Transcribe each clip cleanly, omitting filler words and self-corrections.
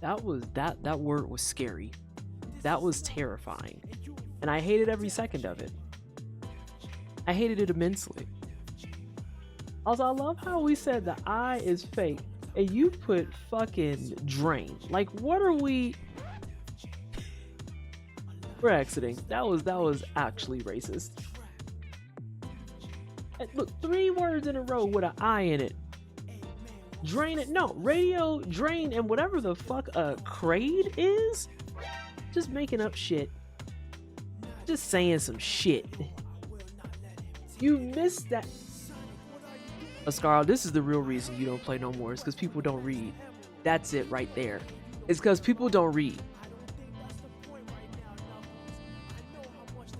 that word was scary. That was terrifying. And I hated every second of it. I hated it immensely. Also, I love how we said the I is fake and you put fucking drain. Like, what are we? We're exiting. That was actually racist. And look, 3 words in a row with an I in it. Drain it. No, radio, drain, and whatever the fuck a crade is. Just making up shit. Just saying some shit. You missed that. Ascar, this is the real reason you don't play no more. It's because people don't read. That's it right there. It's because people don't read.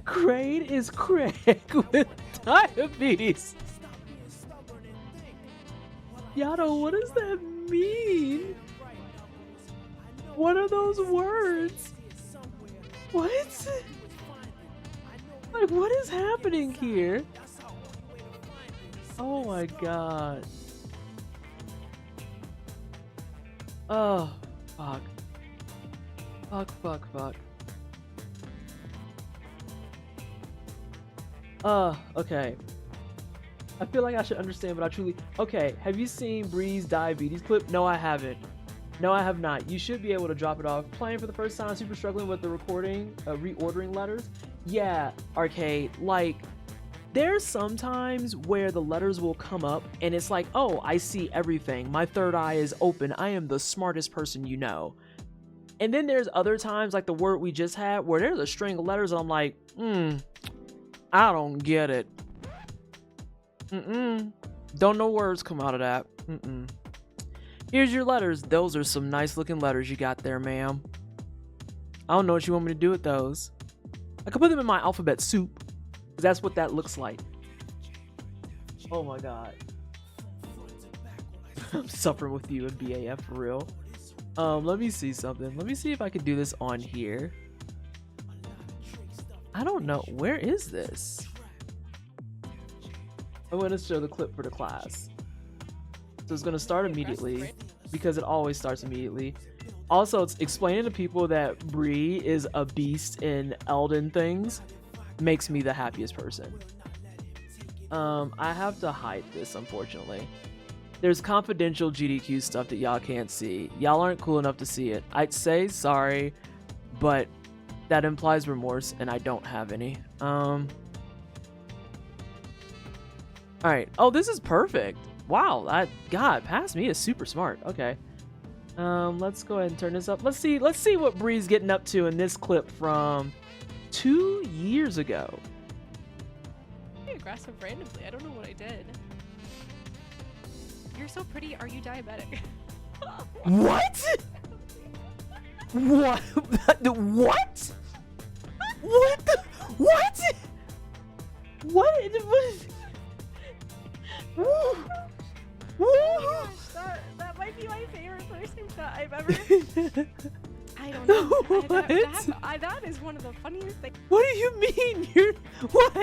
Crade is Craig with diabetes. Yato, what does that mean? What are those words? What? Like, what is happening here? Oh my god. Oh, fuck. Fuck. Okay. I feel like I should understand, but I truly... Okay, have you seen Bree's diabetes clip? No, I haven't. No, I have not. You should be able to drop it off. Playing for the first time, super struggling with the reordering letters. Yeah, Arcade, like, there's sometimes where the letters will come up and it's like, oh, I see everything. My third eye is open. I am the smartest person you know. And then there's other times, like the word we just had, where there's a string of letters and I'm like, I don't get it. Don't know words come out of that. Here's your letters. Those are some nice looking letters you got there, ma'am. I don't know what you want me to do with those. I could put them in my alphabet soup, because that's what that looks like. Oh my god. I'm suffering with you in BAF for real. Let me see something. Let me see if I can do this on here. I don't know. Where is this? I'm going to show the clip for the class. So it's going to start immediately, because it always starts immediately. Also, it's explaining to people that Bree is a beast in Elden things makes me the happiest person. I have to hide this, unfortunately. There's confidential GDQ stuff that y'all can't see. Y'all aren't cool enough to see it. I'd say sorry, but that implies remorse, and I don't have any. Alright. Oh, this is perfect. Wow, God, past me is super smart. Okay. Let's go ahead and turn this up. Let's see what Bree's getting up to in this clip from 2 years ago. Aggressive randomly. I don't know what I did. You're so pretty. Are you diabetic? What? What? What? What? The, what? What? Woo! Woo! Oh my gosh, that might be my favorite person that I've ever. I don't know. What? That is one of the funniest things. What do you mean? You're what?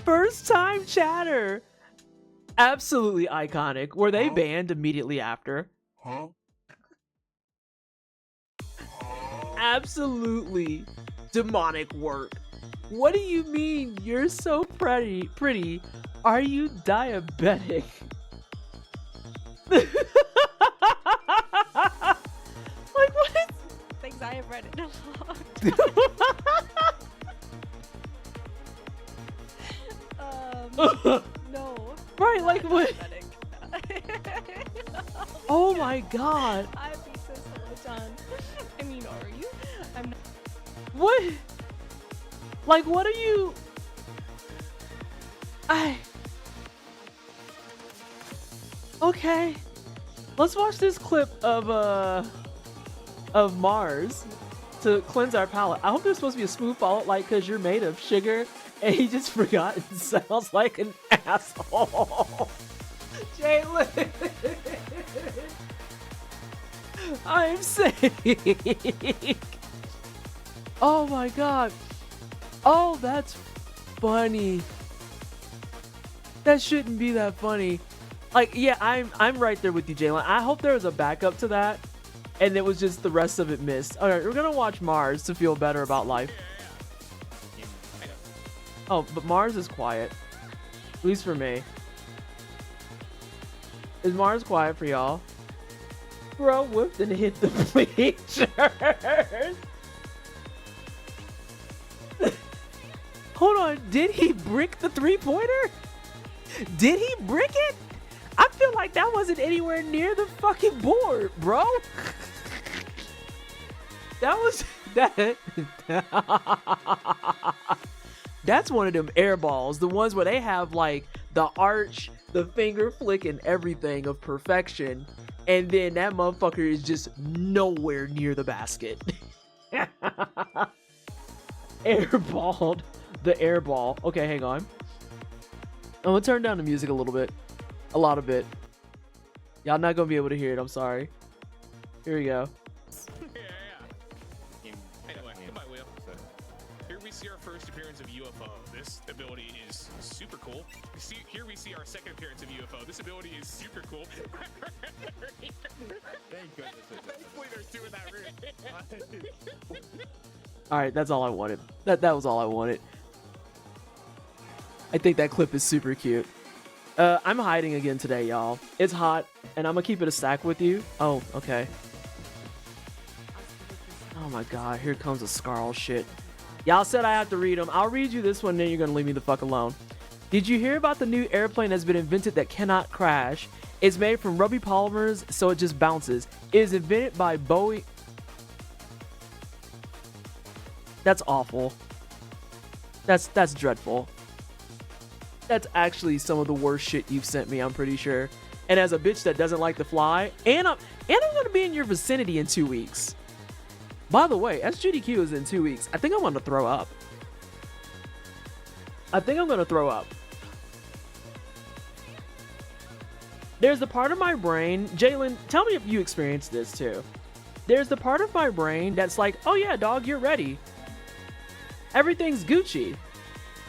First time chatter. Absolutely iconic. Were they banned immediately after? Huh? Absolutely demonic work. What do you mean you're so pretty? Are you diabetic? Like what? Things I have read in a long time. No. Right, like what? Oh my god. I'd be so done. I mean, are you? I'm not. What? Like, what are you? Okay. Let's watch this clip of Mars to cleanse our palate. I hope there's supposed to be a smooth follow, like, cause you're made of sugar, and he just forgot and sounds like an asshole. Jalen. I'm sick. Oh my god. Oh, that's funny. That shouldn't be that funny. Like, yeah, I'm right there with you, Jalen. I hope there was a backup to that, and it was just the rest of it missed. All right, we're gonna watch Mars to feel better about life. Oh, but Mars is quiet, at least for me. Is Mars quiet for y'all? Bro whipped and hit the bleachers. Hold on, did he brick the three-pointer? Did he brick it? I feel like that wasn't anywhere near the fucking board, bro. That was that. That's one of them air balls, the ones where they have like the arch, the finger flick, and everything of perfection, and then that motherfucker is just nowhere near the basket. Airballed the air ball. Okay, hang on. I'm gonna turn down the music a little bit. A lot of it. Y'all not gonna be able to hear it, I'm sorry. Here we go. Anyway, goodbye, Will. Here we see our first appearance of UFO. This ability is super cool. Here we see our second appearance of UFO. This ability is super cool. Thank goodness. Thankfully, there's two in that room. Alright, that's all I wanted. That was all I wanted. I think that clip is super cute. I'm hiding again today, y'all. It's hot, and I'm gonna keep it a stack with you. Oh, okay. Oh my god, here comes a Scarl shit. Y'all said I have to read them. I'll read you this one, then you're gonna leave me the fuck alone. Did you hear about the new airplane that's been invented that cannot crash? It's made from rubby polymers, so it just bounces. It is invented by Boeing. That's awful. That's dreadful. That's actually some of the worst shit you've sent me, I'm pretty sure. And as a bitch that doesn't like to fly, and I'm gonna be in your vicinity in 2 weeks. By the way, SGDQ is in 2 weeks. I think I'm gonna throw up. There's the part of my brain, Jalen, tell me if you experienced this too. There's the part of my brain that's like, oh yeah, dog, you're ready. Everything's Gucci.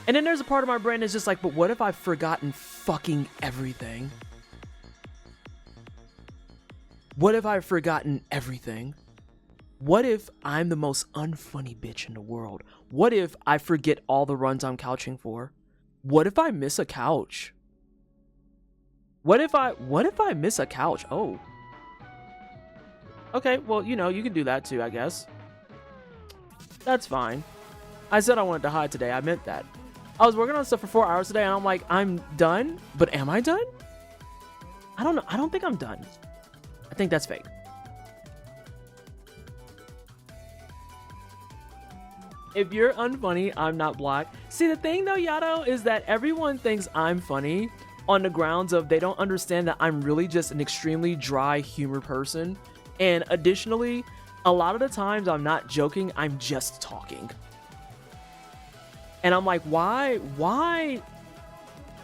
And then there's a part of my brain that's just like, but what if I've forgotten fucking everything? What if I've forgotten everything? What if I'm the most unfunny bitch in the world? What if I forget all the runs I'm couching for? What if I miss a couch? What if I miss a couch? Oh. Okay, well, you know, you can do that too, I guess. That's fine. I said I wanted to hide today. I meant that. I was working on stuff for 4 hours today, and I'm like, I'm done? But am I done? I don't know. I don't think I'm done. I think that's fake. If you're unfunny, I'm not black. See, the thing though, Yato, is that everyone thinks I'm funny on the grounds of they don't understand that I'm really just an extremely dry humor person. And additionally, a lot of the times I'm not joking, I'm just talking. And I'm like, why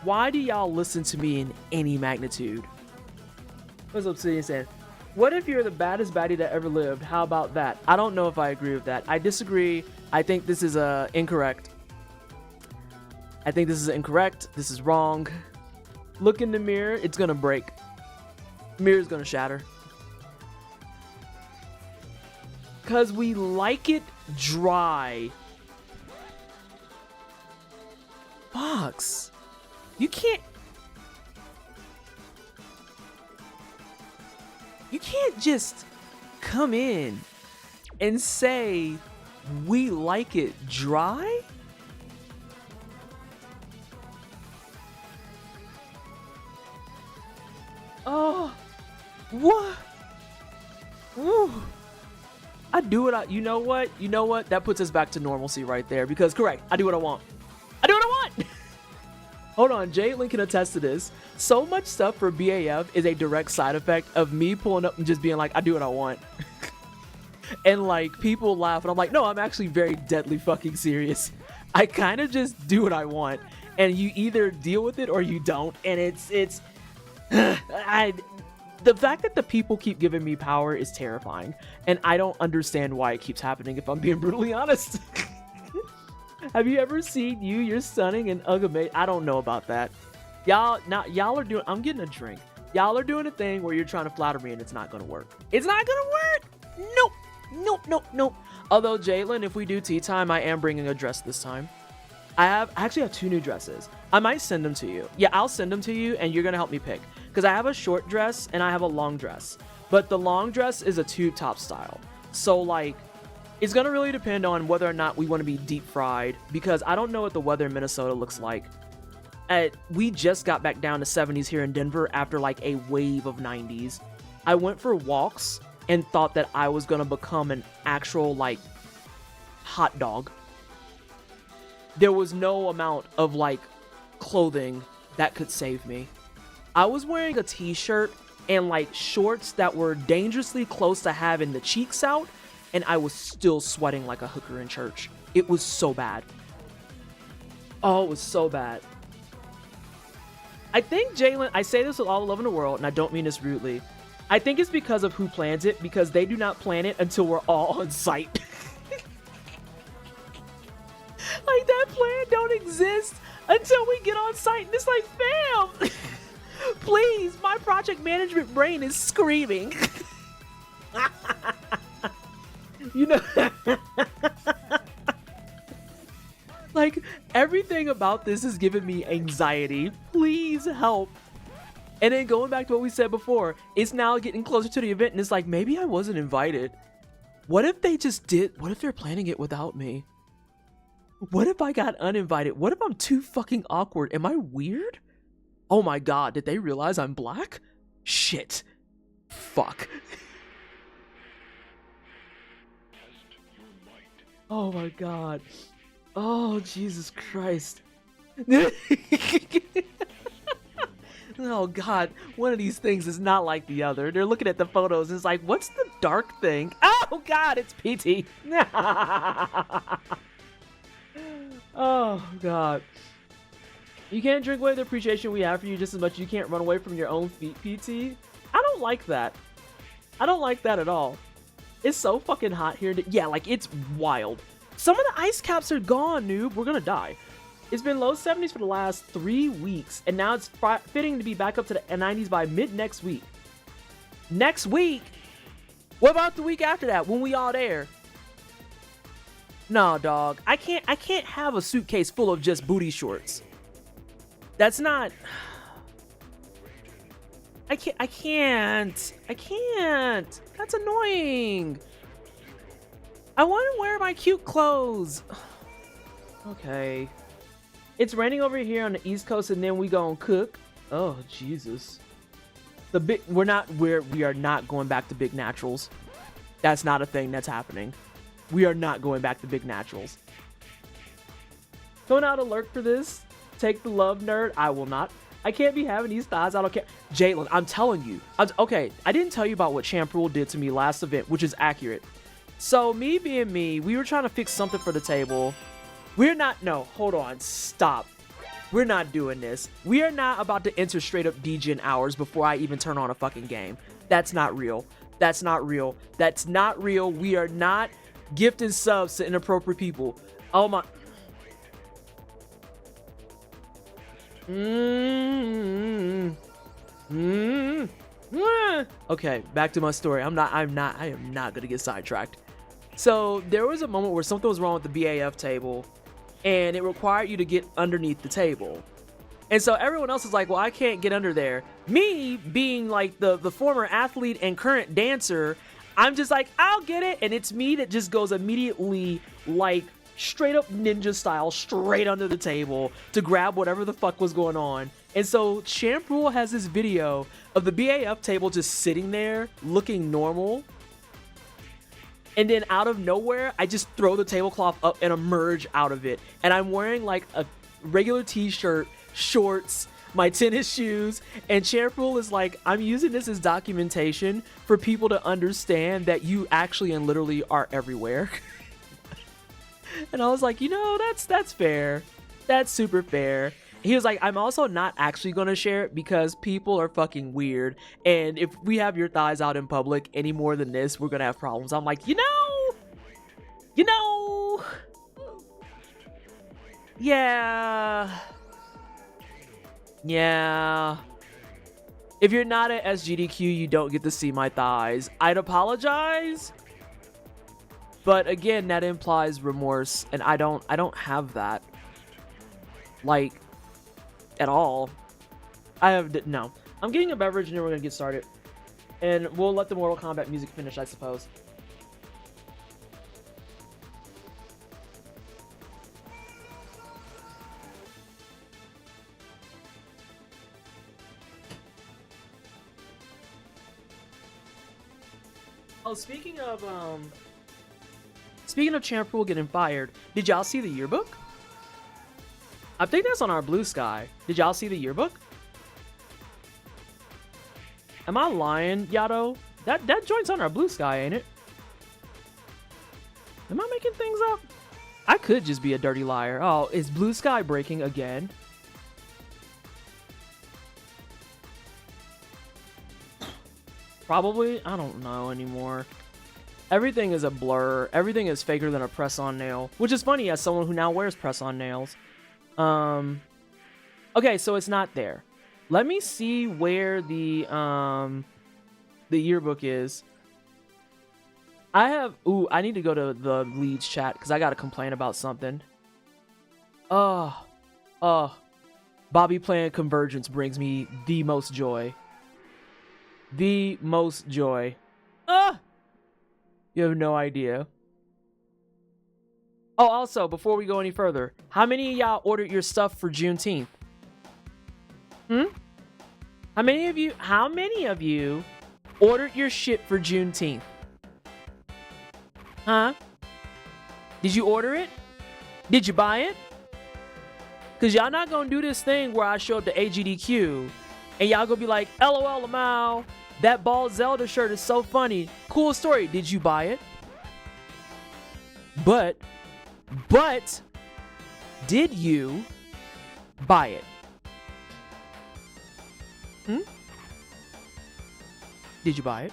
do y'all listen to me in any magnitude? What's Obsidian saying? What if you're the baddest baddie that ever lived? How about that? I don't know if I agree with that. I disagree. I think this is incorrect. This is wrong. Look in the mirror. It's gonna break. Mirror's gonna shatter. Cause we like it dry. Fox, you can't just come in and say we like it dry. Oh, what? Woo. I do what you know what? That puts us back to normalcy right there, because correct, I do what I want. Hold on, Jalen can attest to this. So much stuff for BAF is a direct side effect of me pulling up and just being like, I do what I want. And like, people laugh and I'm like, no, I'm actually very deadly fucking serious. I kind of just do what I want. And you either deal with it or you don't. And it's the fact that the people keep giving me power is terrifying. And I don't understand why it keeps happening, if I'm being brutally honest. Have you ever seen You're Stunning and Ugame? I don't know about that. Y'all are doing, I'm getting a drink. Y'all are doing a thing where you're trying to flatter me and it's not gonna work. It's not gonna work. Nope. Nope, nope, nope. Although, Jalen, if we do tea time, I am bringing a dress this time. I actually have 2 new dresses. I might send them to you. Yeah, I'll send them to you and you're gonna help me pick. Because I have a short dress and I have a long dress. But the long dress is a tube top style. So like, it's gonna really depend on whether or not we wanna be deep fried, because I don't know what the weather in Minnesota looks like. We just got back down to 70s here in Denver after like a wave of 90s. I went for walks and thought that I was gonna become an actual like hot dog. There was no amount of like clothing that could save me. I was wearing a t-shirt and like shorts that were dangerously close to having the cheeks out, and I was still sweating like a hooker in church. It was so bad. Oh, it was so bad. I think, Jalen, I say this with all the love in the world, and I don't mean this rudely. I think it's because of who plans it, because they do not plan it until we're all on site. Like, that plan don't exist until we get on site, and it's like, fam, please, my project management brain is screaming. You know, like, everything about this is giving me anxiety. Please help. And then going back to what we said before, it's now getting closer to the event, and it's like, maybe I wasn't invited. What if they just did? What if they're planning it without me? What if I got uninvited? What if I'm too fucking awkward? Am I weird? Oh my god, did they realize I'm black? Shit. Fuck. Oh my god. Oh, Jesus Christ. Oh god, one of these things is not like the other. They're looking at the photos and it's like, what's the dark thing? Oh god, it's PT. Oh god. You can't drink away the appreciation we have for you just as much as you can't run away from your own feet, PT. I don't like that. I don't like that at all. It's so fucking hot here. Yeah, like, it's wild. Some of the ice caps are gone, noob. We're gonna die. It's been low 70s for the last 3 weeks, and now it's fitting to be back up to the 90s by mid next week. Next week? What about the week after that, when we all there? No, dog. I can't have a suitcase full of just booty shorts. That's not... I can't. That's annoying. I want to wear my cute clothes. Okay. It's raining over here on the East Coast, and then we gonna cook. Oh, Jesus. We are not going back to Big Naturals. That's not a thing that's happening. We are not going back to Big Naturals. Going out to lurk for this. Take the love, nerd. I will not. I can't be having these thighs. I don't care. Jalen, I'm telling you. Okay, I didn't tell you about what Champ Rule did to me last event, which is accurate. So, me being me, we were trying to fix something for the table. No, hold on. Stop. We're not doing this. We are not about to enter straight up degen hours before I even turn on a fucking game. That's not real. That's not real. That's not real. We are not gifting subs to inappropriate people. Oh my... Okay, back to my story. I am not gonna get sidetracked. So there was a moment where something was wrong with the BAF table, and it required you to get underneath the table. And so everyone else is like, well, I can't get under there. Me, being like the former athlete and current dancer, I'm just like, I'll get it. And it's me that just goes immediately, like, straight up ninja style, straight under the table to grab whatever the fuck was going on. And so Champ Rule has this video of the BAF table just sitting there looking normal. And then out of nowhere, I just throw the tablecloth up and emerge out of it. And I'm wearing like a regular t-shirt, shorts, my tennis shoes, and Champ Rule is like, I'm using this as documentation for people to understand that you actually and literally are everywhere. And I was like, you know, that's fair. That's super fair. He was like, I'm also not actually going to share it because people are fucking weird. And if we have your thighs out in public any more than this, we're going to have problems. I'm like, you know, yeah. If you're not at SGDQ, you don't get to see my thighs. I'd apologize. But again, that implies remorse, and I don't have that. Like, at all. No. I'm getting a beverage and then we're gonna get started. And we'll let the Mortal Kombat music finish, I suppose. Oh, speaking of Champ Rule getting fired, did y'all see the yearbook? I think that's on our Blue Sky. Did y'all see the yearbook? Am I lying, Yato? That joint's on our Blue Sky, ain't it? Am I making things up? I could just be a dirty liar. Oh, is Blue Sky breaking again? Probably. I don't know anymore. Everything is a blur. Everything is faker than a press-on nail, which is funny as someone who now wears press-on nails. Okay, so it's not there. Let me see where the yearbook is. I need to go to the leads chat because I gotta complain about something. Bobby playing Convergence brings me the most joy. The most joy. You have no idea. Oh, also, before we go any further, how many of y'all ordered your stuff for Juneteenth? How many of you ordered your shit for Juneteenth? Huh? Did you order it? Did you buy it? Because y'all not going to do this thing where I show up to AGDQ and y'all going to be like, LOL, Lamau, that Bald Zelda shirt is so funny. Cool story. Did you buy it? But, did you buy it? Did you buy it?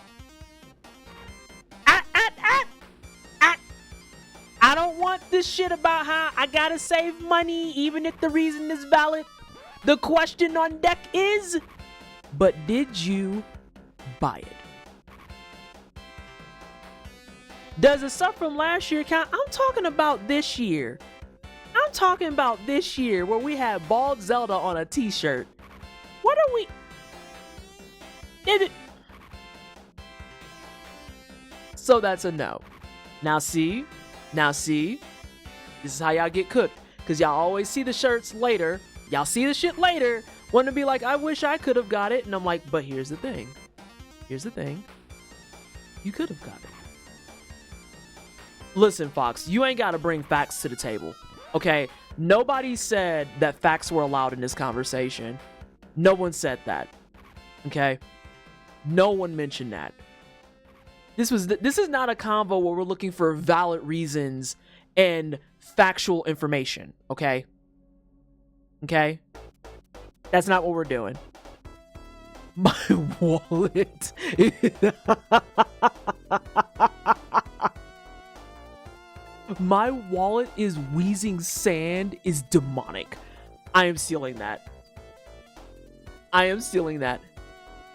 I don't want this shit about how I gotta save money even if the reason is valid. The question on deck is, but did you buy it? Does the stuff from last year count? I'm talking about this year. I'm talking about this year where we had Bald Zelda on a t-shirt. What are we... So that's a no. Now see, this is how y'all get cooked. Because y'all always see the shirts later. Y'all see the shit later. Want to be like, I wish I could have got it. And I'm like, but here's the thing. You could have got it. Listen, Fox, you ain't got to bring facts to the table. Okay? Nobody said that facts were allowed in this conversation. No one said that. Okay? No one mentioned that. This is not a convo where we're looking for valid reasons and factual information, okay? Okay? That's not what we're doing. My wallet. My wallet is wheezing sand is demonic. I am stealing that.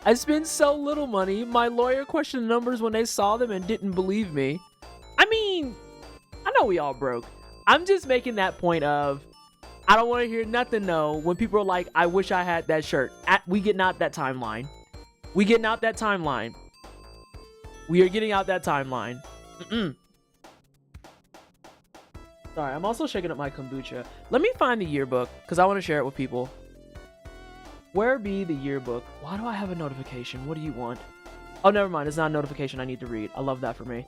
I spend so little money. My lawyer questioned the numbers when they saw them and didn't believe me. I mean, I know we all broke. I'm just making that point of, I don't want to hear nothing, no, when people are like, I wish I had that shirt. We getting out that timeline. We are getting out that timeline. Sorry, I'm also shaking up my kombucha. Let me find the yearbook, because I want to share it with people. Where be the yearbook? Why do I have a notification? What do you want? Oh, never mind. It's not a notification I need to read. I love that for me.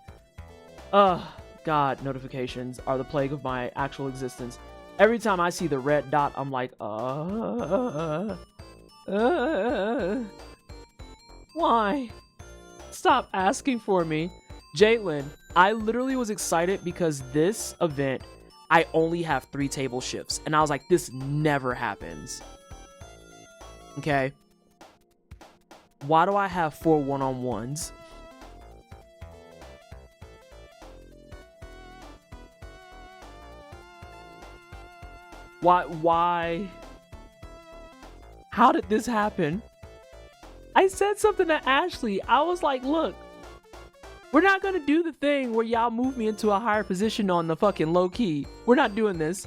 God, notifications are the plague of my actual existence. Every time I see the red dot, I'm like, why? Stop asking for me. Jalen, I literally was excited because this event, I only have 3 table shifts. And I was like, this never happens. Okay. Why do I have 4 one-on-ones? Why? How did this happen? I said something to Ashley. I was like, look, we're not going to do the thing where y'all move me into a higher position on the fucking low key. We're not doing this.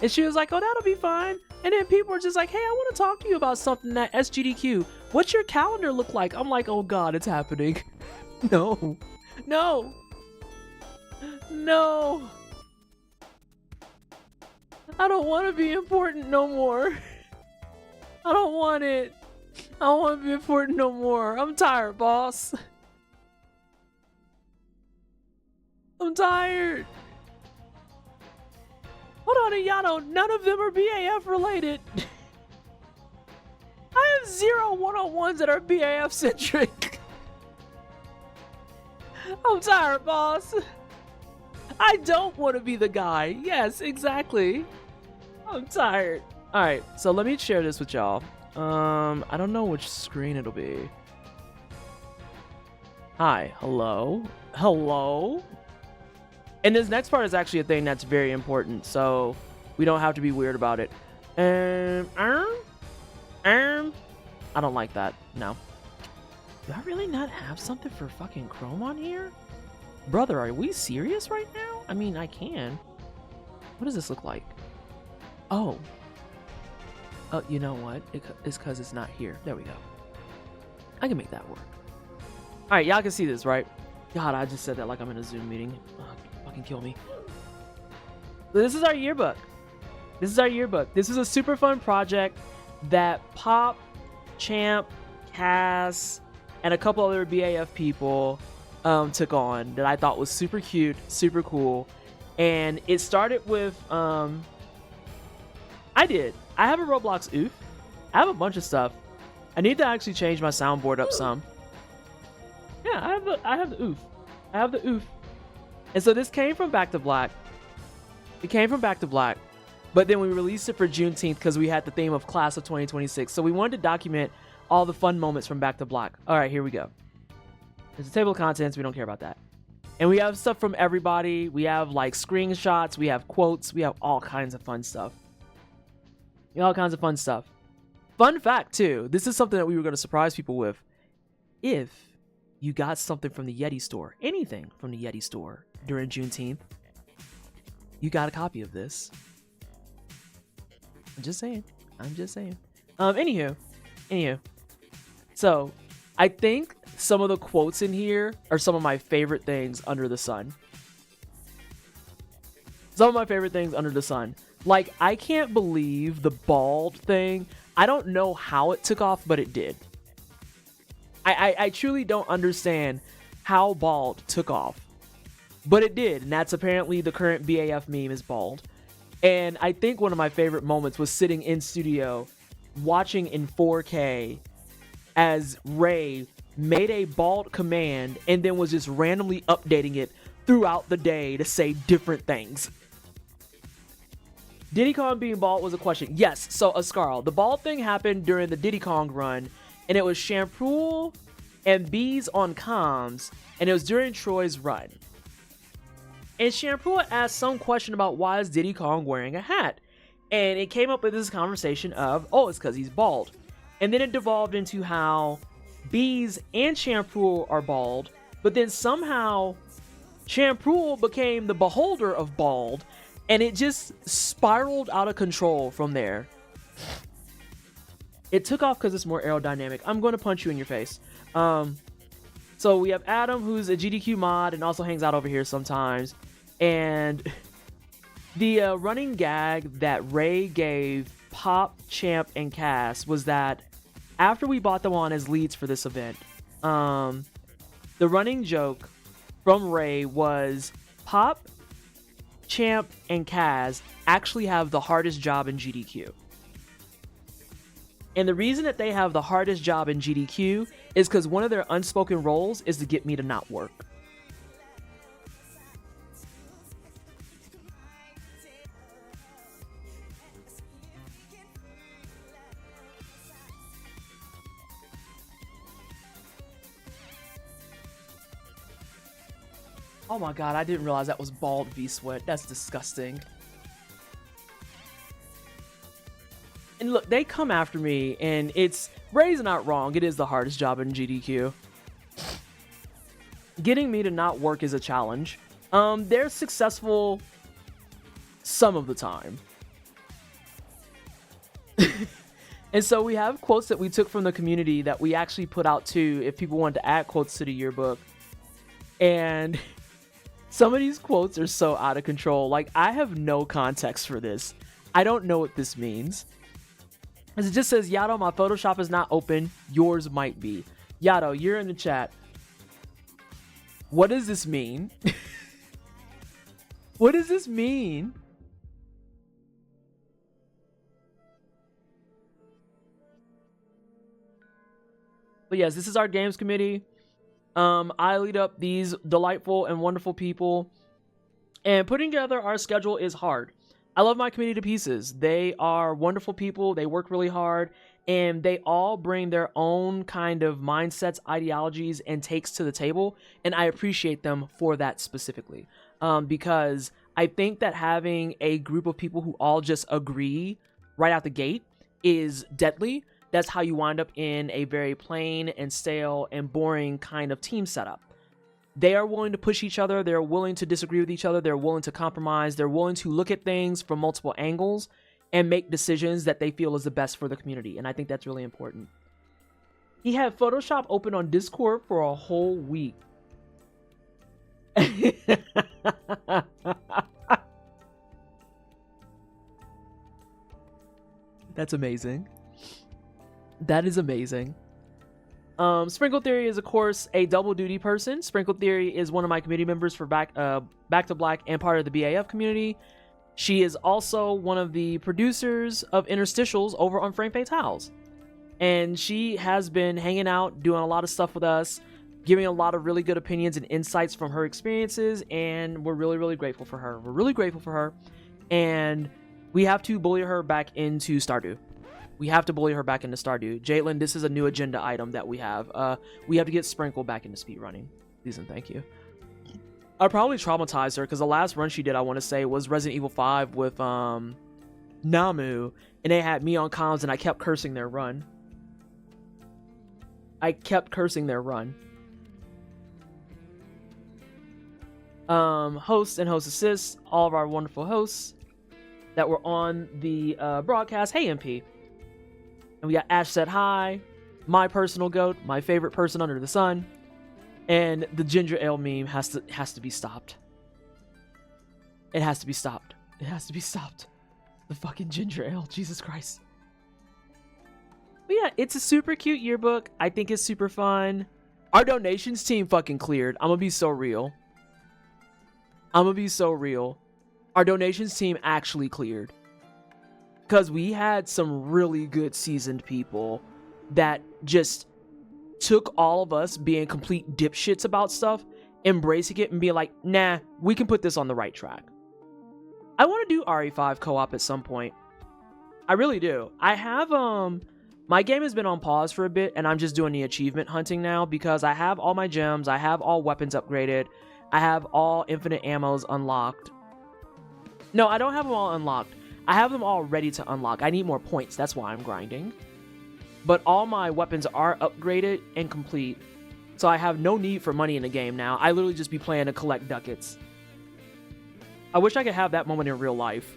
And she was like, oh, that'll be fine. And then people were just like, hey, I want to talk to you about something at SGDQ. What's your calendar look like? I'm like, oh God, it's happening. No, no, no. I don't want to be important no more. I don't want it. I don't want to be important no more. I'm tired, boss. I'm tired. Hold on, y'all don't. None of them are BAF related. I have 0 one-on-ones that are BAF centric. I'm tired, boss. I don't want to be the guy. Yes, exactly. I'm tired. All right, so let me share this with y'all. I don't know which screen it'll be. Hi, hello, hello. And this next part is actually a thing that's very important, so we don't have to be weird about it. I don't like that. No. Do I really not have something for fucking Chrome on here? Brother, are we serious right now? I mean, I can. What does this look like? Oh. Oh, you know what? It's because it's not here. There we go. I can make that work. All right, y'all can see this, right? God, I just said that like I'm in a Zoom meeting. Oh, fucking kill me. This is our yearbook. This is our yearbook. This is a super fun project that Pop, Champ, Cass, and a couple other BAF people took on that I thought was super cute, super cool. And it started with I have a Roblox oof. I have a bunch of stuff. I need to actually change my soundboard up some. Yeah, I have the oof. I have the oof. And so this came from Back to Black. It came from Back to Black. But then we released it for Juneteenth because we had the theme of Class of 2026. So we wanted to document all the fun moments from Back to Black. All right, here we go. There's a table of contents. We don't care about that. And we have stuff from everybody. We have like screenshots. We have quotes. We have all kinds of fun stuff. All kinds of fun stuff. Fun fact, too. This is something that we were going to surprise people with. If you got something from the Yeti store, anything from the Yeti store during Juneteenth, you got a copy of this. I'm just saying. I'm just saying. Anywho. So, I think some of the quotes in here are some of my favorite things under the sun. Some of my favorite things under the sun. Like, I can't believe the bald thing. I don't know how it took off, but it did. I truly don't understand how bald took off. But it did, and that's apparently the current BAF meme is bald. And I think one of my favorite moments was sitting in studio watching in 4K as Ray made a bald command and then was just randomly updating it throughout the day to say different things. Diddy Kong being bald was a question. Yes, so Ascarl, the bald thing happened during the Diddy Kong run, and it was Shampoo and Bees on comms, and it was during Troy's run. And Shampoo asked some question about why is Diddy Kong wearing a hat, and it came up with this conversation of, oh, it's because he's bald. And then it devolved into how Bees and Shampoo are bald, but then somehow Shampoo became the beholder of bald, and it just spiraled out of control from there. It took off because it's more aerodynamic. I'm going to punch you in your face. So we have Adam, who's a GDQ mod and also hangs out over here sometimes. And the running gag that Ray gave Pop, Champ, and Cass was that after we bought them on as leads for this event, the running joke from Ray was Pop, Champ, and Kaz actually have the hardest job in GDQ. And the reason that they have the hardest job in GDQ is because one of their unspoken roles is to get me to not work. Oh my god, I didn't realize that was bald V-Sweat. That's disgusting. And look, they come after me, and it's Ray's not wrong. It is the hardest job in GDQ. Getting me to not work is a challenge. They're successful some of the time. And so we have quotes that we took from the community that we actually put out too if people wanted to add quotes to the yearbook. And some of these quotes are so out of control. Like, I have no context for this. I don't know what this means. As it just says, Yato, my Photoshop is not open. Yours might be. Yato, you're in the chat. What does this mean? What does this mean? But yes, this is our games committee. I lead up these delightful and wonderful people. And putting together our schedule is hard. I love my community to pieces. They are wonderful people. They work really hard. And they all bring their own kind of mindsets, ideologies, and takes to the table. And I appreciate them for that specifically. Because I think that having a group of people who all just agree right out the gate is deadly. That's how you wind up in a very plain and stale and boring kind of team setup. They are willing to push each other. They're willing to disagree with each other. They're willing to compromise. They're willing to look at things from multiple angles and make decisions that they feel is the best for the community. And I think that's really important. He had Photoshop open on Discord for a whole week. That's amazing. That is amazing. Sprinkle Theory is, of course, a double duty person. Sprinkle Theory is one of my community members for Back to Black and part of the BAF community. She is also one of the producers of Interstitials over on Frame Fatales. And she has been hanging out, doing a lot of stuff with us, giving a lot of really good opinions and insights from her experiences, and we're really, really grateful for her. We're really grateful for her, and we have to bully her back into Stardew. We have to bully her back into Stardew. Jaitlin, this is a new agenda item that we have. We have to get Sprinkle back into speedrunning. Please and thank you. I probably traumatized her because the last run she did, I want to say, was Resident Evil 5 with Namu, and they had me on comms, and I kept cursing their run. Hosts and host assists, all of our wonderful hosts that were on the broadcast. Hey, MP. And we got Ash Said Hi, my personal goat, my favorite person under the sun, and the ginger ale meme has to be stopped. It has to be stopped. It has to be stopped. The fucking ginger ale, Jesus Christ. But yeah, it's a super cute yearbook. I think it's super fun. Our donations team fucking cleared. I'm gonna be so real. Our donations team actually cleared. Because we had some really good seasoned people that just took all of us being complete dipshits about stuff, embracing it, and being like, nah, we can put this on the right track. I want to do RE5 co-op at some point. I really do. I have, my game has been on pause for a bit, and I'm just doing the achievement hunting now because I have all my gems, I have all weapons upgraded, I have all infinite ammos unlocked. No, I don't have them all unlocked. I have them all ready to unlock. I need more points. That's why I'm grinding. But all my weapons are upgraded and complete. So I have no need for money in the game now. I literally just be playing to collect ducats. I wish I could have that moment in real life.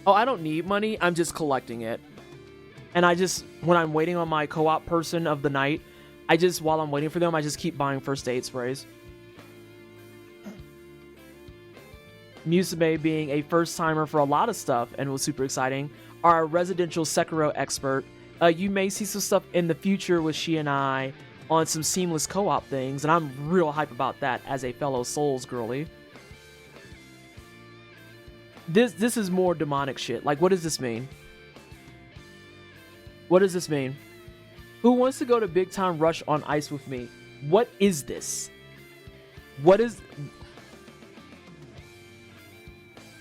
Oh, I don't need money. I'm just collecting it. And I just, when I'm waiting on my co-op person of the night, while I'm waiting for them, I just keep buying first aid sprays. Musume being a first-timer for a lot of stuff and was super exciting. Our residential Sekiro expert. You may see some stuff in the future with she and I on some seamless co-op things, and I'm real hype about that as a fellow Souls girly. This is more demonic shit. Like, what does this mean? What does this mean? Who wants to go to Big Time Rush on ice with me? What is this? What is...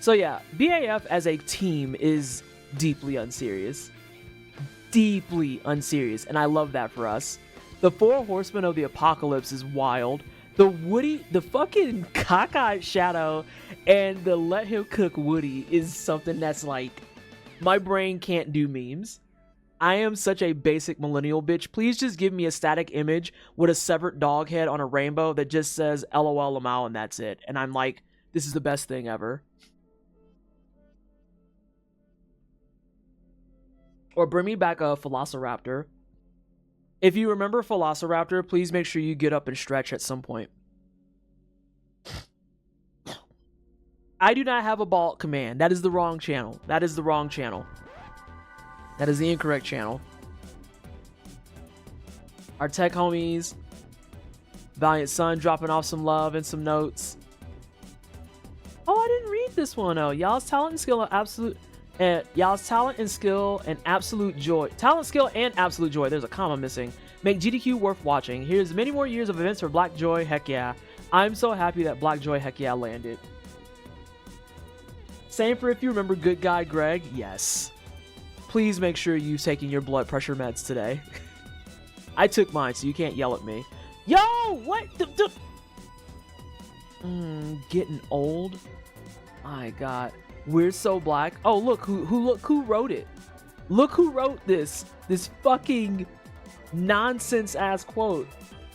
So yeah, BAF as a team is deeply unserious. Deeply unserious, and I love that for us. The 4 Horsemen of the Apocalypse is wild. The fucking cockeyed Shadow and the Let Him Cook Woody is something that's like, my brain can't do memes. I am such a basic millennial bitch. Please just give me a static image with a severed dog head on a rainbow that just says LOL Lamau and that's it. And I'm like, this is the best thing ever. Or bring me back a Velociraptor. If you remember Velociraptor, please make sure you get up and stretch at some point. I do not have a Balt command. That is the wrong channel. That is the wrong channel. That is the incorrect channel. Our tech homies. Valiant Sun dropping off some love and some notes. Oh, I didn't read this one. Oh, y'all's talent and skill are absolute. Y'all's talent and skill and absolute joy. Talent, skill, and absolute joy. There's a comma missing. Make GDQ worth watching. Here's many more years of events for Black Joy. Heck yeah. I'm so happy that Black Joy heck yeah landed. Same for if you remember Good Guy Greg. Yes. Please make sure you've taken your blood pressure meds today. I took mine, so you can't yell at me. Yo, what? Getting old. My God, we're so black. Oh, look who wrote it. Look who wrote this fucking nonsense ass quote.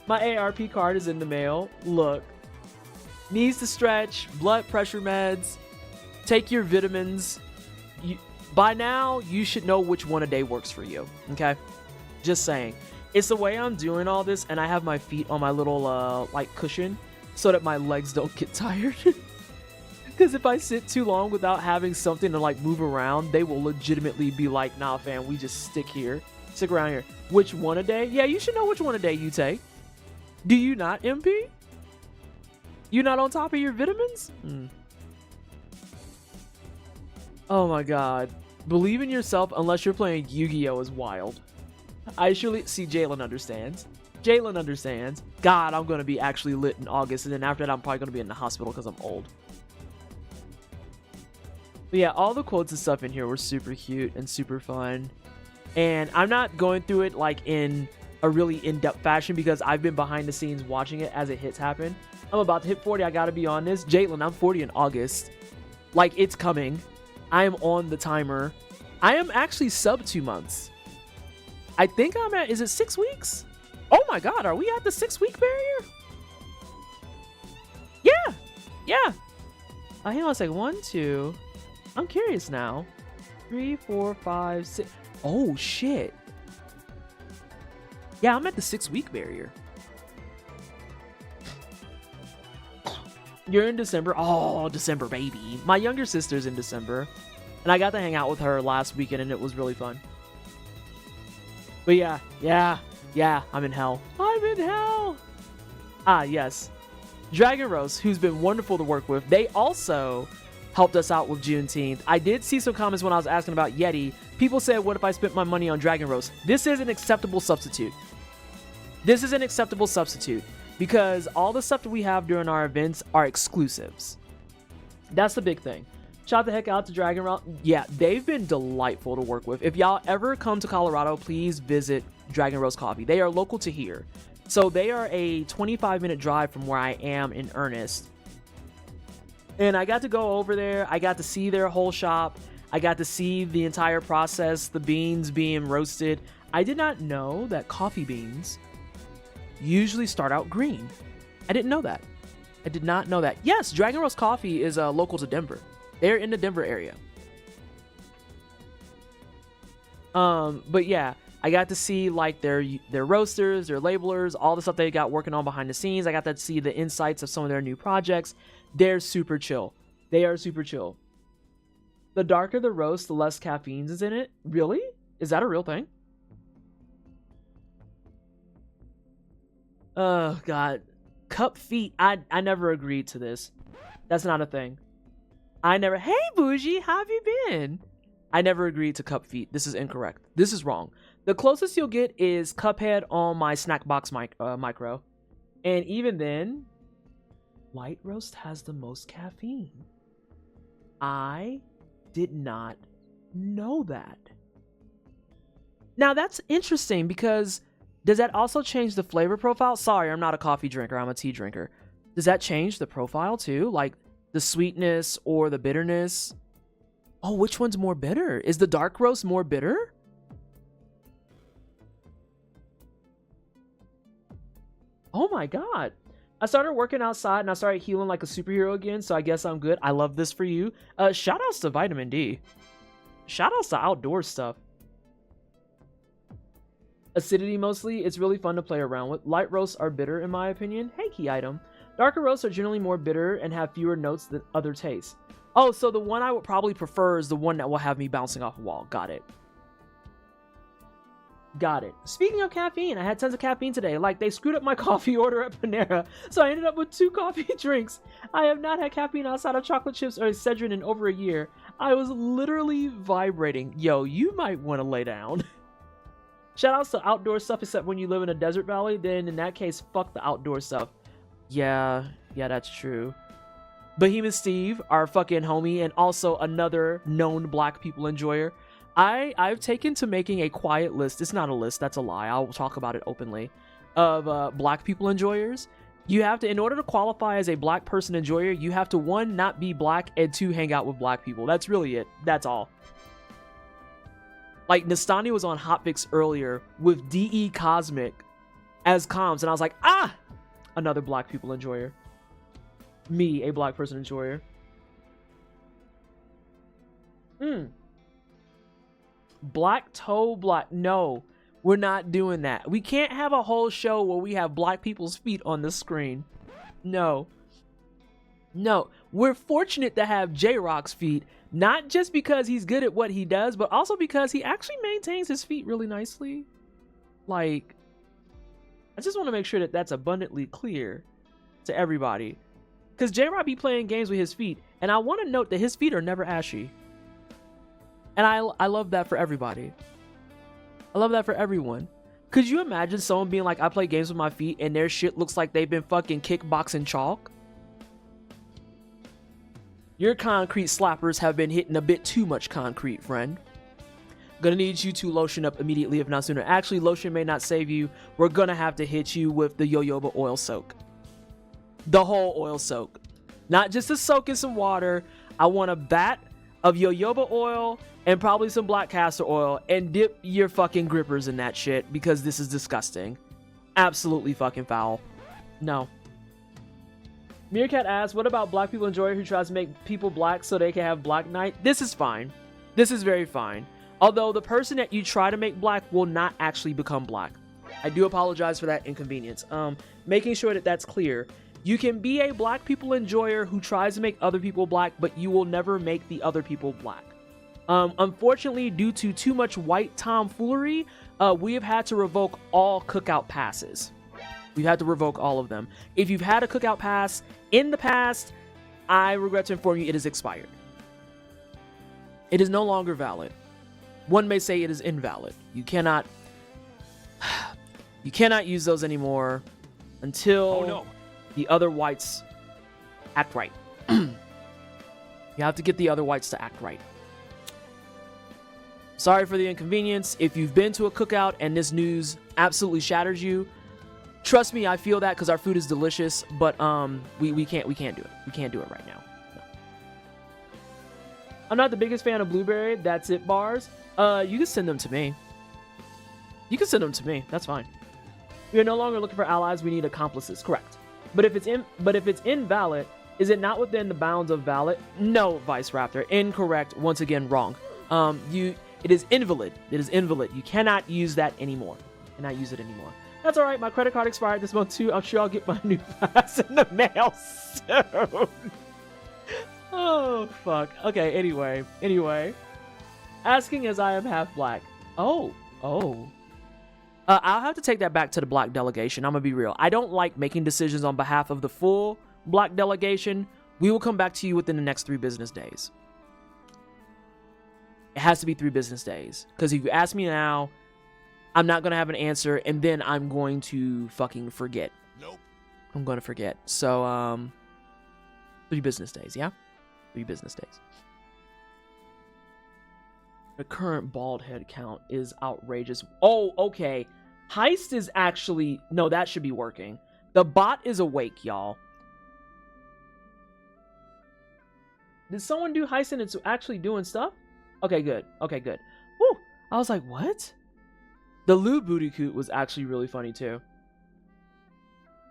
My ARP card is in the mail. Look, needs to stretch, blood pressure meds, take your vitamins. By now, you should know which one a day works for you, okay? Just saying. It's the way I'm doing all this, and I have my feet on my little, like, cushion so that my legs don't get tired. Because if I sit too long without having something to, like, move around, they will legitimately be like, nah, fam, we just stick here. Stick around here. Which one a day? Yeah, you should know which one a day you take. Do you not, MP? You not on top of your vitamins? Oh my God. Believe in yourself unless you're playing Yu-Gi-Oh! Is wild. I surely see Jalen understands. Jalen understands. God, I'm going to be actually lit in August, and then after that, I'm probably going to be in the hospital because I'm old. But yeah, all the quotes and stuff in here were super cute and super fun. And I'm not going through it like in a really in-depth fashion because I've been behind the scenes watching it as it hits happen. I'm about to hit 40. I got to be on this. Jalen, I'm 40 in August. Like, it's coming. I am on the timer. I am actually sub 2 months. I think I'm at, is it 6 weeks? Oh my God, are we at the 6 week barrier? Yeah, yeah. Hang on a second, 1, 2. I'm curious now. 3, 4, 5, 6. Oh shit. Yeah, I'm at the 6 week barrier. You're in December. Oh, December, baby. My younger sister's in December. And I got to hang out with her last weekend, and it was really fun. But yeah, I'm in hell. I'm in hell. Ah, yes. Dragon Rose, who's been wonderful to work with. They also helped us out with Juneteenth. I did see some comments when I was asking about Yeti. People said, what if I spent my money on Dragon Rose? This is an acceptable substitute. This is an acceptable substitute. Because all the stuff that we have during our events are exclusives. That's the big thing. Shout the heck out to Dragon Rose. Yeah, they've been delightful to work with. If y'all ever come to Colorado, please visit Dragon Rose Coffee. They are local to here. So they are a 25-minute drive from where I am in Ernest. And I got to go over there. I got to see their whole shop. I got to see the entire process, the beans being roasted. I did not know that coffee beans usually start out green. I didn't know that. I did not know that. Yes, Dragon Rose Coffee is local to Denver. They're in the Denver area. But yeah, I got to see like their roasters, their labelers, all the stuff they got working on behind the scenes. I got to see the insights of some of their new projects. They're super chill. They are super chill. The darker the roast, the less caffeine is in it. Really? Is that a real thing? Oh God. Cup feet. I never agreed to this. That's not a thing. I never. Hey Bougie, how have you been? I never agreed to cup feet. This is incorrect. This is wrong. The closest you'll get is Cuphead on my snack box micro. And even then, light roast has the most caffeine. I did not know that. Now that's interesting because does that also change the flavor profile? Sorry, I'm not a coffee drinker. I'm a tea drinker. Does that change the profile too? Like the sweetness or the bitterness? Oh, which one's more bitter? Is the dark roast more bitter? Oh my god. I started working outside and I started healing like a superhero again, so I guess I'm good. I love this for you. Shout outs to vitamin D. Shout outs to outdoor stuff. Acidity mostly. It's really fun to play around with. Light roasts are bitter in my opinion. Hey, key item. Darker roasts are generally more bitter and have fewer notes than other tastes. Oh, so the one I would probably prefer is the one that will have me bouncing off a wall. Got it. Got it. Speaking of caffeine, I had tons of caffeine today. Like, they screwed up my coffee order at Panera, so I ended up with 2 coffee drinks. I have not had caffeine outside of chocolate chips or Excedrin in over a year. I was literally vibrating. Yo, you might want to lay down. Shoutouts to outdoor stuff, except when you live in a desert valley. Then in that case, fuck the outdoor stuff. Yeah, that's true. Behemoth Steve, our fucking homie, and also another known black people enjoyer. I've taken to making a quiet list. It's not a list, that's a lie. I'll talk about it openly. Of black people enjoyers. You have to, in order to qualify as a black person enjoyer, you have to 1, not be black, and 2, hang out with black people. That's really it. That's all. Like, Nastani was on Hotfix earlier with DE Cosmic as comms, and I was like, ah! Another black people enjoyer. Me, a black person enjoyer. Black toe black. No, we're not doing that. We can't have a whole show where we have black people's feet on the screen. No. We're fortunate to have J-Rock's feet, not just because he's good at what he does, but also because he actually maintains his feet really nicely. Like, I just want to make sure that that's abundantly clear to everybody. Because J-Rock be playing games with his feet, and I want to note that his feet are never ashy. And I love that for everybody. I love that for everyone. Could you imagine someone being like, I play games with my feet, and their shit looks like they've been fucking kickboxing chalk? Your concrete slappers have been hitting a bit too much concrete, friend. Gonna need you to lotion up immediately, if not sooner. Actually, lotion may not save you. We're gonna have to hit you with the jojoba oil soak. The whole oil soak. Not just to soak in some water. I want a vat of jojoba oil and probably some black castor oil, and dip your fucking grippers in that shit, because this is disgusting. Absolutely fucking foul. No. Meerkat asks, what about black people enjoyer who tries to make people black so they can have black night? This is fine. This is very fine. Although the person that you try to make black will not actually become black. I do apologize for that inconvenience. Making sure that that's clear. You can be a black people enjoyer who tries to make other people black, but you will never make the other people black. Unfortunately, due to too much white tomfoolery, we have had to revoke all cookout passes. We've had to revoke all of them. If you've had a cookout pass in the past, I regret to inform you it is expired. It is no longer valid. One may say it is invalid. You cannot use those anymore until the other whites act right. You have to get the other whites to act right. Sorry for the inconvenience. If you've been to a cookout and this news absolutely shatters you, trust me, I feel that because our food is delicious, but we can't do it. We can't do it right now. No. I'm not the biggest fan of blueberry. That's it bars. You can send them to me. You can send them to me. That's fine. We are no longer looking for allies. We need accomplices. Correct. But if it's invalid, is it not within the bounds of valid? No, Vice Raptor. Incorrect. Once again, wrong. It is invalid. It is invalid. You cannot use that anymore. You cannot use it anymore. That's all right. My credit card expired this month too. I'm sure I'll get my new pass in the mail soon. Oh, fuck. Okay, anyway. Asking as I am half black. Oh. I'll have to take that back to the black delegation. I'm gonna be real. I don't like making decisions on behalf of the full black delegation. We will come back to you within the next 3 business days. It has to be 3 business days. Because if you ask me now, I'm not going to have an answer, and then I'm going to fucking forget. Nope. I'm going to forget. So, 3 business days, yeah? 3 business days. The current bald head count is outrageous. Oh, okay. Heist is actually... No, that should be working. The bot is awake, y'all. Did someone do heist and it's actually doing stuff? Okay, good. Woo! I was like, what? The Lou Booty Coot was actually really funny, too.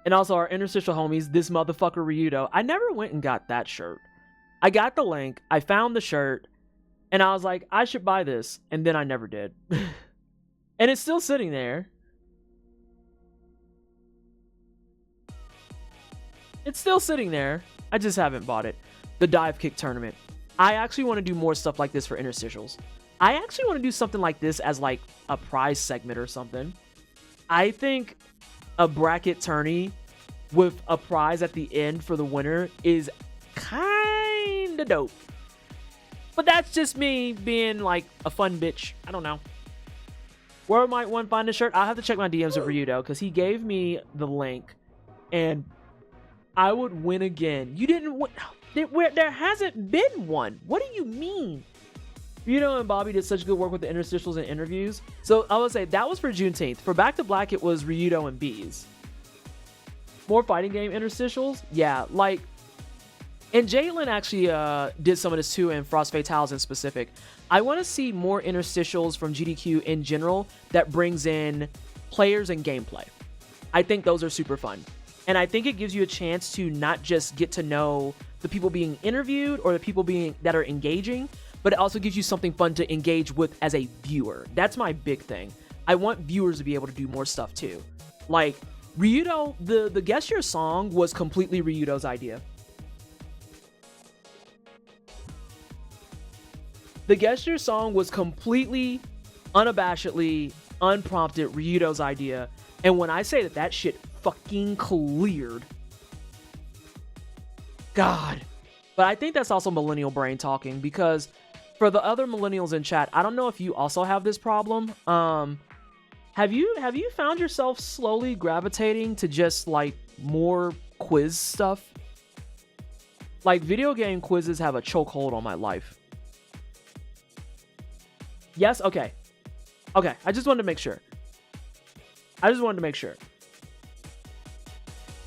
And also our interstitial homies, this motherfucker Ryudo. I never went and got that shirt. I got the link, I found the shirt, and I was like, I should buy this. And then I never did. And it's still sitting there. It's still sitting there. I just haven't bought it. The dive kick tournament. I actually want to do more stuff like this for interstitials. I actually want to do something like this as like a prize segment or something. I think a bracket tourney with a prize at the end for the winner is kind of dope. But that's just me being like a fun bitch. I don't know. Where might one find a shirt? I'll have to check my DMs with Ryudo because he gave me the link and I would win again. You didn't win. There hasn't been one. What do you mean? Ryudo and Bobby did such good work with the interstitials and interviews. So I would say that was for Juneteenth. For Back to Black, it was Ryudo and Bees. More fighting game interstitials? Yeah, like... And Jalen actually did some of this too in Frost Fatales in specific. I want to see more interstitials from GDQ in general that brings in players and gameplay. I think those are super fun. And I think it gives you a chance to not just get to know the people being interviewed or the people that are engaging, but it also gives you something fun to engage with as a viewer. That's my big thing. I want viewers to be able to do more stuff too. Like, Ryudo, the Guess Your Song was completely Ryudo's idea. The Guess Your Song was completely, unabashedly, unprompted Ryudo's idea. And when I say that shit fucking cleared, God. But I think that's also millennial brain talking, because for the other millennials in chat, I don't know if you also have this problem. Have you found yourself slowly gravitating to just like more quiz stuff? Like, video game quizzes have a chokehold on my life. Yes? Okay. Okay, I just wanted to make sure.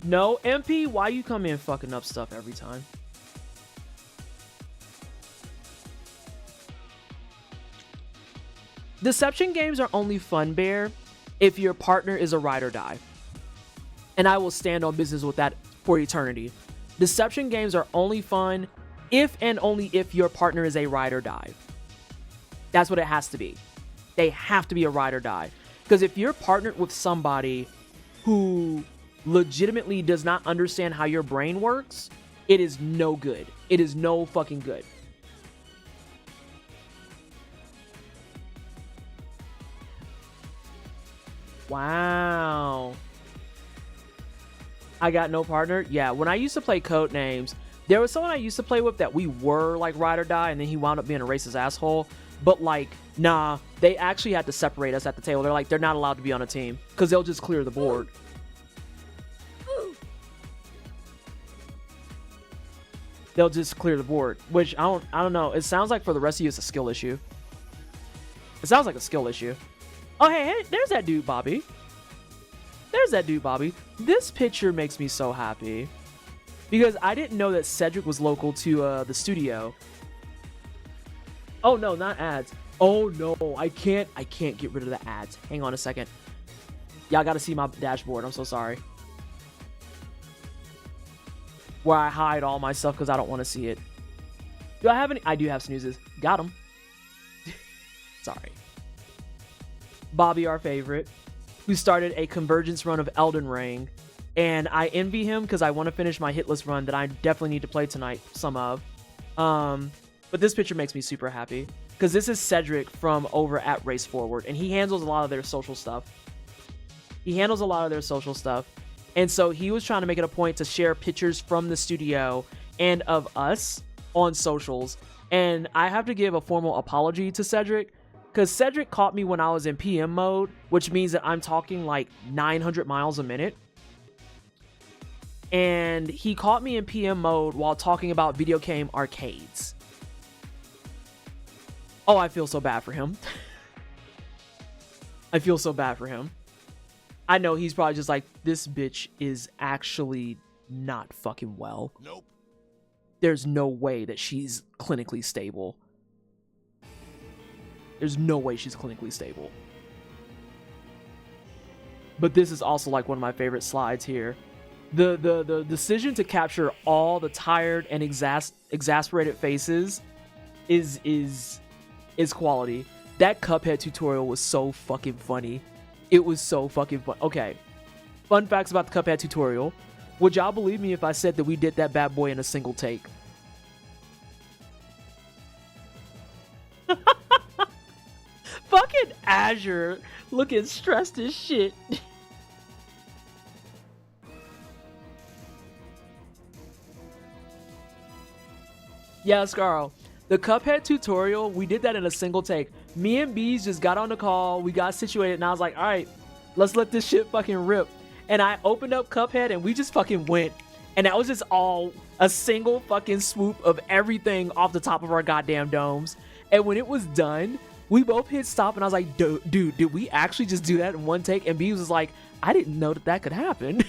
No, MP, why you come in fucking up stuff every time? Deception games are only fun, Bear, if your partner is a ride or die. And I will stand on business with that for eternity. Deception games are only fun if and only if your partner is a ride or die. That's what it has to be. They have to be a ride or die. Because if you're partnered with somebody who legitimately does not understand how your brain works, it is no good. It is no fucking good. Wow. I got no partner? Yeah, when I used to play Codenames, there was someone I used to play with that we were like ride or die, and then he wound up being a racist asshole. But like, nah, they actually had to separate us at the table. They're like, they're not allowed to be on a team because they'll just clear the board. They'll just clear the board, which I don't know. It sounds like for the rest of you, it's a skill issue. It sounds like a skill issue. Oh, hey, there's that dude, Bobby. There's that dude, Bobby. This picture makes me so happy because I didn't know that Cedric was local to the studio. Oh no, not ads. Oh no, I can't get rid of the ads. Hang on a second. Y'all gotta see my dashboard. I'm so sorry. Where I hide all my stuff because I don't want to see it. Do I have any? I do have snoozes. Got them. Sorry. Bobby, our favorite, who started a convergence run of Elden Ring. And I envy him because I want to finish my hitless run that I definitely need to play tonight, some of. But this picture makes me super happy because this is Cedric from over at Race Forward, and he handles a lot of their social stuff. And so he was trying to make it a point to share pictures from the studio and of us on socials. And I have to give a formal apology to Cedric because Cedric caught me when I was in PM mode, which means that I'm talking like 900 miles a minute. And he caught me in PM mode while talking about video game arcades. Oh, I feel so bad for him. I feel so bad for him. I know he's probably just like, this bitch is actually not fucking well. Nope. There's no way that she's clinically stable. There's no way she's clinically stable. But this is also like one of my favorite slides here. The decision to capture all the tired and exasperated faces is quality. That Cuphead tutorial was so fucking funny. It was so fucking fun. Okay, fun facts about the Cuphead tutorial. Would y'all believe me if I said that we did that bad boy in a single take? Fucking Azure looking stressed as shit. Yeah, Scarl. The Cuphead tutorial, we did that in a single take. Me and Bees just got on the call, we got situated, and I was like, all right, let's let this shit fucking rip. And I opened up Cuphead, and we just fucking went. And that was just all a single fucking swoop of everything off the top of our goddamn domes. And when it was done, we both hit stop, and I was like, dude, did we actually just do that in one take? And Bees was like, I didn't know that could happen.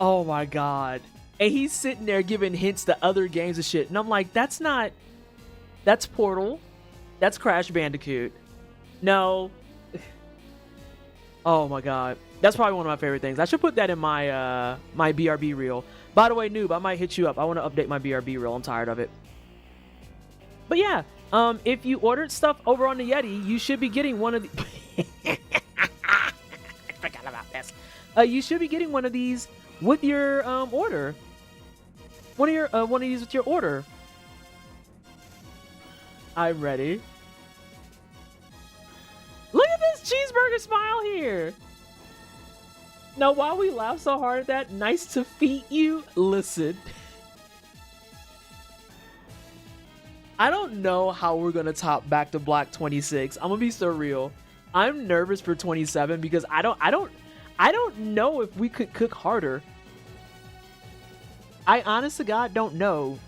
Oh my god. And he's sitting there giving hints to other games and shit. And I'm like, that's Portal. That's Crash Bandicoot. No. Oh my god. That's probably one of my favorite things. I should put that in my my BRB reel. By the way, Noob, I might hit you up. I want to update my BRB reel. I'm tired of it. But yeah, if you ordered stuff over on the Yeti, you should be getting one of the... I forgot about this. You should be getting one of these with your order. One of these with your order. I'm ready. Look at this cheeseburger smile here. Now, while we laugh so hard at that, nice to feed you. Listen. I don't know how we're gonna top Back to Black 26. I'm gonna be so real. I'm nervous for 27 because I don't know if we could cook harder. I honest to God don't know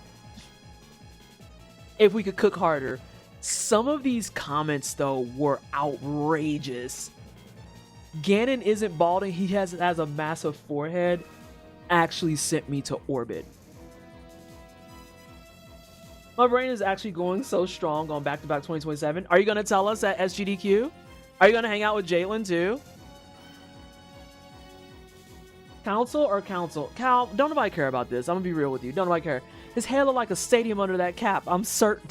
if we could cook harder. Some of these comments though were outrageous. Ganon isn't balding, he has a massive forehead. Actually sent me to orbit. My brain is actually going so strong on Back to Back 2027. Are you gonna tell us at SGDQ? Are you gonna hang out with Jalen too? Council or council? Cal, don't nobody care about this. I'm gonna be real with you. Don't nobody care. His hair look like a stadium under that cap. I'm certain.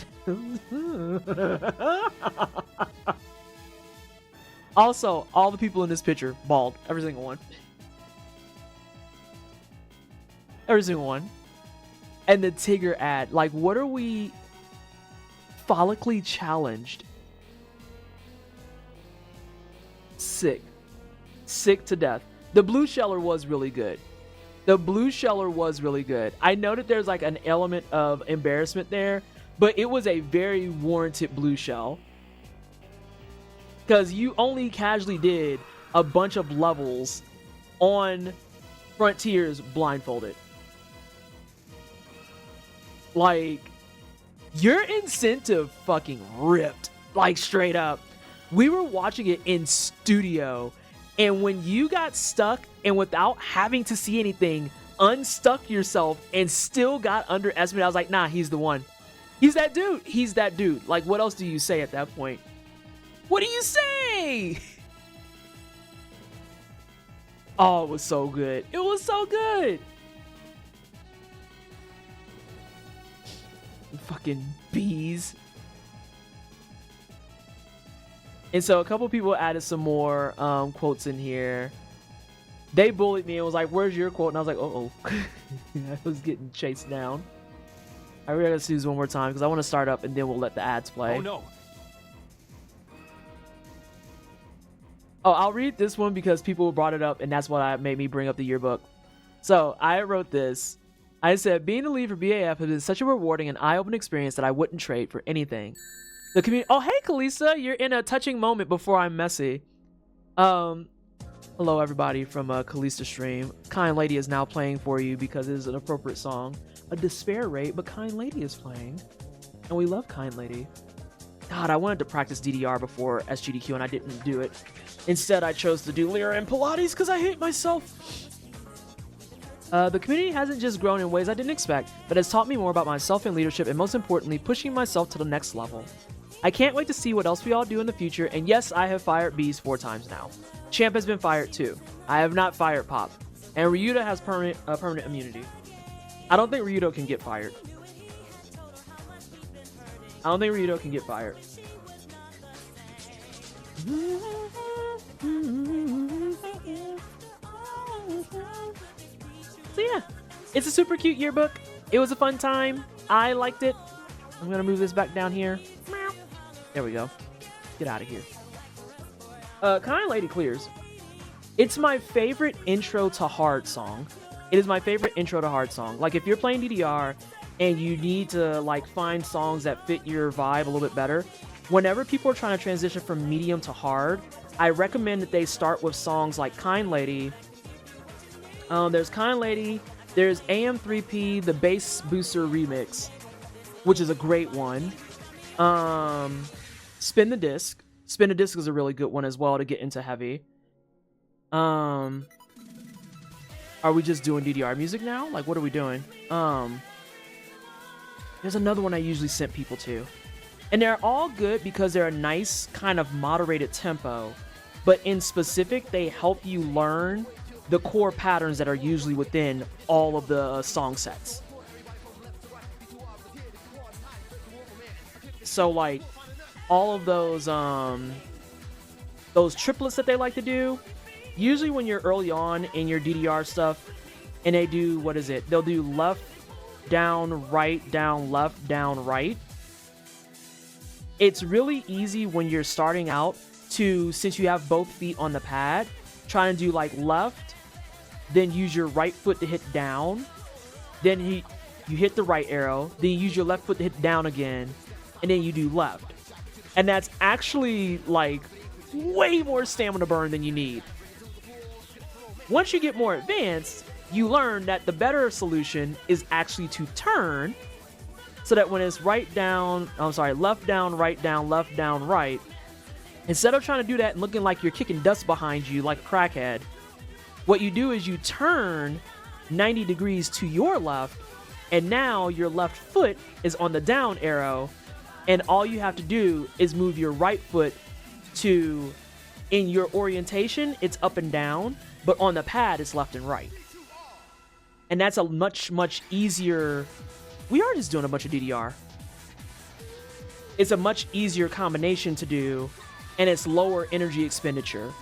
Also, all the people in this picture, bald. Every single one. Every single one. And the Tigger ad. Like, what are we... Follically challenged. Sick. Sick to death. The blue sheller was really good. The blue sheller was really good. I know that there's like an element of embarrassment there, but it was a very warranted blue shell. Because you only casually did a bunch of levels on Frontiers blindfolded. Like, your incentive fucking ripped. Like, straight up. We were watching it in studio, and when you got stuck and without having to see anything, unstuck yourself and still got underestimated, I was like, nah, he's the one. He's that dude. He's that dude. Like, what else do you say at that point? What do you say? Oh, it was so good. It was so good. Fucking bees. And so a couple people added some more quotes in here. They bullied me and was like, where's your quote? And I was like, uh-oh. I was getting chased down. I really gotta see this one more time because I want to start up and then we'll let the ads play. Oh no. Oh, I'll read this one because people brought it up and that's what made me bring up the yearbook. So I wrote this. I said, being the lead for BAF has been such a rewarding and eye-opening experience that I wouldn't trade for anything. The community. Oh, hey, Kalisa, you're in a touching moment before I'm messy. Hello, everybody from Kalisa stream. Kind Lady is now playing for you because it is an appropriate song. A despair rate, but Kind Lady is playing, and we love Kind Lady. God, I wanted to practice DDR before SGDQ and I didn't do it. Instead, I chose to do Lyra and Pilates because I hate myself. The community hasn't just grown in ways I didn't expect, but has taught me more about myself and leadership, and most importantly, pushing myself to the next level. I can't wait to see what else we all do in the future, and yes, I have fired bees 4 times now. Champ has been fired too. I have not fired Pop. And Ryuta has permanent immunity. I don't think Ryuta can get fired. I don't think Ryuta can get fired. So yeah, it's a super cute yearbook. It was a fun time. I liked it. I'm gonna move this back down here. There we go. Get out of here. Kind Lady clears. It's my favorite intro to hard song. It is my favorite intro to hard song. Like if you're playing DDR and you need to like find songs that fit your vibe a little bit better, whenever people are trying to transition from medium to hard, I recommend that they start with songs like Kind Lady. There's Kind Lady. There's AM3P, the Bass Booster remix, which is a great one. Spin the Disc. Spin the Disc is a really good one as well to get into heavy. Are we just doing DDR music now? Like, what are we doing? There's another one I usually sent people to. And they're all good because they're a nice kind of moderated tempo. But in specific, they help you learn the core patterns that are usually within all of the song sets. So like all of those triplets that they like to do, usually when you're early on in your DDR stuff and they do, what is it? They'll do left, down, left, down, right. It's really easy when you're starting out to, since you have both feet on the pad, trying to do like left, then use your right foot to hit down, then you hit the right arrow, then you use your left foot to hit down again, and then you do left. And that's actually like way more stamina burn than you need. Once you get more advanced, you learn that the better solution is actually to turn, so that when it's left down, left down, left down, right, instead of trying to do that and looking like you're kicking dust behind you like a crackhead, what you do is you turn 90 degrees to your left, and now your left foot is on the down arrow, and all you have to do is move your right foot to, in your orientation, it's up and down, but on the pad, it's left and right. And that's a much, much easier... We are just doing a bunch of DDR. It's a much easier combination to do, and it's lower energy expenditure.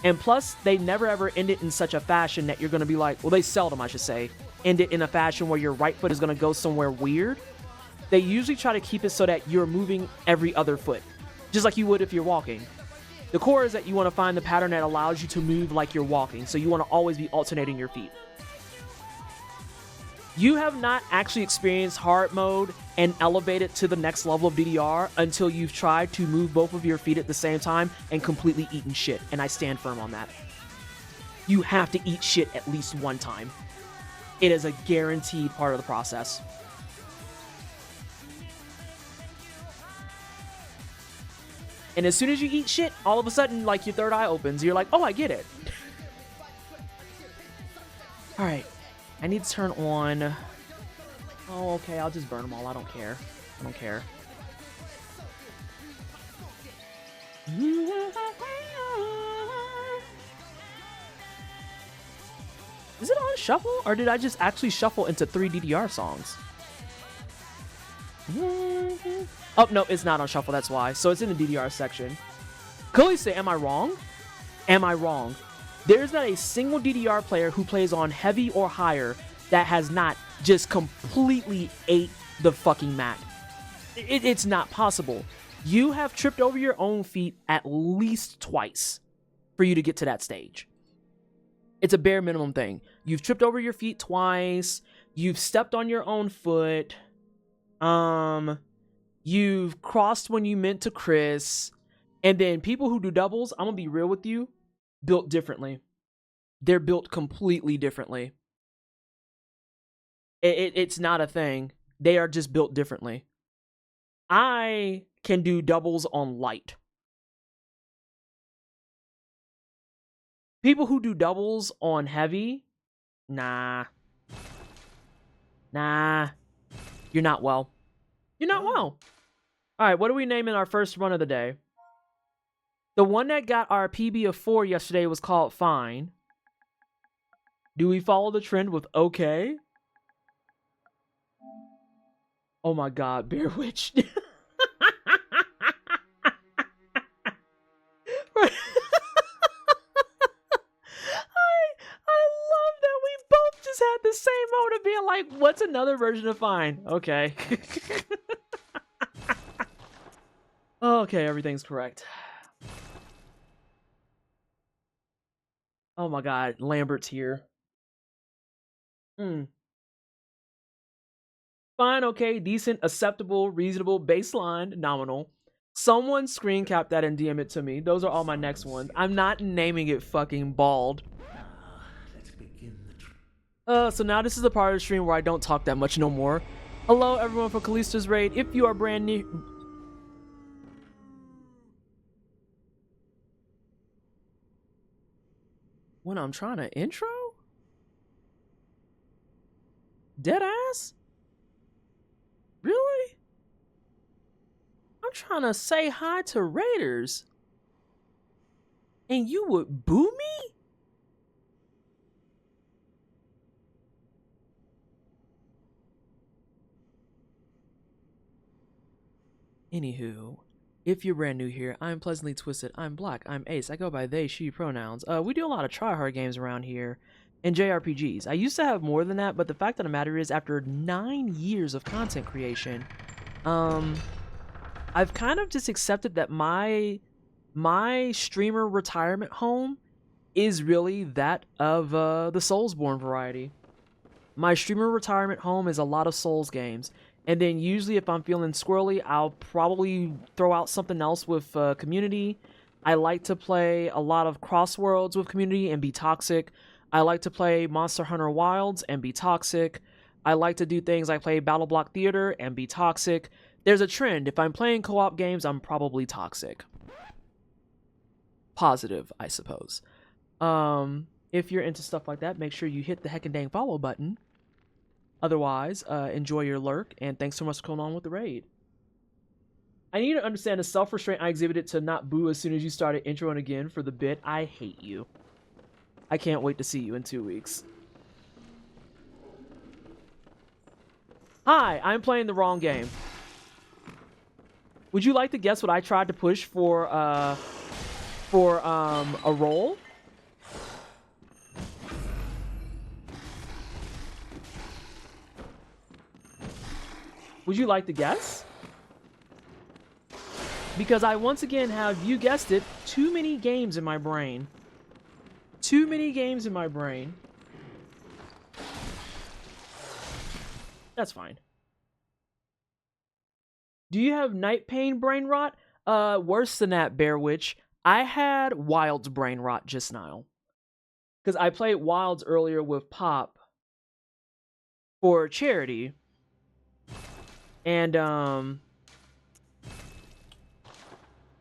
And plus, they never ever end it in such a fashion that you're going to be like, well, they seldom, I should say, end it in a fashion where your right foot is going to go somewhere weird. They usually try to keep it so that you're moving every other foot, just like you would if you're walking. The core is that you want to find the pattern that allows you to move like you're walking, so you want to always be alternating your feet. You have not actually experienced hard mode and elevated to the next level of DDR until you've tried to move both of your feet at the same time and completely eaten shit, and I stand firm on that. You have to eat shit at least one time. It is a guaranteed part of the process. And as soon as you eat shit, all of a sudden, like, your third eye opens. You're like, oh, I get it. All right. I need to turn on... Oh, okay. I'll just burn them all. I don't care. I don't care. Is it on shuffle? Or did I just actually shuffle into 3 DDR songs? Oh, no, it's not on shuffle, that's why. So it's in the DDR section. Clearly say, am I wrong? Am I wrong? There's not a single DDR player who plays on heavy or higher that has not just completely ate the fucking mat. It's not possible. You have tripped over your own feet at least twice for you to get to that stage. It's a bare minimum thing. You've tripped over your feet twice. You've stepped on your own foot. You've crossed when you meant to Chris. And then people who do doubles, I'm gonna be real with you, built differently. They're built completely differently. It's not a thing. They are just built differently. I can do doubles on light. People who do doubles on heavy, nah. Nah. You're not well. You're not well. All right, what are we naming our first run of the day? The one that got our PB of 4 yesterday was called Fine. Do we follow the trend with okay? Oh my god, Bear Witch. I love that we both just had the same mode of being like, what's another version of Fine? Okay. Okay, everything's correct. Oh my god, Lambert's here. Fine, okay, decent, acceptable, reasonable, baseline, nominal. Someone screen cap that and DM it to me. Those are all my next ones. I'm not naming it fucking bald. So now this is the part of the stream where I don't talk that much no more. Hello everyone for Kalista's raid. If you are brand new... When I'm trying to intro? Deadass? Really? I'm trying to say hi to Raiders. And you would boo me? Anywho, if you're brand new here, I'm Pleasantly Twisted, I'm Black, I'm Ace, I go by they, she pronouns. We do a lot of tryhard games around here, and JRPGs. I used to have more than that, but the fact of the matter is, after 9 years of content creation, I've kind of just accepted that my streamer retirement home is really that of the Soulsborne variety. My streamer retirement home is a lot of Souls games. And then usually if I'm feeling squirrely, I'll probably throw out something else with Community. I like to play a lot of Crossworlds with Community and be toxic. I like to play Monster Hunter Wilds and be toxic. I like to do things like play Battle Block Theater and be toxic. There's a trend. If I'm playing co-op games, I'm probably toxic. Positive, I suppose. If you're into stuff like that, make sure you hit the heckin' dang follow button. Otherwise, enjoy your lurk, and thanks so much for coming on with the raid. I need to understand the self-restraint I exhibited to not boo as soon as you started introing again for the bit. I hate you. I can't wait to see you in 2 weeks. Hi, I'm playing the wrong game. Would you like to guess what I tried to push for a role? Would you like to guess? Because I once again have, you guessed it, too many games in my brain. Too many games in my brain. That's fine. Do you have night pain brain rot? Worse than that, Bear Witch. I had Wild's brain rot just now. Because I played Wilds earlier with Pop for charity. And,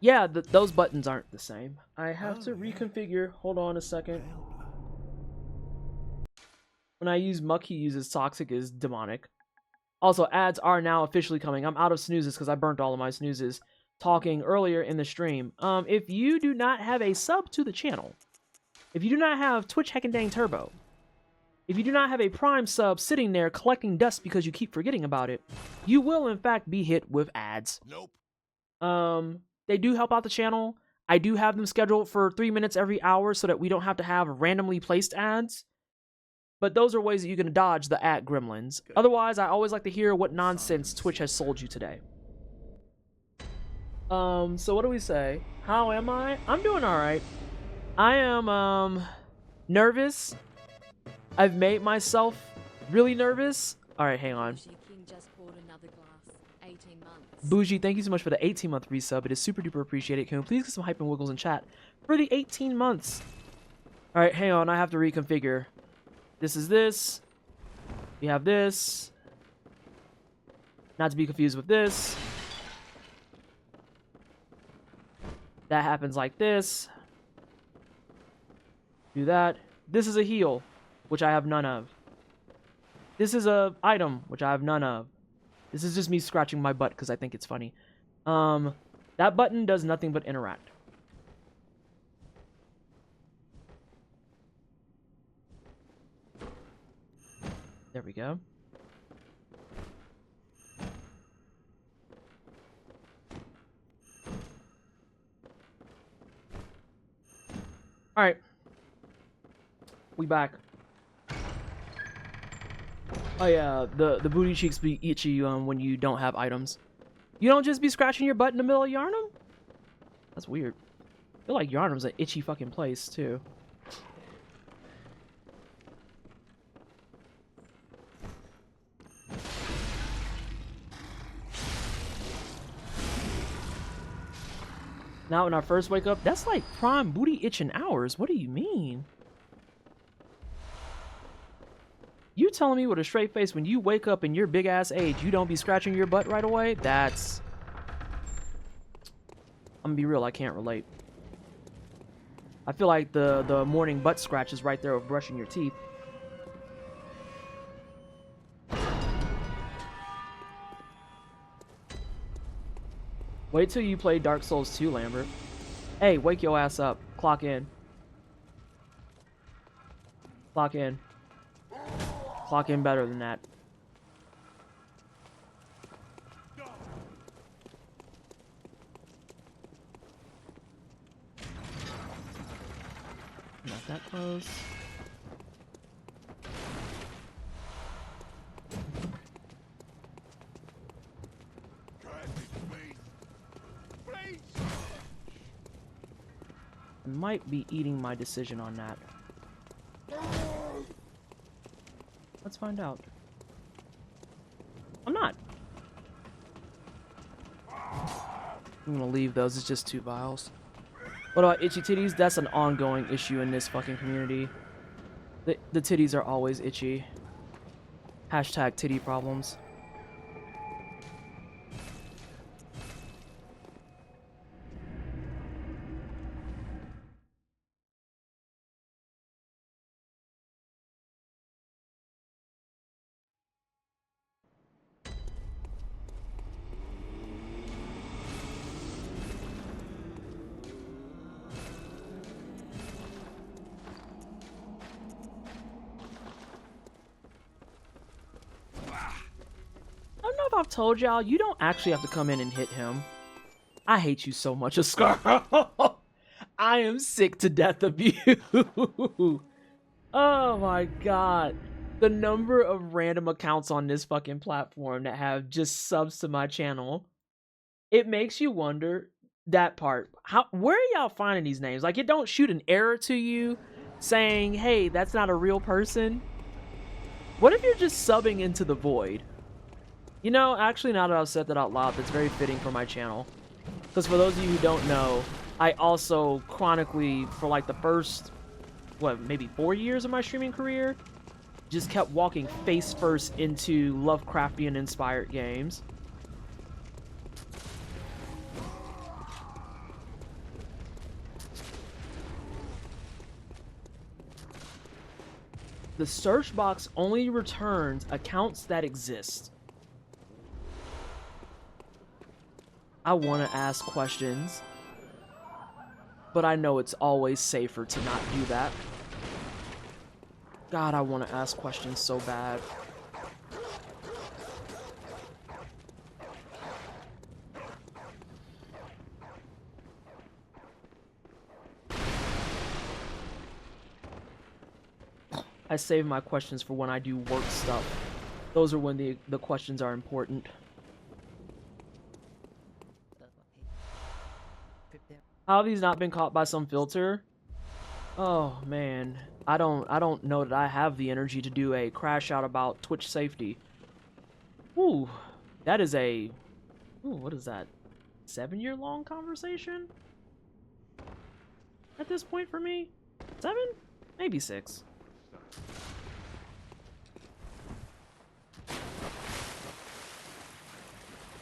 yeah, those buttons aren't the same. I have to reconfigure. Hold on a second. When I use Muck, he uses Toxic is demonic. Also, ads are now officially coming. I'm out of snoozes because I burnt all of my snoozes talking earlier in the stream. If you do not have a sub to the channel, if you do not have Twitch Heckin' Dang Turbo, if you do not have a Prime sub sitting there collecting dust because you keep forgetting about it, you will in fact be hit with ads. Nope. They do help out the channel. I do have them scheduled for 3 minutes every hour so that we don't have to have randomly placed ads. But those are ways that you can dodge the ad gremlins. Good. Otherwise, I always like to hear what nonsense Twitch has sold you today. So what do we say? How am I? I'm doing alright. I am, nervous. I've made myself really nervous. Alright, hang on. Bougie, thank you so much for the 18-month resub. It is super duper appreciated. Can we please get some hype and wiggles in chat for the 18 months? Alright, hang on. I have to reconfigure. This is this. We have this. Not to be confused with this. That happens like this. Do that. This is a heal, which I have none of. This is a item, which I have none of. This is just me scratching my butt because I think it's funny. That button does nothing but interact. There we go. All right. We back. Oh yeah, the booty cheeks be itchy when you don't have items. You don't just be scratching your butt in the middle of Yarnum? That's weird. I feel like Yarnum's an itchy fucking place too. Now when I first wake up, that's like prime booty itching hours. What do you mean? You telling me with a straight face when you wake up in your big ass age, you don't be scratching your butt right away? That's... I'm gonna be real, I can't relate. I feel like the morning butt scratch is right there with brushing your teeth. Wait till you play Dark Souls 2, Lambert. Hey, wake your ass up. Clock in. Clock in. Clock in better than that. Not that close. I might be eating my decision on that. Let's find out. I'm not. I'm gonna leave those. It's just 2 vials. What about itchy titties? That's an ongoing issue in this fucking community. The titties are always itchy. Hashtag titty problems. I don't know if I've told y'all, you don't actually have to come in and hit him. I hate you so much, Scar. I am sick to death of you. Oh my god. The number of random accounts on this fucking platform that have just subs to my channel. It makes you wonder that part. Where are y'all finding these names? Like, it don't shoot an error to you saying, hey, that's not a real person. What if you're just subbing into the void? You know, actually, now that I've said that out loud, that's very fitting for my channel. Because for those of you who don't know, I also chronically, for like the first, what, maybe 4 years of my streaming career, just kept walking face first into Lovecraftian inspired games. The search box only returns accounts that exist. I want to ask questions, but I know it's always safer to not do that. God, I want to ask questions so bad. I save my questions for when I do work stuff. Those are when the questions are important. How have these not been caught by some filter? Oh man, I don't know that I have the energy to do a crash out about Twitch safety. Ooh, that is a, ooh, what is that? 7-year-long conversation? At this point for me? 7? Maybe 6.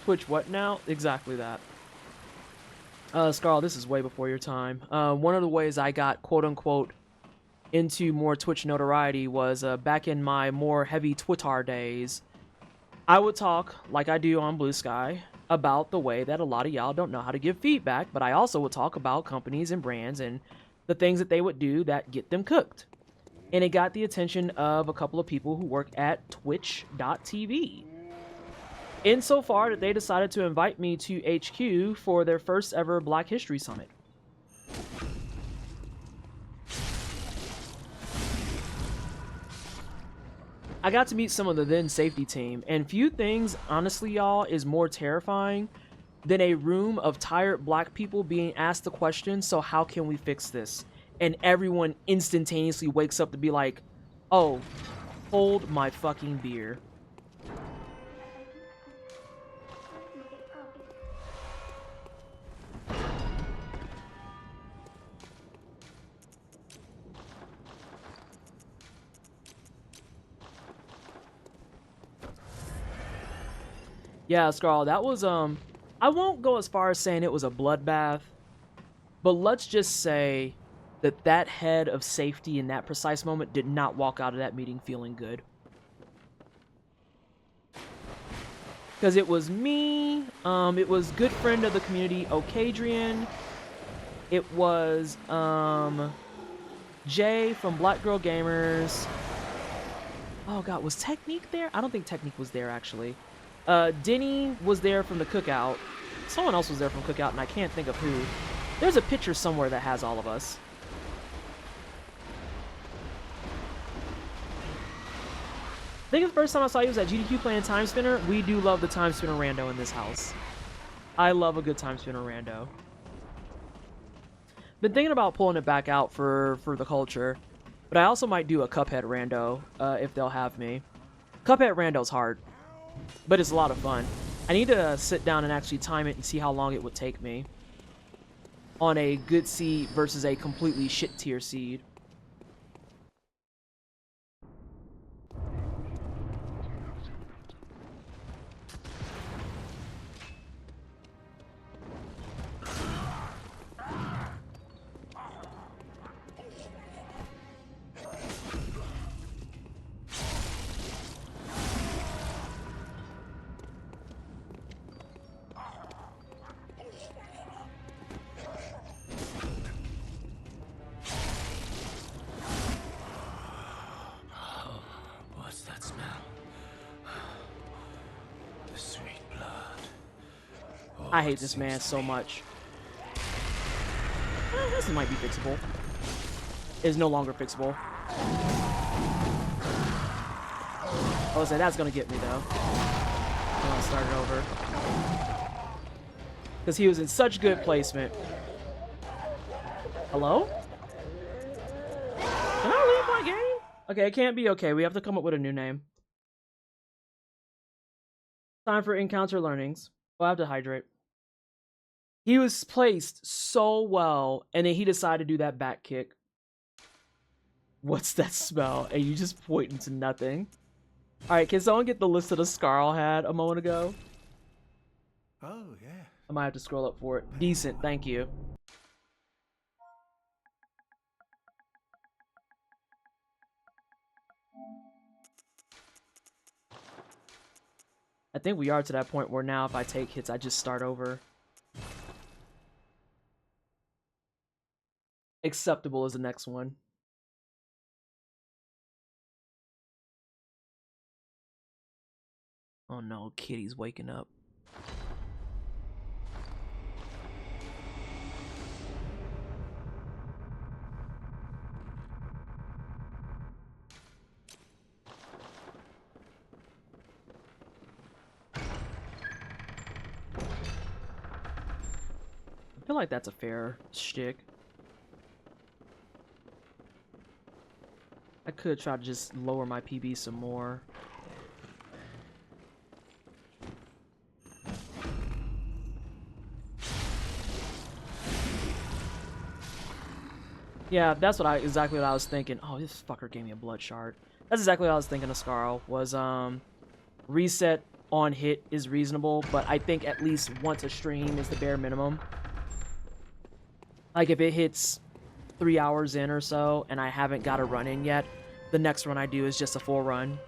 Twitch what now? Exactly that. Scarl, this is way before your time. One of the ways I got quote-unquote into more Twitch notoriety was back in my more heavy Twitter days. I would talk, like I do on Blue Sky, about the way that a lot of y'all don't know how to give feedback, but I also would talk about companies and brands and the things that they would do that get them cooked. and it got the attention of a couple of people who work at Twitch.tv. Insofar that they decided to invite me to HQ for their first ever Black History Summit. I got to meet some of the then safety team, and few things, honestly, y'all, is more terrifying than a room of tired black people being asked the question, so how can we fix this? And everyone instantaneously wakes up to be like, oh, hold my fucking beer. Yeah, Scarl, that was, I won't go as far as saying it was a bloodbath, but let's just say that that head of safety in that precise moment did not walk out of that meeting feeling good. Because it was me, it was good friend of the community, Okadrian, it was, Jay from Black Girl Gamers. Oh god, was Technique there? I don't think Technique was there, actually. Denny was there from the cookout. Someone else was there from cookout, and I can't think of who. There's a picture somewhere that has all of us. I think the first time I saw you was at GDQ playing Time Spinner. We do love the Time Spinner rando in this house. I love a good Time Spinner rando. Been thinking about pulling it back out for the culture, but I also might do a Cuphead rando if they'll have me. Cuphead rando's hard, but it's a lot of fun. I need to sit down and actually time it and see how long it would take me on a good seed versus a completely shit tier seed. I hate this man so much. This might be fixable. It's no longer fixable. I was like, that's gonna get me though. I'm gonna start it over. Because he was in such good placement. Hello? Can I leave my game? Okay, it can't be okay. We have to come up with a new name. Time for encounter learnings. We'll have to hydrate. He was placed so well, and then he decided to do that back kick. What's that smell? And you just pointing to nothing. Alright, can someone get the list of the Scarl had a moment ago? Oh, yeah. I might have to scroll up for it. Decent, thank you. I think we are to that point where now if I take hits, I just start over. Acceptable is the next one. Oh no, Kitty's waking up. I feel like that's a fair shtick. I could try to just lower my PB some more. Yeah, that's what exactly what I was thinking. Oh, this fucker gave me a blood shard. That's exactly what I was thinking of Scarl, was reset on hit is reasonable, but I think at least once a stream is the bare minimum. Like if it hits 3 hours in or so and I haven't got a run in yet, the next run I do is just a full run.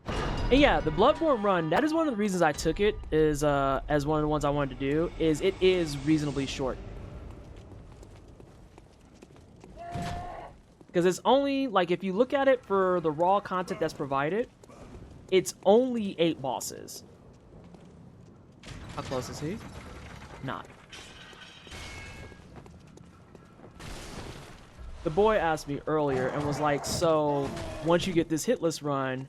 And yeah, the Bloodborne run, that is one of the reasons I took it, is as one of the ones I wanted to do, is it is reasonably short. Because it's only, like, if you look at it for the raw content that's provided, it's only 8 bosses. How close is he? Not. The boy asked me earlier and was like, so once you get this hitless run,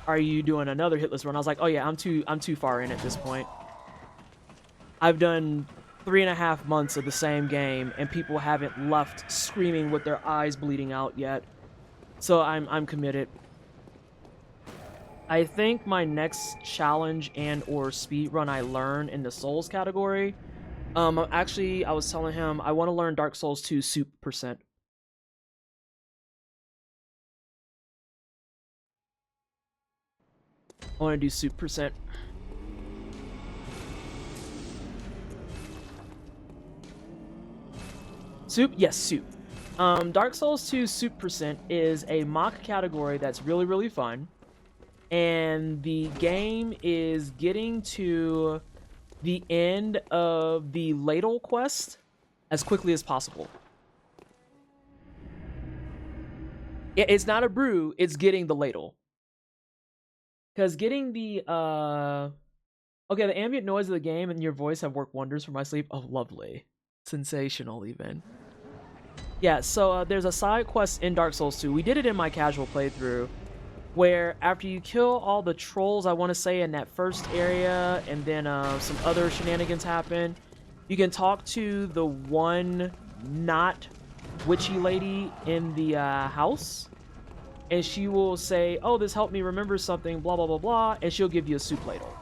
are you doing another hitless run? I was like, oh yeah, I'm too far in at this point. I've done 3.5 months of the same game and people haven't left screaming with their eyes bleeding out yet. So I'm committed. I think my next challenge and or speed run I learn in the Souls category. Actually, I was telling him I want to learn Dark Souls 2 soup percent. I want to do soup percent. Soup? Yes, soup. Dark Souls 2 soup percent is a mock category that's really, really fun. And the game is getting to the end of the ladle quest as quickly as possible. It's not a brew, it's getting the ladle. Because getting the, okay, the ambient noise of the game and your voice have worked wonders for my sleep. Oh, lovely. Sensational, even. Yeah, so there's a side quest in Dark Souls 2. We did it in my casual playthrough, where after you kill all the trolls, I want to say, in that first area, and then some other shenanigans happen, you can talk to the one not witchy lady in the house, and she will say, oh, this helped me remember something, blah, blah, blah, blah, and she'll give you a soup ladle.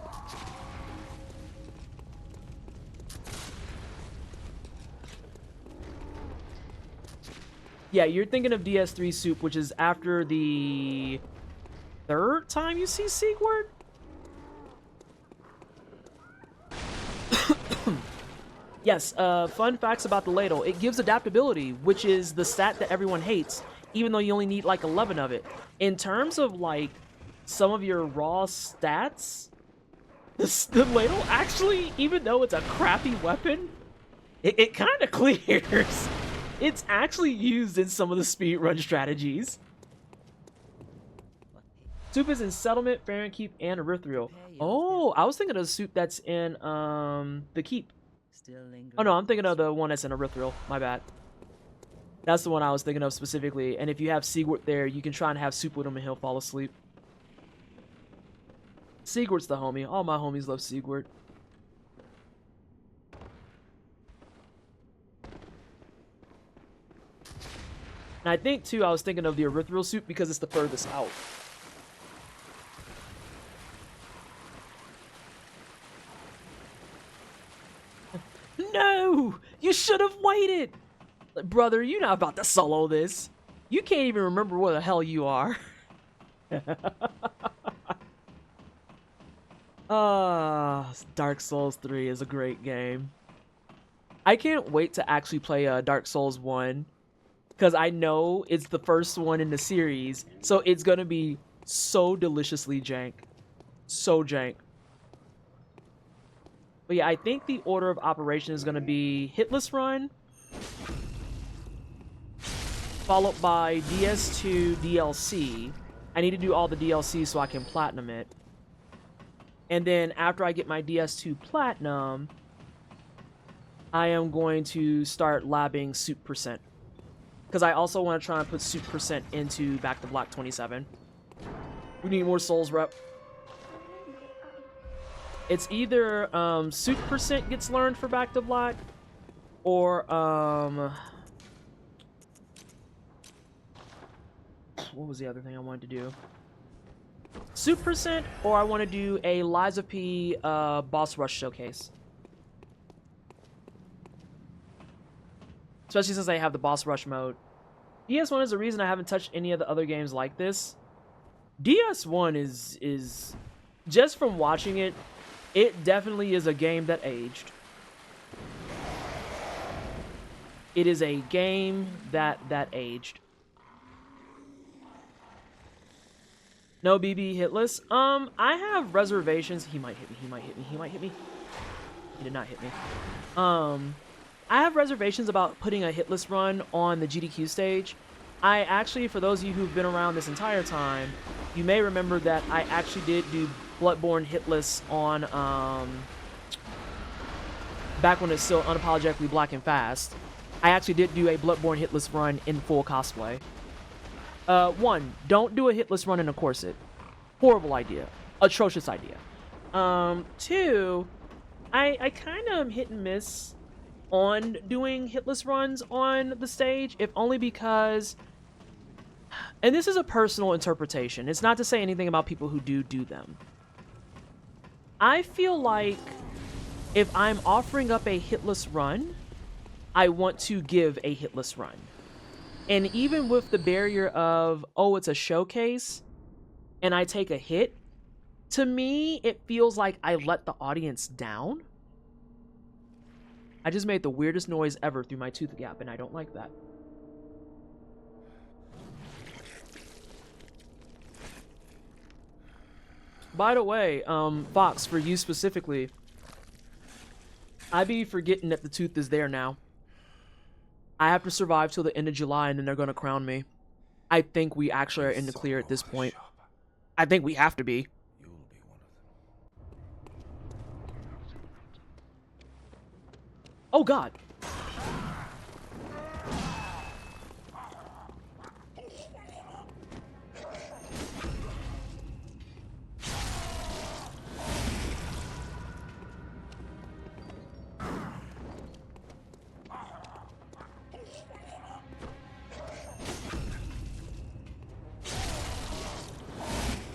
Yeah, you're thinking of DS3 soup, which is after the 3rd time you see Sigurd? Yes, fun facts about the ladle. It gives adaptability, which is the stat that everyone hates, even though you only need like 11 of it. In terms of like some of your raw stats, the ladle actually, even though it's a crappy weapon, it kind of clears. It's actually used in some of the speedrun strategies. Soup is in Settlement, Fair and Keep, and Erythriel. Oh, I was thinking of the soup that's in the Keep. Oh no, I'm thinking of the one that's in Erythriel. My bad. That's the one I was thinking of specifically. And if you have Sigurd there, you can try and have soup with him and he'll fall asleep. Sigurd's the homie. All my homies love Sigurd. And I think too, I was thinking of the Erythriel soup because it's the furthest out. No! You should have waited! Brother, you're not about to solo this. You can't even remember where the hell you are. Dark Souls 3 is a great game. I can't wait to actually play Dark Souls 1. Because I know it's the first one in the series. So it's going to be so deliciously jank. So jank. But yeah, I think the order of operation is going to be Hitless Run, followed by DS2 DLC. I need to do all the DLC so I can platinum it. And then after I get my DS2 platinum, I am going to start labbing soup percent. Because I also want to try and put soup percent into Back to Black 27. We need more souls rep. It's either soup percent gets learned for Back to Black, or what was the other thing I wanted to do? Soup percent, or I want to do a Lies of P boss rush showcase. Especially since I have the boss rush mode. DS1 is the reason I haven't touched any of the other games like this. DS1 is just from watching it, it definitely is a game that aged. It is a game that aged. No BB hitless. I have reservations. He might hit me. He might hit me. He might hit me. He did not hit me. I have reservations about putting a hitless run on the GDQ stage. I actually, for those of you who've been around this entire time, you may remember that I actually did do Bloodborne Hitless on, back when it's still unapologetically black and fast. I actually did do a Bloodborne Hitless run in full cosplay. One, don't do a Hitless run in a corset. Horrible idea. Atrocious idea. Two, I kind of hit and miss on doing hitless runs on the stage, if only because, and this is a personal interpretation, it's not to say anything about people who do them. I feel like if I'm offering up a hitless run, I want to give a hitless run. And even with the barrier of, oh, it's a showcase, and I take a hit, to me, it feels like I let the audience down. I just made the weirdest noise ever through my tooth gap, and I don't like that. By the way, Fox, for you specifically, I be forgetting that the tooth is there now. I have to survive till the end of July, and then they're going to crown me. I think we actually are in the clear at this point. I think we have to be. Oh God.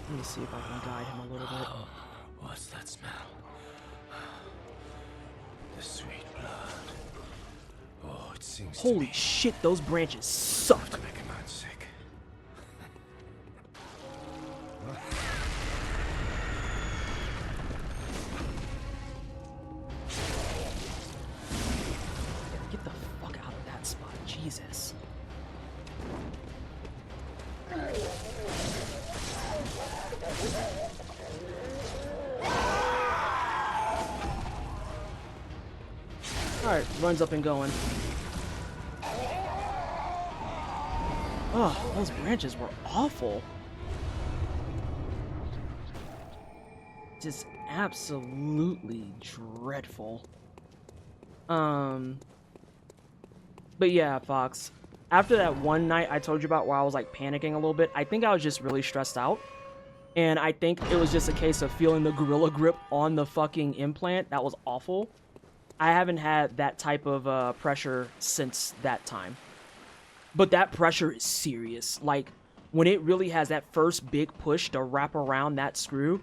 Let me see if I can guide him a little bit. What's that smell? The sweet blood. Oh, it seems to Holy me shit, those branches suck. to make a man sick. Get the fuck out of that spot, Jesus. Alright, runs up and going. Oh, those branches were awful. Just absolutely dreadful. But yeah, Fox. After that one night I told you about where I was like panicking a little bit, I think I was just really stressed out. And I think it was just a case of feeling the gorilla grip on the fucking implant. That was awful. I haven't had that type of pressure since that time. But that pressure is serious. Like, when it really has that first big push to wrap around that screw,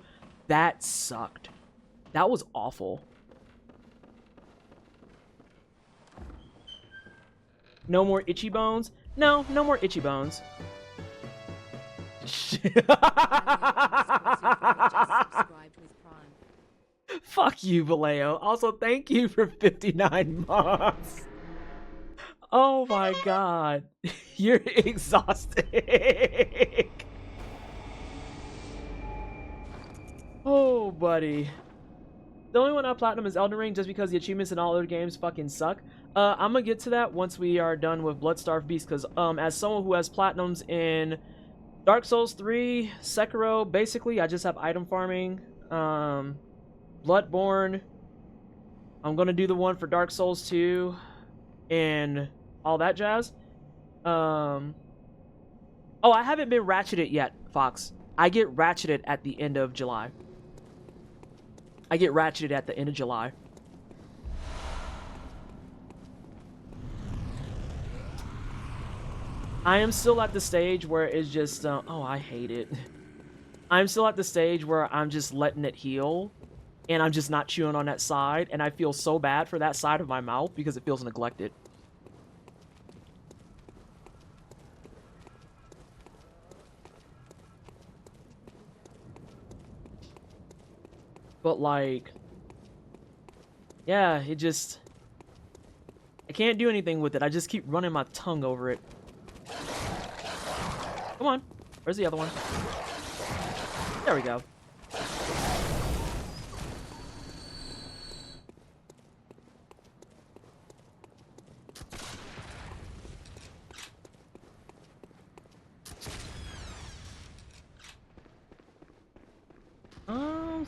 that sucked. That was awful. No more itchy bones? No, no more itchy bones. Fuck you, Vallejo. Also, thank you for 59 months. Oh my god. You're exhausting. Oh, buddy. The only one I platinum is Elden Ring just because the achievements in all other games fucking suck. I'm gonna get to that once we are done with Bloodstarved Beast, because as someone who has platinums in Dark Souls 3, Sekiro, basically I just have item farming. Bloodborne, I'm gonna do the one for Dark Souls 2 and all that jazz. Oh, I haven't been ratcheted yet, Fox. I get ratcheted at the end of July. I get ratcheted at the end of July. I am still at the stage where it's just, oh, I hate it. I'm still at the stage where I'm just letting it heal, and I'm just not chewing on that side, and I feel so bad for that side of my mouth because it feels neglected. But, like, yeah, it just, I can't do anything with it. I just keep running my tongue over it. Come on. Where's the other one? There we go.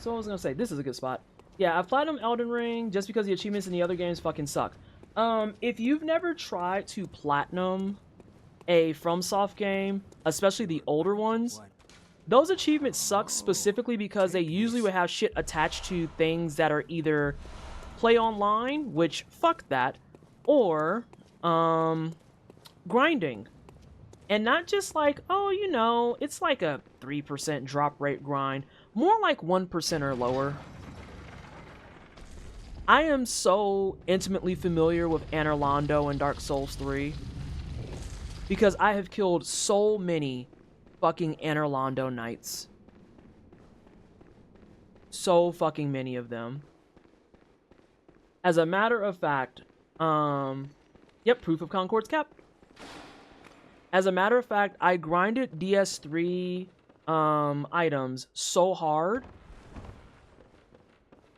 So what was I gonna say? This is a good spot. Yeah, I've platinum Elden Ring just because the achievements in the other games fucking suck. If you've never tried to platinum a FromSoft game, especially the older ones, those achievements suck specifically because they usually would have shit attached to things that are either play online, which fuck that, or grinding. And not just like, oh, you know, it's like a 3% drop rate grind, more like 1% or lower. I am so intimately familiar with Anor Londo and Dark Souls 3 because I have killed so many fucking Anor Londo knights. So fucking many of them. As a matter of fact, yep, Proof of Concord's cap. As a matter of fact, I grinded DS3 items so hard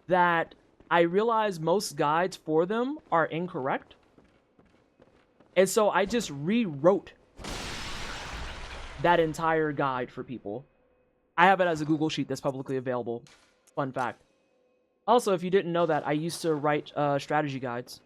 that I realized most guides for them are incorrect. And so I just rewrote that entire guide for people. I have it as a Google Sheet that's publicly available. Fun fact. Also, if you didn't know that, I used to write strategy guides.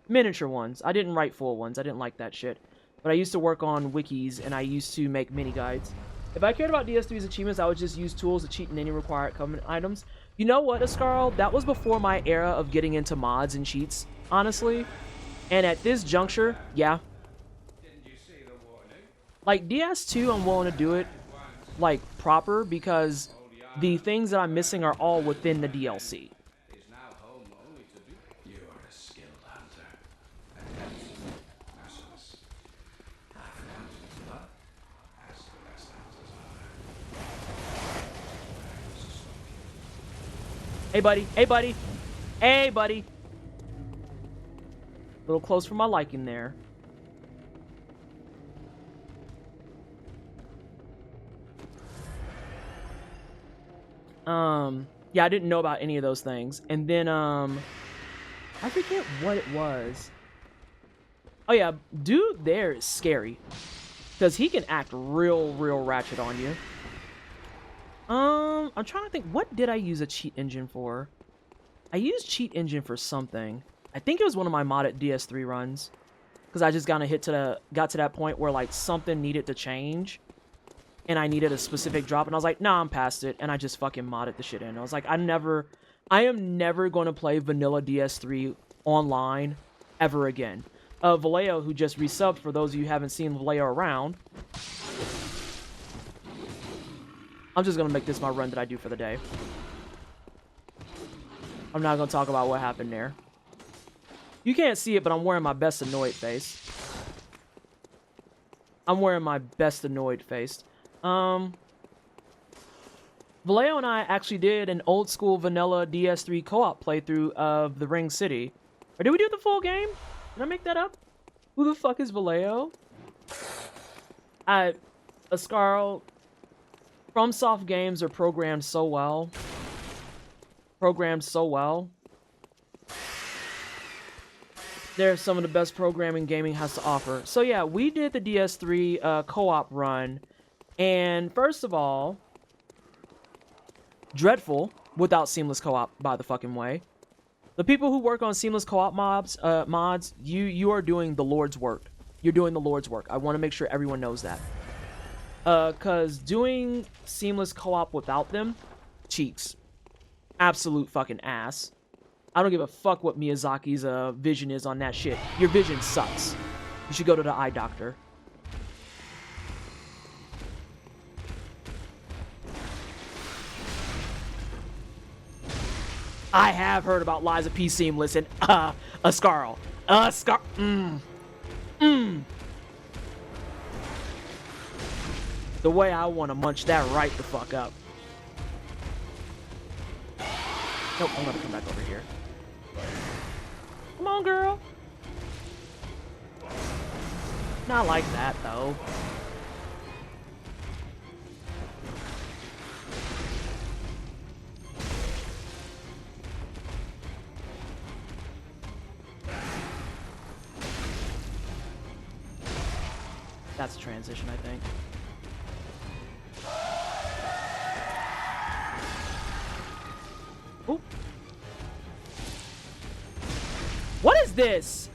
Miniature ones. I didn't write full ones. I didn't like that shit. But I used to work on wikis, and I used to make mini guides. If I cared about DS3's achievements, I would just use tools to cheat in any required covenant items. You know what, Ascarl? That was before my era of getting into mods and cheats, honestly. And at this juncture, yeah. Like, DS2, I'm willing to do it, like, proper, because the things that I'm missing are all within the DLC. Hey, buddy. Hey, buddy. Hey, buddy. A little close for my liking there. Yeah, I didn't know about any of those things. And then, I forget what it was. Oh, yeah. Dude there is scary. Because he can act real ratchet on you. I'm trying to think, what did I use a cheat engine for? I used cheat engine for something. I think it was one of my modded DS3 runs. Because I just got to that point where, like, something needed to change. And I needed a specific drop. And I was like, nah, I'm past it. And I just fucking modded the shit in. I was like, I am never going to play vanilla DS3 online ever again. Vallejo, who just resubbed, for those of you who haven't seen Vallejo around. I'm just going to make this my run that I do for the day. I'm not going to talk about what happened there. You can't see it, but I'm wearing my best annoyed face. I'm wearing my best annoyed face. Vallejo and I actually did an old school vanilla DS3 co-op playthrough of the Ring City. Or did we do the full game? Did I make that up? Who the fuck is Vallejo? Ascarl, FromSoft games are programmed so well. They're some of the best programming gaming has to offer. So yeah, we did the DS3 co-op run. And first of all, dreadful without seamless co-op, by the fucking way. The people who work on seamless co-op mods, you are doing the Lord's work. You're doing the Lord's work. I want to make sure everyone knows that. Because doing seamless co-op without them, cheeks. Absolute fucking ass. I don't give a fuck what Miyazaki's vision is on that shit. Your vision sucks. You should go to the eye doctor. I have heard about Liza P. Seamless and Ascarl. The way I want to munch that right the fuck up. Nope, I'm gonna come back over here. Come on, girl. Not like that, though. That's a transition, I think. this?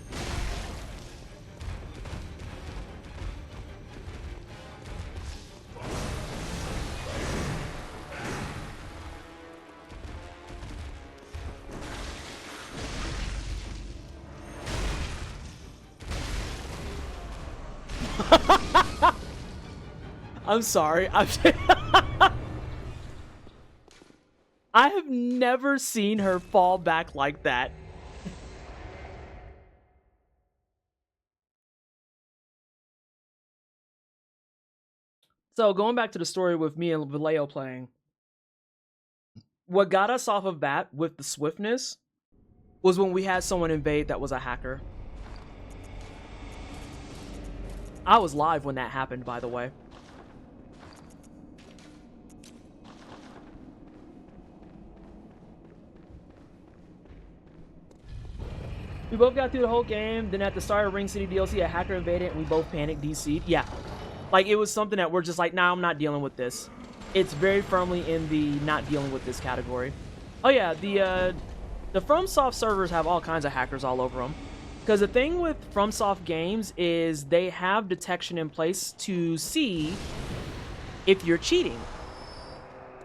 I'm sorry. I have never seen her fall back like that. So going back to the story with me and Vallejo playing, what got us off of that with the swiftness was when we had someone invade that was a hacker. I was live when that happened, by the way. We both got through the whole game, then at the start of Ring City DLC, a hacker invaded and we both panicked, DC'd. Yeah. Like, it was something that we're just like, nah, I'm not dealing with this. It's very firmly in the not dealing with this category. Oh yeah, the FromSoft servers have all kinds of hackers all over them. Because the thing with FromSoft games is they have detection in place to see if you're cheating.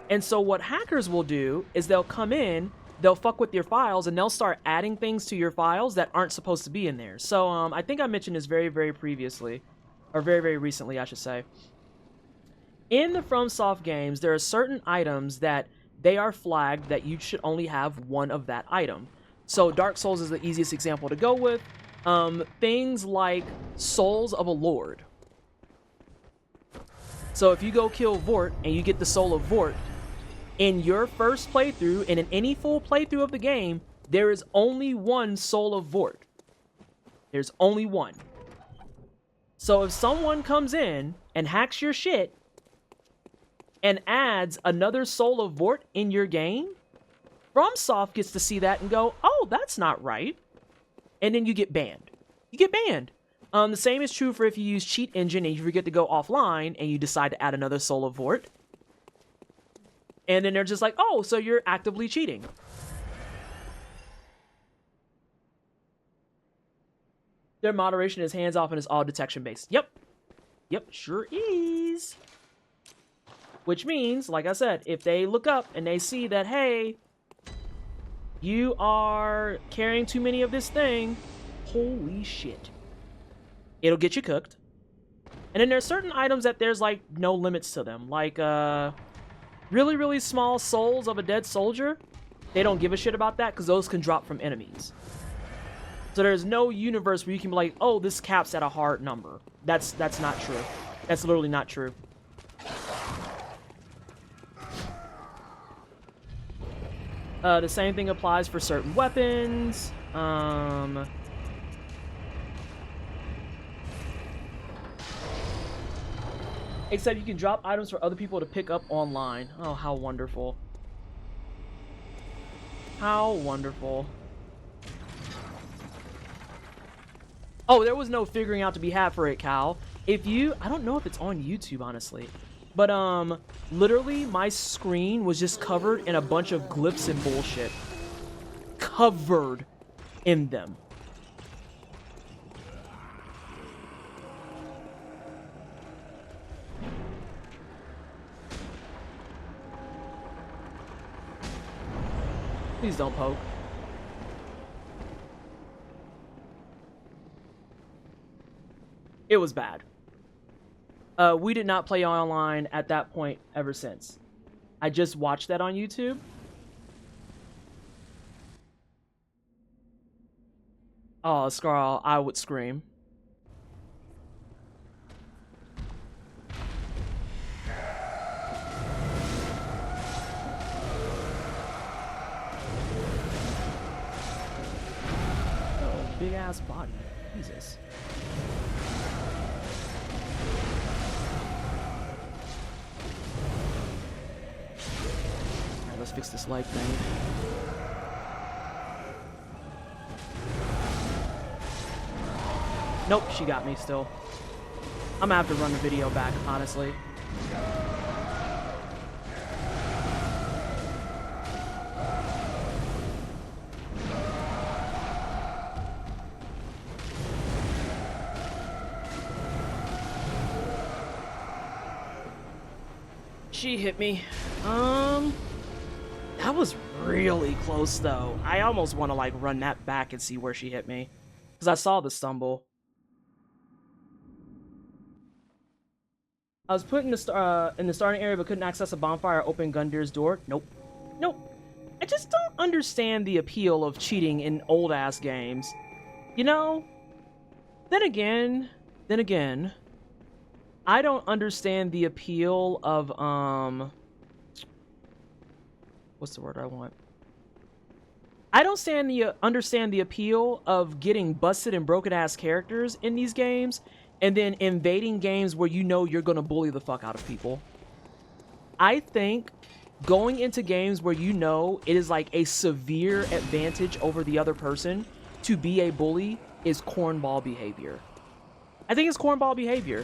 And so what hackers will do is they'll come in, they'll fuck with your files, and they'll start adding things to your files that aren't supposed to be in there. So I think I mentioned this very, very previously. Or very, very recently, I should say. In the FromSoft games, there are certain items that they are flagged that you should only have one of that item. So Dark Souls is the easiest example to go with. Things like Souls of a Lord. So if you go kill Vort and you get the Soul of Vort, in your first playthrough and in any full playthrough of the game, there is only one Soul of Vort. There's only one. So if someone comes in and hacks your shit and adds another Soul of Vort in your game, FromSoft gets to see that and go, oh, that's not right. And then you get banned. You get banned. The same is true for if you use Cheat Engine and you forget to go offline and you decide to add another Soul of Vort. And then they're just like, oh, so you're actively cheating. Their moderation is hands-off and is all detection-based. Yep. Yep, sure is. Which means, like I said, if they look up and they see that, hey, you are carrying too many of this thing, holy shit. It'll get you cooked. And then there's certain items that there's, like, no limits to them. Like, really, really small souls of a dead soldier. They don't give a shit about that because those can drop from enemies. So there's no universe where you can be like, oh, this caps at a hard number. That's not true. That's literally not true. The same thing applies for certain weapons. Except you can drop items for other people to pick up online. Oh, how wonderful. How wonderful. Oh, there was no figuring out to be had for it, Cal. If you... I don't know if it's on YouTube, honestly. But, literally, my screen was just covered in a bunch of glyphs and bullshit. Covered in them. Please don't poke. It was bad. We did not play online at that point ever since. I just watched that on YouTube. Oh, Scarl, I would scream. Oh, big ass body. Jesus. Let's fix this leg thing. Nope, she got me still. I'm gonna have to run the video back, honestly. She hit me. That was really close though. I almost want to like run that back and see where she hit me, because I saw the stumble. I was put in the starting area but couldn't access a bonfire or open Gundir's door. Nope. Nope. I just don't understand the appeal of cheating in old ass games. You know? Then again, I don't understand the appeal of what's the word I want? I don't understand the appeal of getting busted and broken ass characters in these games and then invading games where you know you're gonna bully the fuck out of people. I think going into games where you know it is like a severe advantage over the other person to be a bully is cornball behavior. I think it's cornball behavior.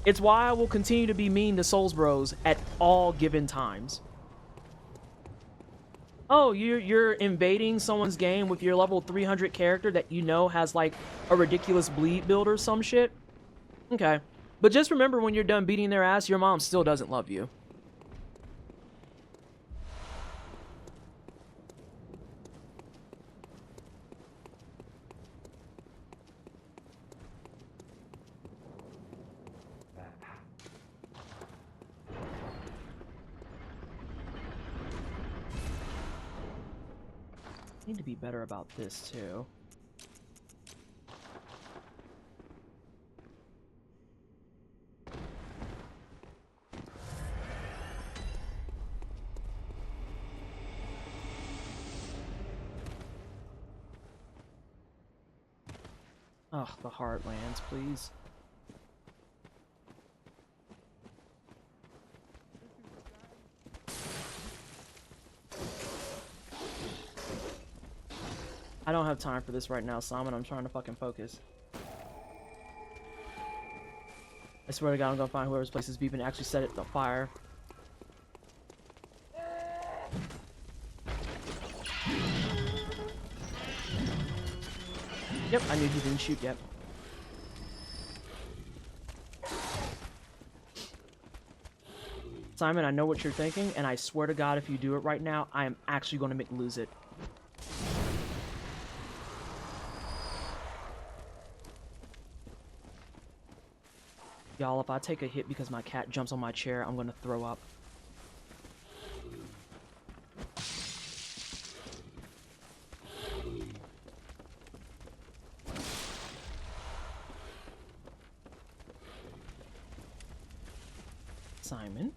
It's why I will continue to be mean to Souls Bros at all given times. Oh, you're invading someone's game with your level 300 character that you know has like a ridiculous bleed build or some shit? Okay. But just remember, when you're done beating their ass, your mom still doesn't love you. Need to be better about this too. Ugh, the Heartlands, please. I don't have time for this right now, Simon. I'm trying to fucking focus. I swear to God, I'm gonna find whoever's place is beeping and actually set it on fire. Yep, I knew he didn't shoot yet. Simon, I know what you're thinking, and I swear to God, if you do it right now, I am actually going to make lose it. Y'all, if I take a hit because my cat jumps on my chair, I'm going to throw up. Simon,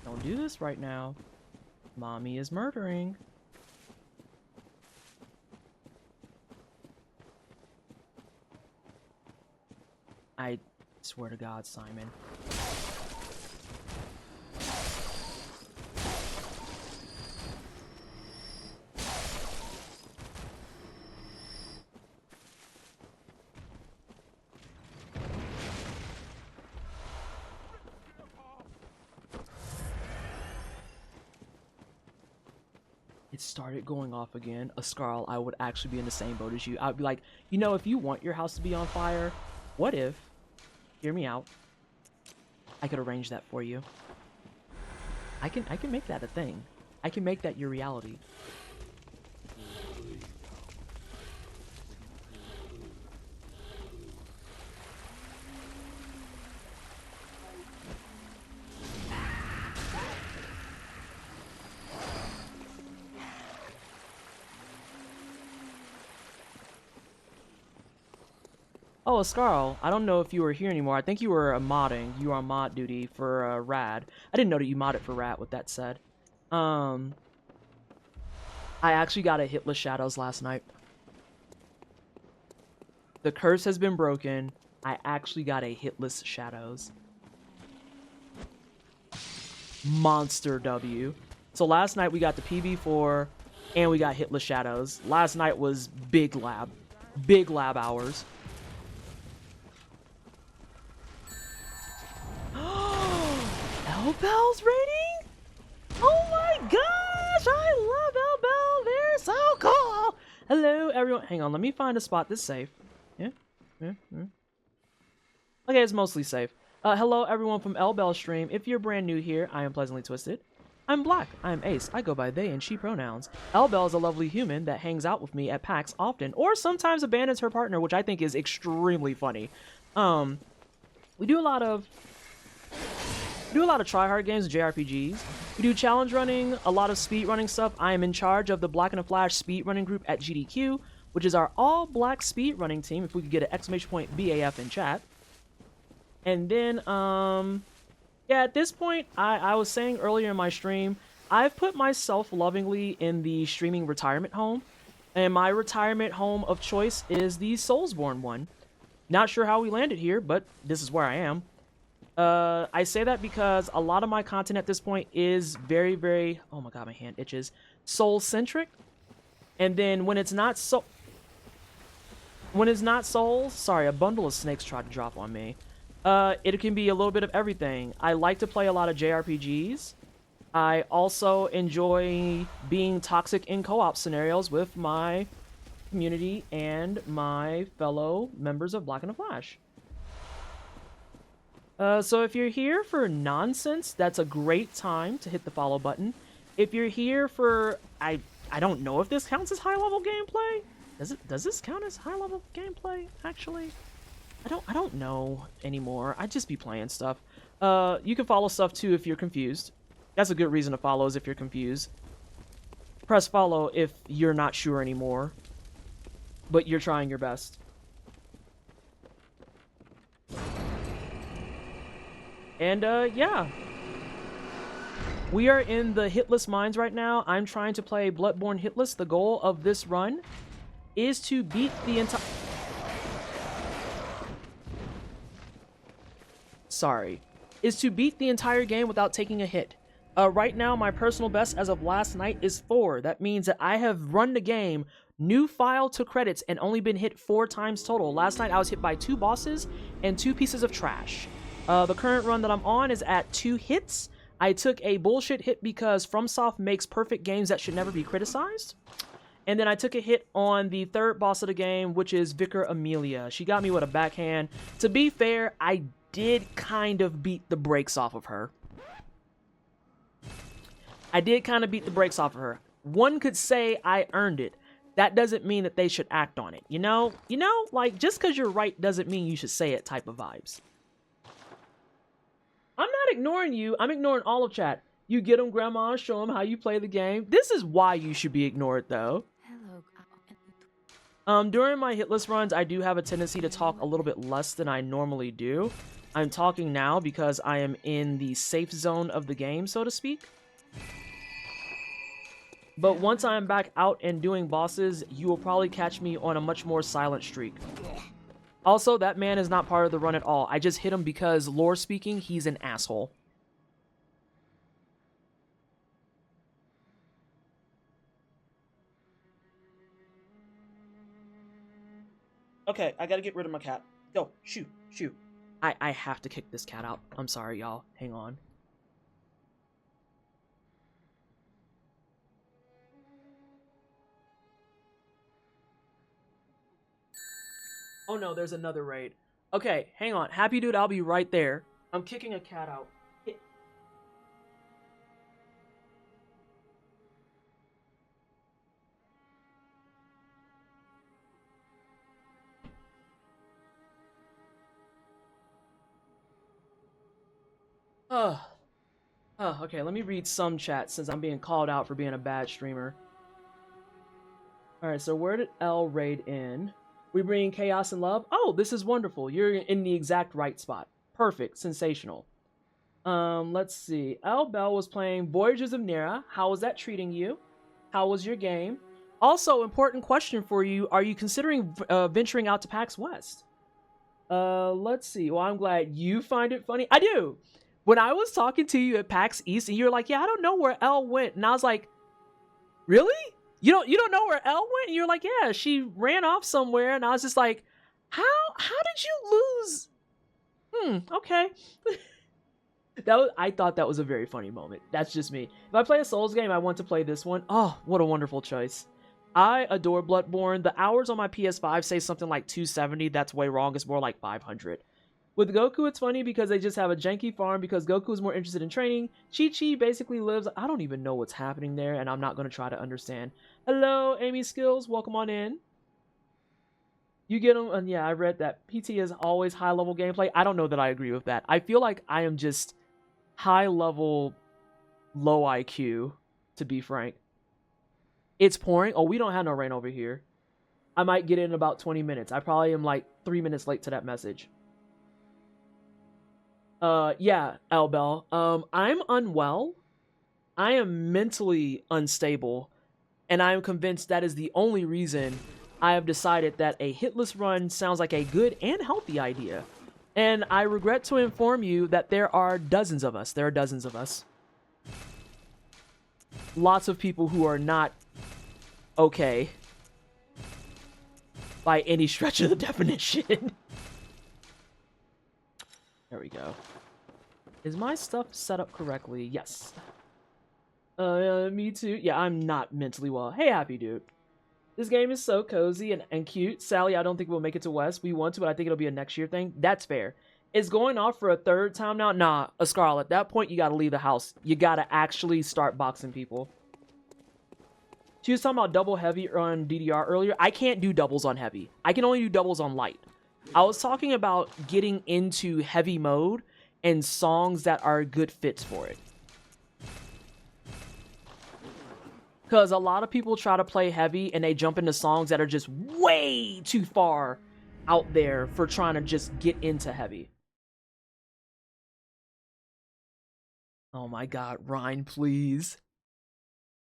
don't do this right now. Mommy is murdering. I swear to God, Simon. It started going off again. A Scarl, I would actually be in the same boat as you. I'd be like, you know, if you want your house to be on fire, what if, hear me out, I could arrange that for you. I can make that a thing. I can make that your reality. Oh, Scarl, I don't know if you were here anymore. I think you were modding. You were on mod duty for Rad. I didn't know that you modded for Rat, with that said. I actually got a hitless Shadows last night. The curse has been broken. I actually got a hitless Shadows. Monster W. So last night we got the PB4 and we got hitless Shadows. Last night was big lab. Big lab hours. Bell's rating? Oh my gosh, I love Bell. They're so cool. Hello, everyone. Hang on, let me find a spot that's safe. Yeah. Okay, it's mostly safe. Hello, everyone from L Bell Stream. If you're brand new here, I am Pleasantly Twisted. I'm Black. I'm Ace. I go by they and she pronouns. L Bell is a lovely human that hangs out with me at PAX often, or sometimes abandons her partner, which I think is extremely funny. We do a lot of try-hard games, JRPGs. We do challenge running, a lot of speed running stuff. I am in charge of the Black and the Flash speed running group at GDQ, which is our all-black speed running team. If we could get an exclamation point BAF in chat. And then, yeah, at this point, I was saying earlier in my stream, I've put myself lovingly in the streaming retirement home. And my retirement home of choice is the Soulsborne one. Not sure how we landed here, but this is where I am. I say that because a lot of my content at this point is very, very, oh my god, my hand itches, soul-centric. And then when it's not souls, sorry, a bundle of snakes tried to drop on me. It can be a little bit of everything. I like to play a lot of JRPGs. I also enjoy being toxic in co-op scenarios with my community and my fellow members of Black and the Flash. So if you're here for nonsense, that's a great time to hit the follow button. If you're here for, I don't know if this counts as high-level gameplay. Does this count as high-level gameplay, actually? I don't know anymore. I just be playing stuff. You can follow stuff too if you're confused. That's a good reason to follow, is if you're confused. Press follow if you're not sure anymore, but you're trying your best. And yeah. We are in the Hitless Mines right now. I'm trying to play Bloodborne Hitless. The goal of this run is to beat the entire... Is to beat the entire game without taking a hit. Right now, my personal best as of last night is 4. That means that I have run the game, new file to credits, and only been hit 4 times total. Last night, I was hit by 2 bosses and 2 pieces of trash. The current run that I'm on is at 2 hits. I took a bullshit hit because FromSoft makes perfect games that should never be criticized. And then I took a hit on the 3rd boss of the game, which is Vicar Amelia. She got me with a backhand. To be fair, I did kind of beat the brakes off of her. One could say I earned it. That doesn't mean that they should act on it. You know, like, just because you're right doesn't mean you should say it type of vibes. I'm not ignoring you. I'm ignoring all of chat. You get them, grandma, show them how you play the game. This is why you should be ignored, though. During my hitless runs, I do have a tendency to talk a little bit less than I normally do. I'm talking now because I am in the safe zone of the game, so to speak. But once I'm back out and doing bosses, you will probably catch me on a much more silent streak. Also, that man is not part of the run at all. I just hit him because, lore speaking, he's an asshole. Okay, I gotta get rid of my cat. Go, shoo, shoo. I have to kick this cat out. I'm sorry, y'all. Hang on. Oh no, there's another raid. Okay, hang on. Happy dude, I'll be right there. I'm kicking a cat out. Okay, let me read some chat since I'm being called out for being a bad streamer. Alright, so where did L raid in? We bring chaos and love. Oh, this is wonderful. You're in the exact right spot. Perfect. Sensational. Let's see. L Bell was playing Voyages of Nera. How was that treating you? How was your game? Also, important question for you. Are you considering venturing out to PAX West? Let's see. Well, I'm glad you find it funny. I do. When I was talking to you at PAX East and you're like, yeah, I don't know where Elle went. And I was like, really? You don't know where Elle went? And you're like, yeah, she ran off somewhere. And I was just like, how did you lose? Okay. I thought that was a very funny moment. That's just me. If I play a Souls game, I want to play this one. Oh, what a wonderful choice. I adore Bloodborne. The hours on my PS5 say something like 270. That's way wrong. It's more like 500. With Goku, it's funny because they just have a janky farm because Goku is more interested in training. Chi-Chi basically lives... I don't even know what's happening there, and I'm not going to try to understand. Hello, Amy Skills. Welcome on in. You get them, and yeah, I read that PT is always high-level gameplay. I don't know that I agree with that. I feel like I am just high-level, low IQ, to be frank. It's pouring. Oh, we don't have no rain over here. I might get in about 20 minutes. I probably am like 3 minutes late to that message. Yeah, Albel. I'm unwell. I am mentally unstable, and I am convinced that is the only reason I have decided that a hitless run sounds like a good and healthy idea. And I regret to inform you that there are dozens of us. There are dozens of us. Lots of people who are not okay by any stretch of the definition. There we go. Is my stuff set up correctly? Yes. Me too. Yeah, I'm not mentally well. Hey, Happy Dude. This game is so cozy and cute. Sally, I don't think we'll make it to West. We want to, but I think it'll be a next year thing. That's fair. It's going off for a third time now. Nah, a Scarlet. At that point, you gotta leave the house. You gotta actually start boxing people. She was talking about double heavy on DDR earlier. I can't do doubles on heavy. I can only do doubles on light. I was talking about getting into heavy mode and songs that are good fits for it. Because a lot of people try to play heavy and they jump into songs that are just way too far out there for trying to just get into heavy. Oh my god, Rhine, please.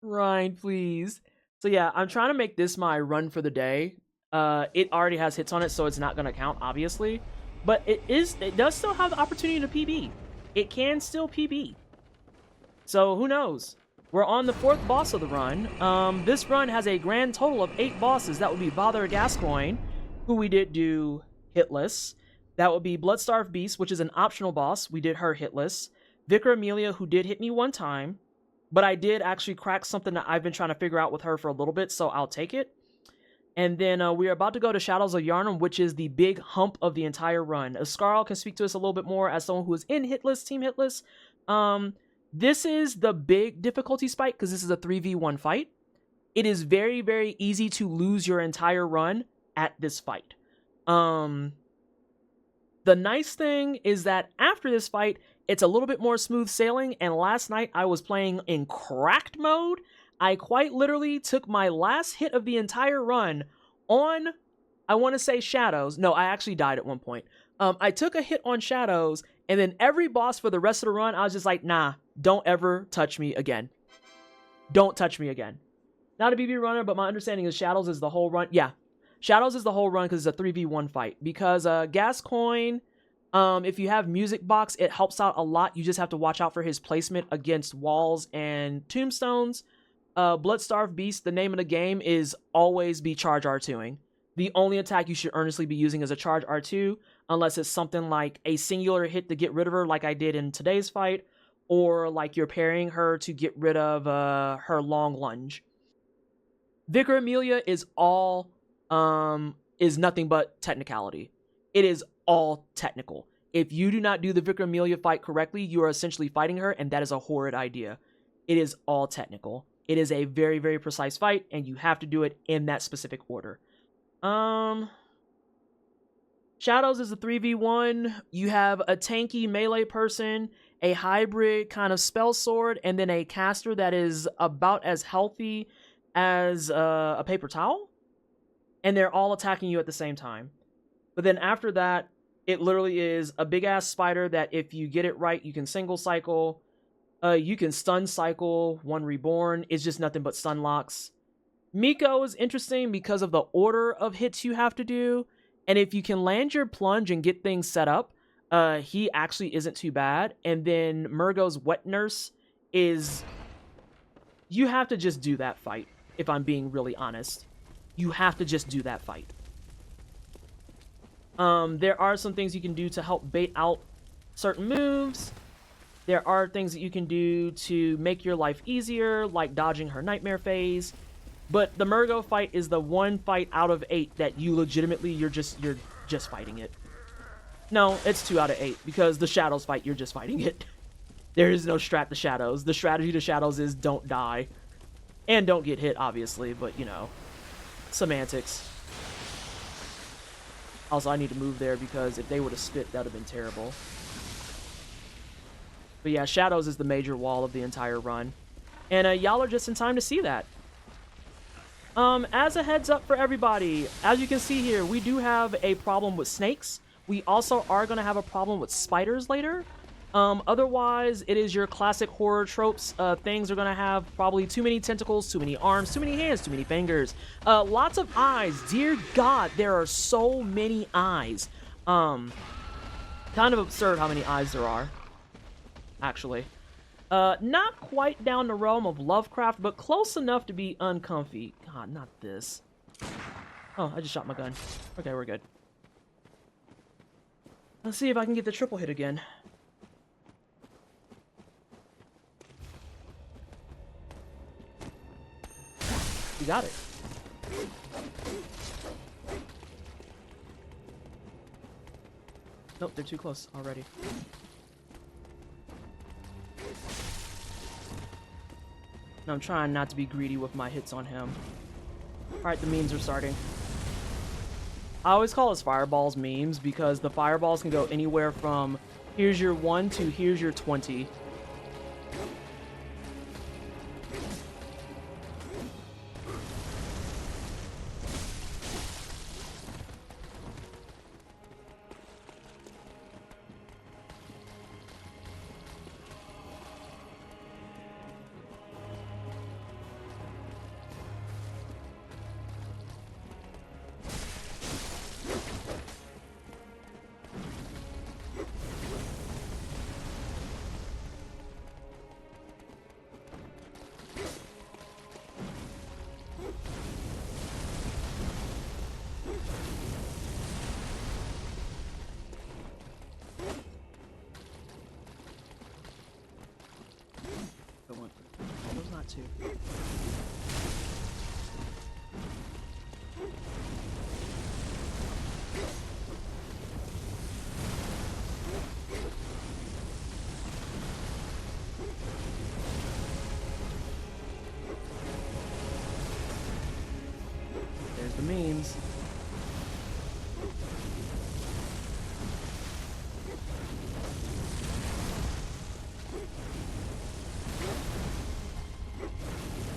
Rhine, please. So yeah, I'm trying to make this my run for the day. It already has hits on it, so it's not going to count, obviously. But it does still have the opportunity to PB. It can still PB. So who knows? We're on the 4th boss of the run. This run has a grand total of 8 bosses. That would be Father Gascoigne, who we did do hitless. That would be Bloodstarved Beast, which is an optional boss. We did her hitless. Vicar Amelia, who did hit me one time. But I did actually crack something that I've been trying to figure out with her for a little bit, so I'll take it. And then we're about to go to Shadows of Yharnam, which is the big hump of the entire run. Scarl can speak to us a little bit more as someone who is in hitless, team hitless. This is the big difficulty spike because this is a 3v1 fight. It is very, very easy to lose your entire run at this fight. The nice thing is that after this fight, it's a little bit more smooth sailing, and last night I was playing in cracked mode. I quite literally took my last hit of the entire run on, I want to say Shadows. No, I actually died at one point. I took a hit on Shadows, and then every boss for the rest of the run, I was just like, nah, don't ever touch me again. Don't touch me again. Not a BB runner, but my understanding is Shadows is the whole run. Yeah, Shadows is the whole run because it's a 3v1 fight. Because Gascoigne, if you have Music Box, it helps out a lot. You just have to watch out for his placement against walls and tombstones. Bloodstarved Beast, the name of the game is always be charge R2ing. The only attack you should earnestly be using is a charge R2, unless it's something like a singular hit to get rid of her, like I did in today's fight, or like you're parrying her to get rid of her long lunge. Vicar Amelia is all is nothing but technicality. It is all technical. If you do not do the Vicar Amelia fight correctly, you are essentially fighting her, and that is a horrid idea. It is all technical. It is a very, very precise fight, and you have to do it in that specific order. Shadows is a 3v1. You have a tanky melee person, a hybrid kind of spell sword, and then a caster that is about as healthy as a paper towel. And they're all attacking you at the same time. But then after that, it literally is a big-ass spider that if you get it right, you can single cycle. You can stun cycle, one reborn. It's just nothing but stun locks. Miko is interesting because of the order of hits you have to do. And if you can land your plunge and get things set up, he actually isn't too bad. And then Murgo's Wet Nurse is... You have to just do that fight, if I'm being really honest. You have to just do that fight. There are some things you can do to help bait out certain moves. There are things that you can do to make your life easier, like dodging her nightmare phase. But the Murgo fight is the one fight out of 8 that you legitimately, you're just fighting it. No, it's 2 out of 8 because the shadows fight, you're just fighting it. There is no strat to shadows. The strategy to shadows is don't die. And don't get hit, obviously, but, you know, semantics. Also, I need to move there because if they would have spit, that would have been terrible. But yeah, shadows is the major wall of the entire run. And y'all are just in time to see that. As a heads up for everybody, as you can see here, we do have a problem with snakes. We also are going to have a problem with spiders later. Otherwise, it is your classic horror tropes. Things are going to have probably too many tentacles, too many arms, too many hands, too many fingers. Lots of eyes. Dear God, there are so many eyes. Kind of absurd how many eyes there are, actually. Not quite down the realm of Lovecraft, but close enough to be uncomfy. God, not this. Oh, I just shot my gun. Okay, we're good. Let's see if I can get the triple hit again. You got it. Nope, they're too close already. No, I'm trying not to be greedy with my hits on him. Alright, the memes are starting. I always call his fireballs memes because the fireballs can go anywhere from here's your 1 to here's your 20. Too. There's the memes.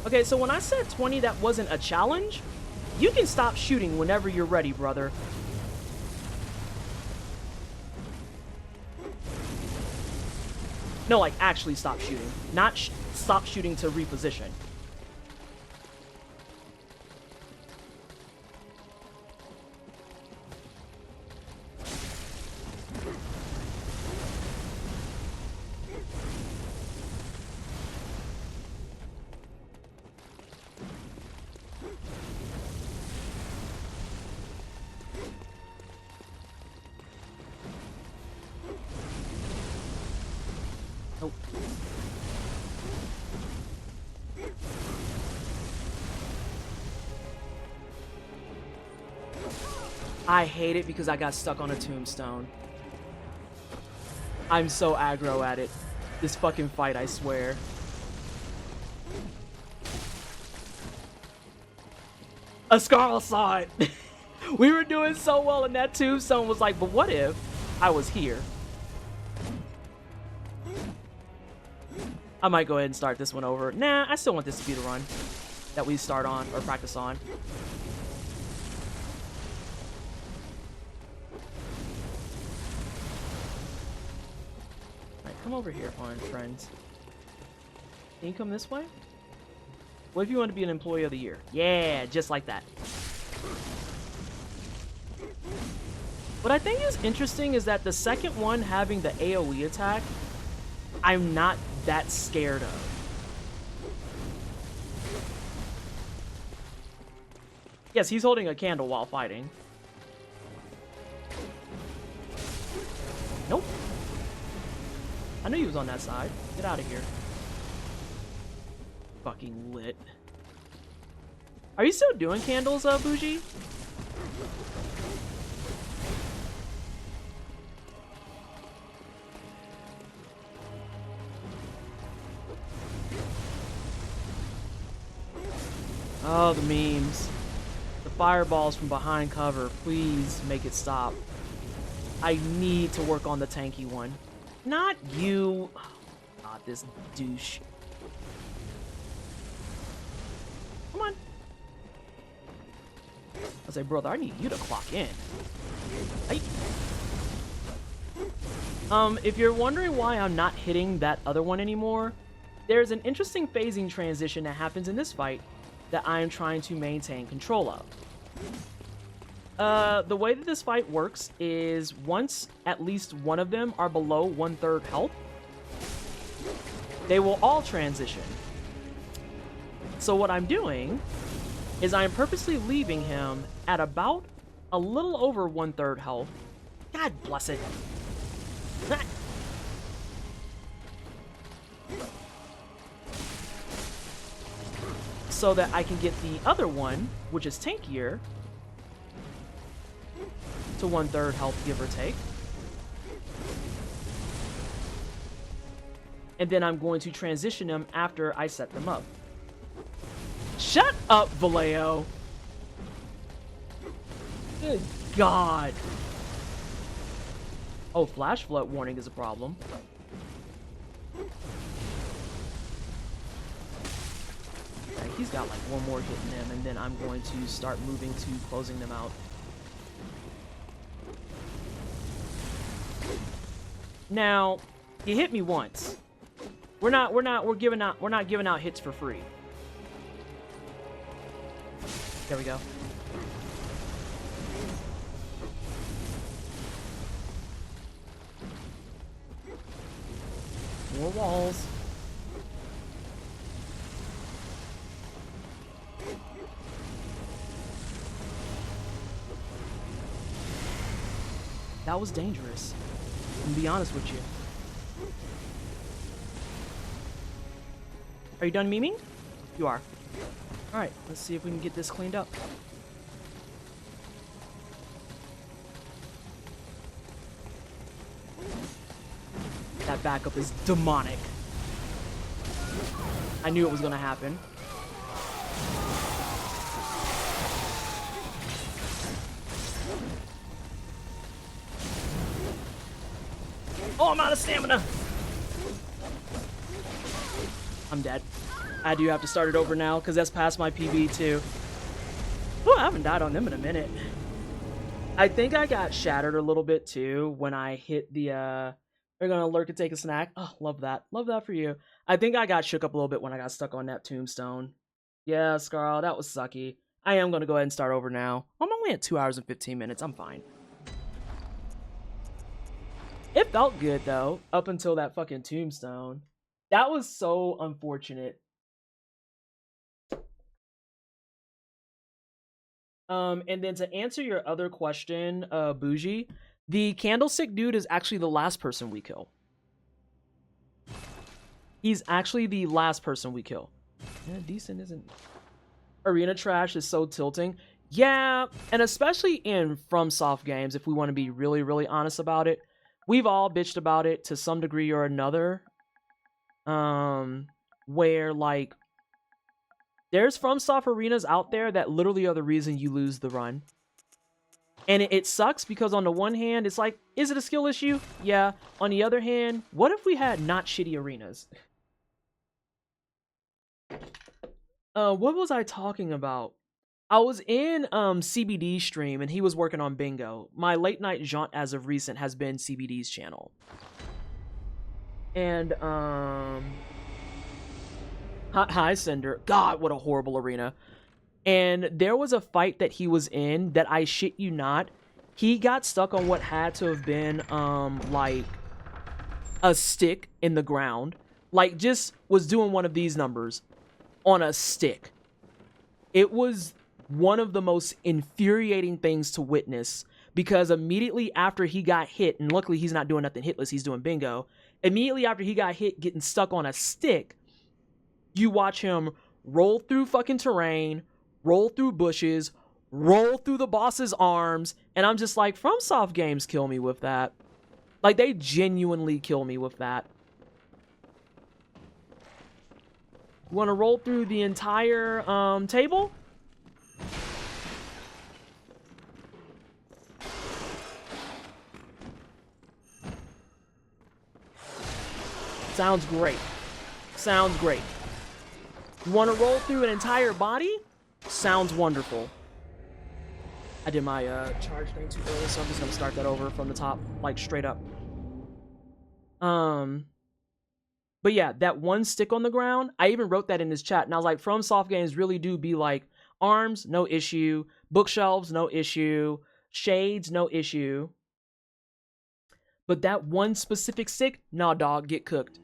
Okay, so when I said 20, that wasn't a challenge. You can stop shooting whenever you're ready, brother. No, like, actually stop shooting. Not stop shooting to reposition. I hate it because I got stuck on a tombstone. I'm so aggro at it. This fucking fight, I swear. A Scarl saw it. We were doing so well in that tombstone was like, but what if I was here? I might go ahead and start this one over. Nah, I still want this to be the run that we start on or practice on. Come over here, orange friends. Can you come this way? What if you want to be an employee of the year? Yeah, just like that. What I think is interesting is that the second one having the AoE attack, I'm not that scared of. Yes, he's holding a candle while fighting. Nope. I knew he was on that side. Get out of here. Fucking lit. Are you still doing candles, Bougie? Oh, the memes. The fireballs from behind cover. Please make it stop. I need to work on the tanky one. Not you. Oh, God, this douche. Come on. I say, brother, I need you to clock in. Hey. If you're wondering why I'm not hitting that other one anymore, there's an interesting phasing transition that happens in this fight that I am trying to maintain control of. The way that this fight works is once at least one of them are below 1/3 health, they will all transition. So what I'm doing is I'm purposely leaving him at about a little over 1/3 health. God bless it. So that I can get the other one, which is tankier, to 1/3 health, give or take. And then I'm going to transition them after I set them up. Shut up, Vallejo! Good God. Oh, flash flood warning is a problem. Okay, he's got like one more hit in him, and then I'm going to start moving to closing them out. Now, he hit me once. We're not giving out hits for free. There we go. More walls. That was dangerous. I'm gonna be honest with you. Are you done memeing? You are. Alright, let's see if we can get this cleaned up. That backup is demonic. I knew it was gonna happen. Oh, I'm out of stamina! I'm dead. I do have to start it over now, because that's past my PB too. Oh, I haven't died on them in a minute. I think I got shattered a little bit too when I hit the, they're gonna lurk and take a snack. Oh, love that. Love that for you. I think I got shook up a little bit when I got stuck on that tombstone. Yeah, Scarl, that was sucky. I am gonna go ahead and start over now. I'm only at 2 hours and 15 minutes. I'm fine. It felt good though, up until that fucking tombstone. That was so unfortunate. And then to answer your other question, Bougie, the candlestick dude is actually the last person we kill. He's actually the last person we kill. Yeah, decent isn't. Arena trash is so tilting. Yeah, and especially in FromSoft games, if we want to be really, really honest about it, we've all bitched about it to some degree or another. Where like there's FromSoft arenas out there that literally are the reason you lose the run. And it sucks because on the one hand, it's like, is it a skill issue? Yeah. On the other hand, what if we had not shitty arenas? What was I talking about? I was in CBD's stream and he was working on bingo. My late night jaunt as of recent has been CBD's channel. And hi Cinder. God, what a horrible arena. And there was a fight that he was in that I shit you not. He got stuck on what had to have been like a stick in the ground. Like just was doing one of these numbers on a stick. It was one of the most infuriating things to witness because immediately after he got hit, and luckily he's not doing nothing hitless, he's doing bingo. Immediately after he got hit getting stuck on a stick, you watch him roll through fucking terrain, roll through bushes, roll through the boss's arms, and I'm just like, FromSoft games kill me with that. Like, they genuinely kill me with that. You want to roll through the entire table? Sounds great. Sounds great. You want to roll through an entire body? Sounds wonderful. I did my charge thing too early, so I'm just gonna start that over from the top, like straight up. But yeah, that one stick on the ground, I even wrote that in this chat, and I was like, From Soft Games really do be like, arms, no issue, bookshelves, no issue, shades, no issue. But that one specific stick, nah dog, get cooked.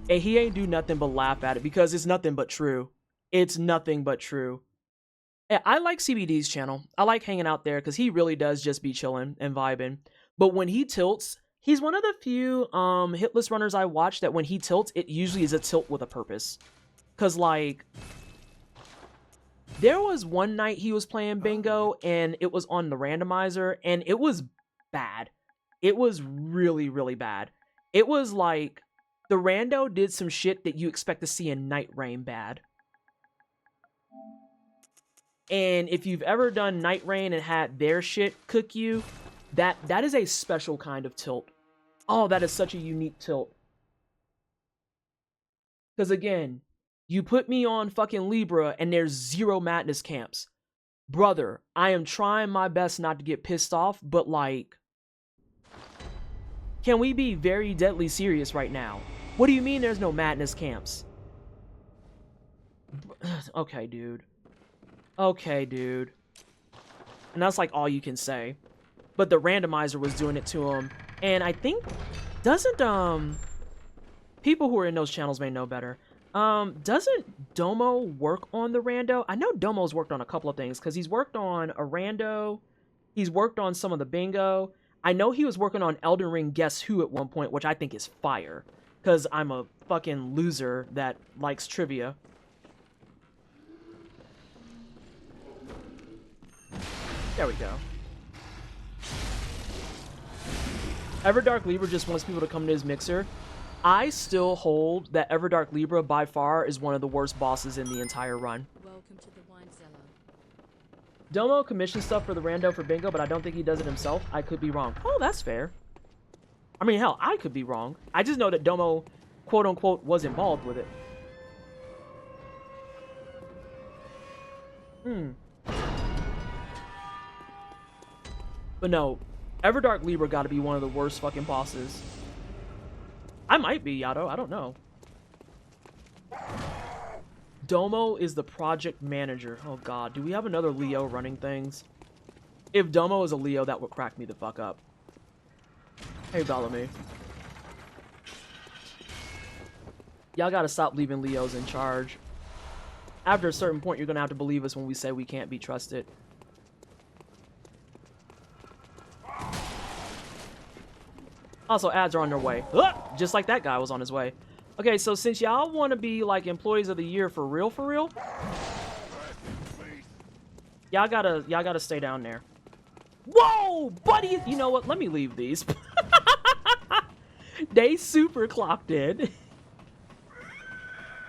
And he ain't do nothing but laugh at it, because it's nothing but true. It's nothing but true. And I like CBD's channel. I like hanging out there, because he really does just be chilling and vibing. But when he tilts, he's one of the few hitless runners I watch that when he tilts, it usually is a tilt with a purpose. Because, like, there was one night he was playing bingo, and it was on the randomizer, and it was bad. It was really, really bad. It was like, the rando did some shit that you expect to see in Night Rain bad. And if you've ever done Night Rain and had their shit cook you, that is a special kind of tilt. Oh, that is such a unique tilt. Because again, you put me on fucking Libra and there's 0 madness camps. Brother, I am trying my best not to get pissed off, but like, can we be very deadly serious right now? What do you mean there's no madness camps? Okay, dude. Okay, dude. And that's like all you can say. But the randomizer was doing it to him. And I think, doesn't, people who are in those channels may know better. Doesn't Domo work on the rando? I know Domo's worked on a couple of things, because he's worked on a rando. He's worked on some of the bingo. I know he was working on Elden Ring Guess Who at one point, which I think is fire. Because I'm a fucking loser that likes trivia. There we go. Everdark Libra just wants people to come to his mixer. I still hold that Everdark Libra by far is one of the worst bosses in the entire run. Welcome to the wine cellar. Domo commissioned stuff for the rando for bingo, but I don't think he does it himself. I could be wrong. Oh, that's fair. I mean, hell, I could be wrong. I just know that Domo, quote-unquote, was involved with it. But no, Everdark Libra gotta be one of the worst fucking bosses. I might be, Yato. I don't know. Domo is the project manager. Oh god, do we have another Leo running things? If Domo is a Leo, that would crack me the fuck up. Hey, Bellamy. Y'all gotta stop leaving Leos in charge. After a certain point, you're gonna have to believe us when we say we can't be trusted. Also, ads are on their way. Ah! Just like that guy was on his way. Okay, so since y'all want to be like employees of the year for real, y'all gotta stay down there. Whoa, buddy! You know what? Let me leave these. They super clocked in.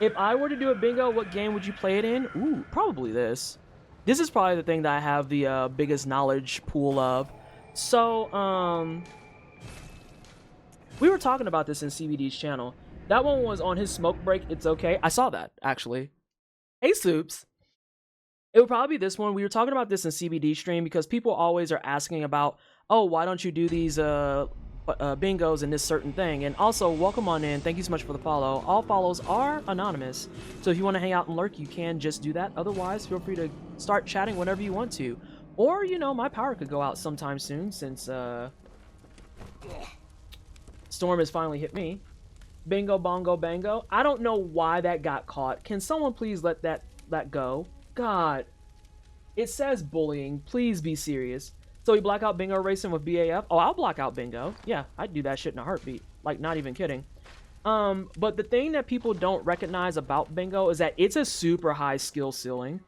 If I were to do a bingo, what game would you play it in? Ooh, probably this. This is probably the thing that I have the biggest knowledge pool of. So, we were talking about this in CBD's channel. That one was on his smoke break. It's okay. I saw that, actually. Hey, Soups. It would probably be this one. We were talking about this in CBD stream because people always are asking about, oh, why don't you do these bingos and this certain thing? And also, welcome on in. Thank you so much for the follow. All follows are anonymous. So if you want to hang out and lurk, you can just do that. Otherwise, feel free to start chatting whenever you want to. Or, you know, my power could go out sometime soon since Storm has finally hit me. Bingo, bongo, bango. I don't know why that got caught. Can someone please let that go? God. It says bullying. Please be serious. So we black out bingo racing with BAF? Oh, I'll block out bingo. Yeah, I'd do that shit in a heartbeat. Like, not even kidding. But the thing that people don't recognize about bingo is that it's a super high skill ceiling.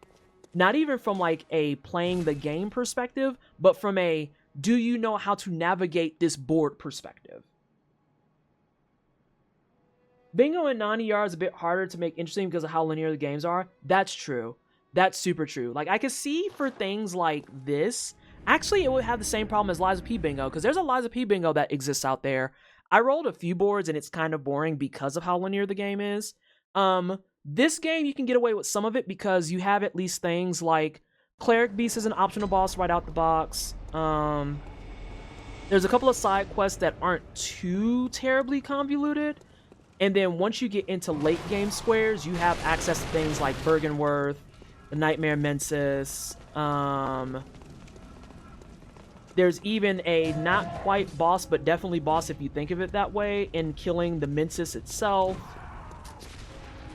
Not even from, like, a playing the game perspective, but from a do you know how to navigate this board perspective. Bingo and non-ER is a bit harder to make interesting because of how linear the games are. That's true. That's super true. Like, I could see for things like this, actually, it would have the same problem as Liza P Bingo, because there's a Liza P Bingo that exists out there. I rolled a few boards, and it's kind of boring because of how linear the game is. This game, you can get away with some of it because you have at least things like Cleric Beast is an optional boss right out the box. There's a couple of side quests that aren't too terribly convoluted. And then once you get into late game squares, you have access to things like Bergenworth, the Nightmare Mensis. There's even a not quite boss, but definitely boss if you think of it that way, in killing the Mensis itself.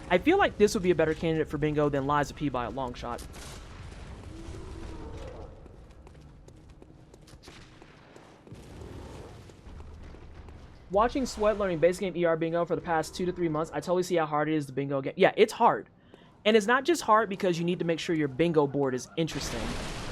I feel like this would be a better candidate for Bingo than Liza P by a long shot. Watching Sweat learning base game ER Bingo for the past 2 to 3 months, I totally see how hard it is to Bingo game. Yeah, it's hard. And it's not just hard because you need to make sure your Bingo board is interesting.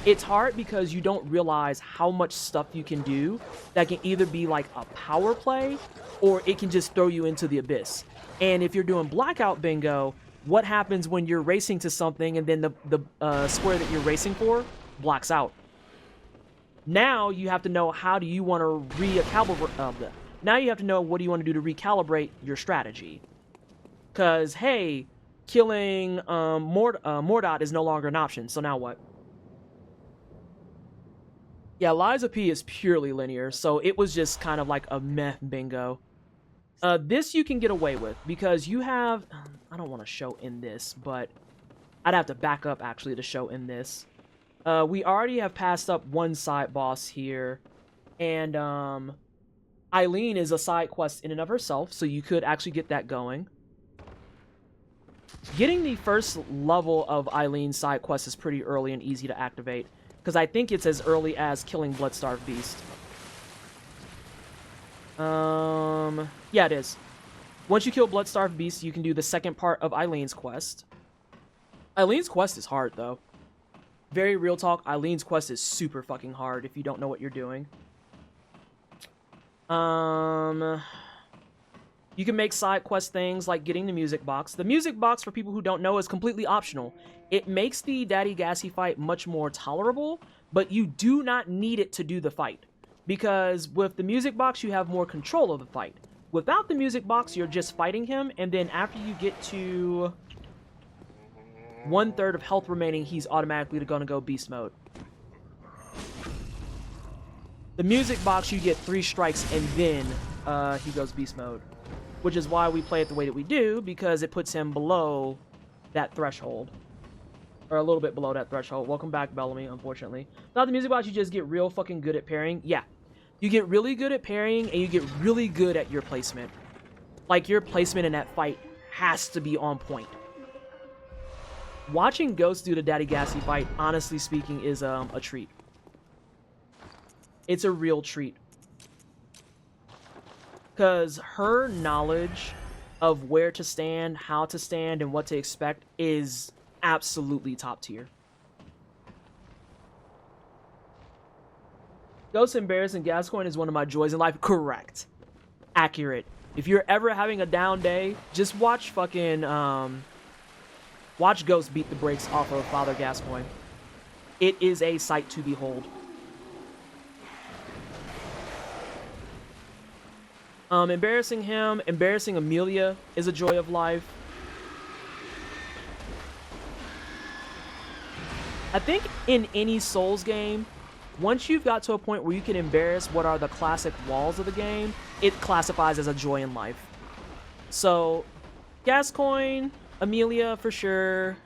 It's hard because you don't realize how much stuff you can do that can either be like a power play or it can just throw you into the abyss. And if you're doing Blackout Bingo, what happens when you're racing to something and then the square that you're racing for blacks out? Now you have to know how do you want to recalibrate... Now you have to know what do you want to do to recalibrate your strategy. Because, hey, killing Mordot is no longer an option, so now what? Yeah, Liza P is purely linear, so it was just kind of like a meh bingo. This you can get away with, because you have... I don't want to show in this, but I'd have to back up, actually, to show in this. We already have passed up one side boss here, and, Eileen is a side quest in and of herself, so you could actually get that going. Getting the first level of Eileen's side quest is pretty early and easy to activate, because I think it's as early as killing Bloodstarved Beast. Yeah, it is. Once you kill Bloodstarved Beast, you can do the second part of Eileen's quest. Eileen's quest is hard, though. Very real talk, Eileen's quest is super fucking hard if you don't know what you're doing. You can make side quest things like getting the music box. The music box, for people who don't know, is completely optional. It makes the Daddy Gassy fight much more tolerable, but you do not need it to do the fight. Because with the music box, you have more control of the fight. Without the music box, you're just fighting him, and then after you get to 1/3 of health remaining, he's automatically gonna go beast mode. The music box, you get 3 strikes, and then he goes beast mode. Which is why we play it the way that we do, because it puts him below that threshold. Or a little bit below that threshold. Welcome back, Bellamy, unfortunately. Without the music box, you just get real fucking good at parrying. Yeah. You get really good at parrying, and you get really good at your placement. Like, your placement in that fight has to be on point. Watching Ghost do the Daddy Gassy fight, honestly speaking, is a treat. It's a real treat. Because her knowledge of where to stand, how to stand, and what to expect is absolutely top tier. Ghost embarrassing Gascoigne is one of my joys in life. Correct. Accurate. If you're ever having a down day, just watch fucking, watch Ghost beat the brakes off of Father Gascoigne. It is a sight to behold. Embarrassing him, embarrassing Amelia is a joy of life. I think in any Souls game, once you've got to a point where you can embarrass what are the classic walls of the game, it classifies as a joy in life. So, Gascoigne, Amelia for sure.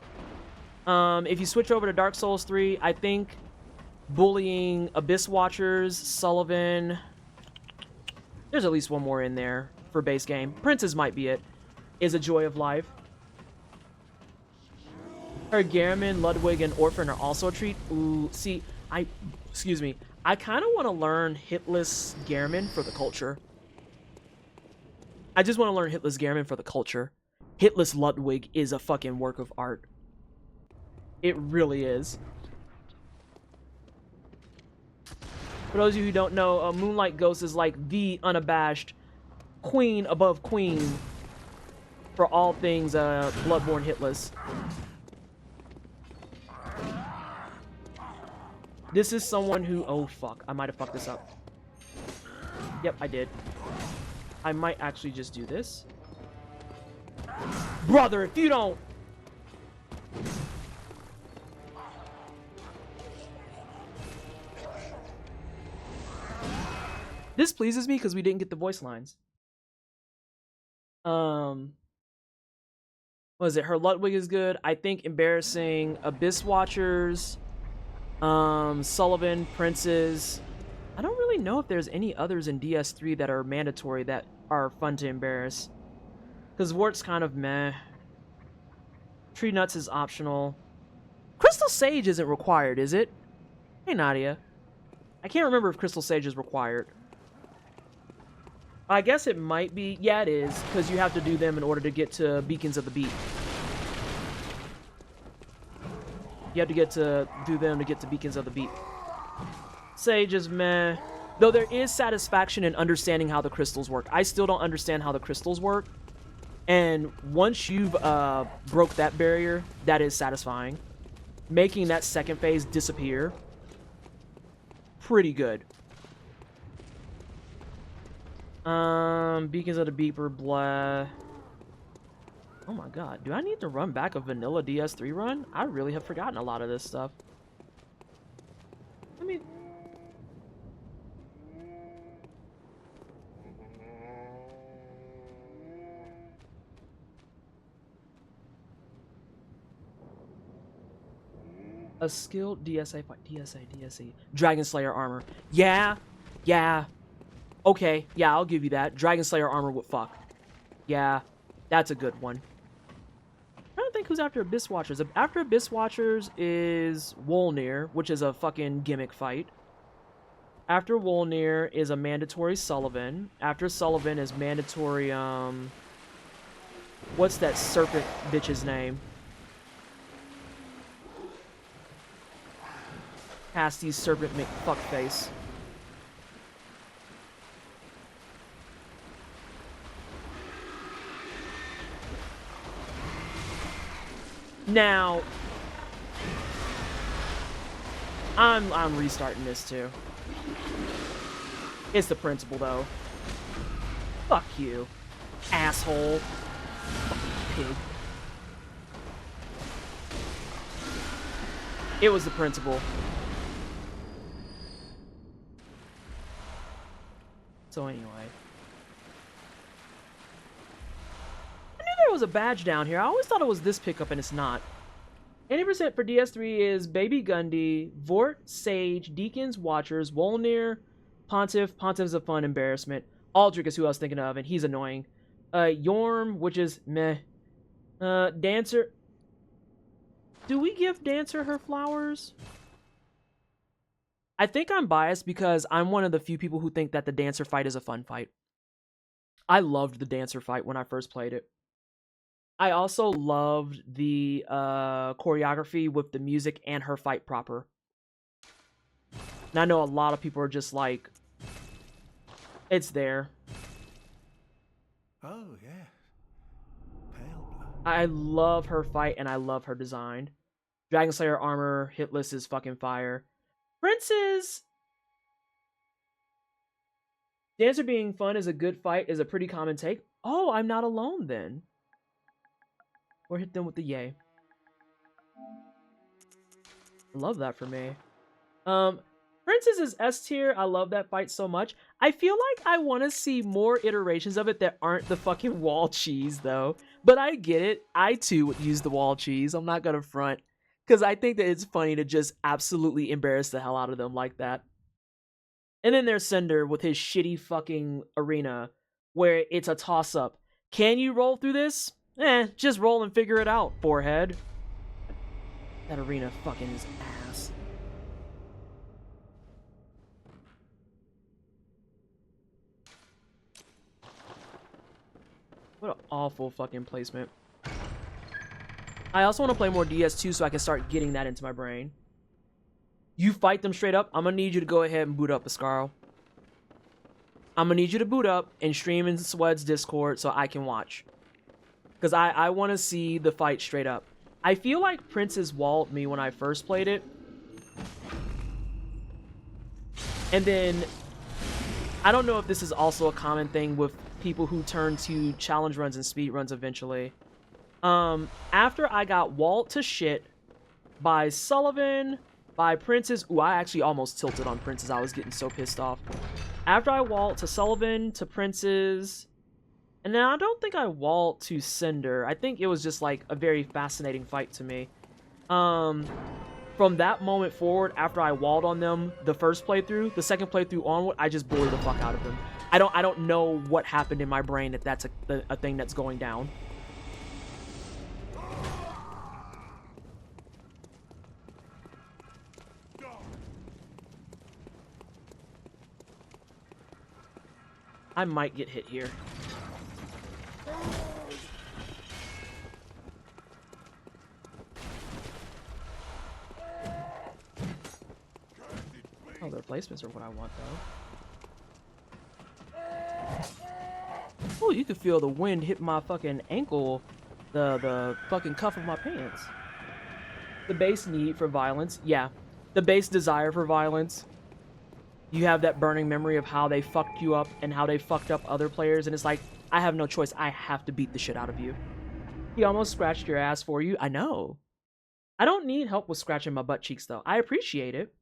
If you switch over to Dark Souls 3, I think bullying Abyss Watchers, Sullivan... There's at least one more in there for base game. Princess might be it. Is a joy of life. Her Garamond, Ludwig, and Orphan are also a treat. Ooh, see, excuse me. I kind of want to learn Hitless Garamond for the culture. I just want to learn Hitless Garamond for the culture. Hitless Ludwig is a fucking work of art. It really is. For those of you who don't know, Moonlight Ghost is like the unabashed queen above queen for all things Bloodborne Hitless. This is someone who, oh fuck, I might have fucked this up. Yep, I did. I might actually just do this. Brother, if you don't... This pleases me because we didn't get the voice lines. What is it? Her Ludwig is good. I think embarrassing. Abyss Watchers. Sullivan, Princes. I don't really know if there's any others in DS3 that are mandatory that are fun to embarrass. Because Wart's kind of meh. Tree Nuts is optional. Crystal Sage isn't required, is it? Hey, Nadia. I can't remember if Crystal Sage is required. I guess it might be. Yeah, it is. Because you have to do them in order to get to Beacons of the Beat. You have to get to do them to get to Beacons of the Beat. Sage is meh. Though there is satisfaction in understanding how the crystals work. I still don't understand how the crystals work. And once you've broke that barrier, that is satisfying. Making that second phase disappear. Pretty good. Beacons of the Beeper, blah. Oh my god, do I need to run back a vanilla DS3 run? I really have forgotten a lot of this stuff. I mean... A skilled DSA fight. DSA. Dragon Slayer armor. Yeah. Okay, yeah, I'll give you that. Dragon Slayer armor would fuck. Yeah, that's a good one. I'm trying to think who's after Abyss Watchers. After Abyss Watchers is Wolnir, which is a fucking gimmick fight. After Wolnir is a mandatory Sullivan. After Sullivan is mandatory, what's that serpent bitch's name? Casty's serpent McFuckface. Now, I'm restarting this too. It's the principle though. Fuck you, asshole. Fucking pig. It was the principle. So anyway. I knew there was a badge down here. I always thought it was this pickup and it's not. 80% for DS3 is Baby Gundy, Vort, Sage, Deacons, Watchers, Wolnir, Pontiff. Pontiff's a fun embarrassment. Aldrich is who I was thinking of and he's annoying. Yorm, which is meh. Dancer. Do we give Dancer her flowers? I think I'm biased because I'm one of the few people who think that the Dancer fight is a fun fight. I loved the Dancer fight when I first played it. I also loved the choreography with the music and her fight proper. And I know a lot of people are just like, it's there. Oh, yeah. Pale blood. I love her fight and I love her design. Dragon Slayer armor, Hitless is fucking fire. Princes! Dancer being fun is a good fight is a pretty common take. Oh, I'm not alone then. Or hit them with the yay. Love that for me. Princess is S tier. I love that fight so much. I feel like I want to see more iterations of it that aren't the fucking wall cheese though. But I get it. I too would use the wall cheese. I'm not gonna front. Because I think that it's funny to just absolutely embarrass the hell out of them like that. And then there's Cinder with his shitty fucking arena where it's a toss-up. Can you roll through this? Just roll and figure it out, forehead. That arena fucking is ass. What an awful fucking placement. I also want to play more DS2 so I can start getting that into my brain. You fight them straight up, I'm going to need you to go ahead and boot up Ascaro. I'm going to need you to boot up and stream in Swed's Discord so I can watch. Because I want to see the fight straight up. I feel like Princess walled me when I first played it. And then, I don't know if this is also a common thing with people who turn to challenge runs and speed runs eventually. After I got walled to shit by Sullivan, by Princess. Ooh, I actually almost tilted on Princess. I was getting so pissed off. After I walled to Sullivan, to Princess, and then I don't think I walled to Cinder. I think it was just like a very fascinating fight to me. From that moment forward, after I walled on them the first playthrough, the second playthrough onward, I just bullied the fuck out of them. I don't know what happened in my brain that that's a thing that's going down. I might get hit here. Oh, the replacements are what I want, though. Oh, you can feel the wind hit my fucking ankle, the fucking cuff of my pants. The base need for violence, yeah. The base desire for violence. You have that burning memory of how they fucked you up and how they fucked up other players, and it's like, I have no choice. I have to beat the shit out of you. He almost scratched your ass for you. I know. I don't need help with scratching my butt cheeks, though. I appreciate it.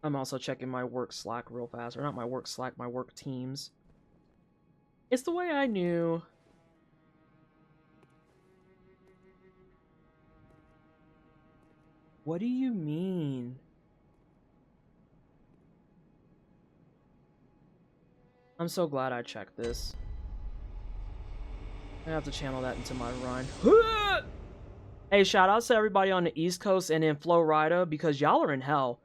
I'm also checking my work Slack real fast. Or not my work Slack, my work Teams. It's the way I knew. What do you mean? I'm so glad I checked this. I have to channel that into my run. Hey, shout out to everybody on the East Coast and in Florida because y'all are in hell.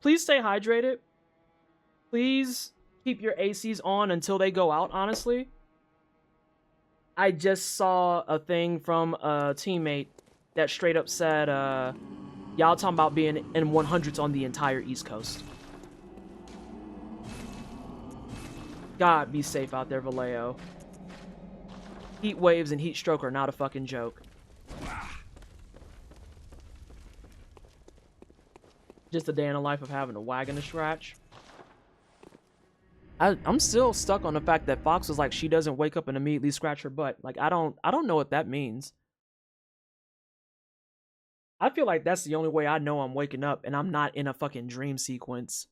Please stay hydrated. Please keep your ACs on until they go out, honestly. I just saw a thing from a teammate that straight up said, y'all talking about being in 100s on the entire East Coast. God, be safe out there, Vallejo. Heat waves and heat stroke are not a fucking joke. Just a day in the life of having a wagon to scratch. I'm still stuck on the fact that Fox was like, she doesn't wake up and immediately scratch her butt. Like, I don't know what that means. I feel like that's the only way I know I'm waking up and I'm not in a fucking dream sequence.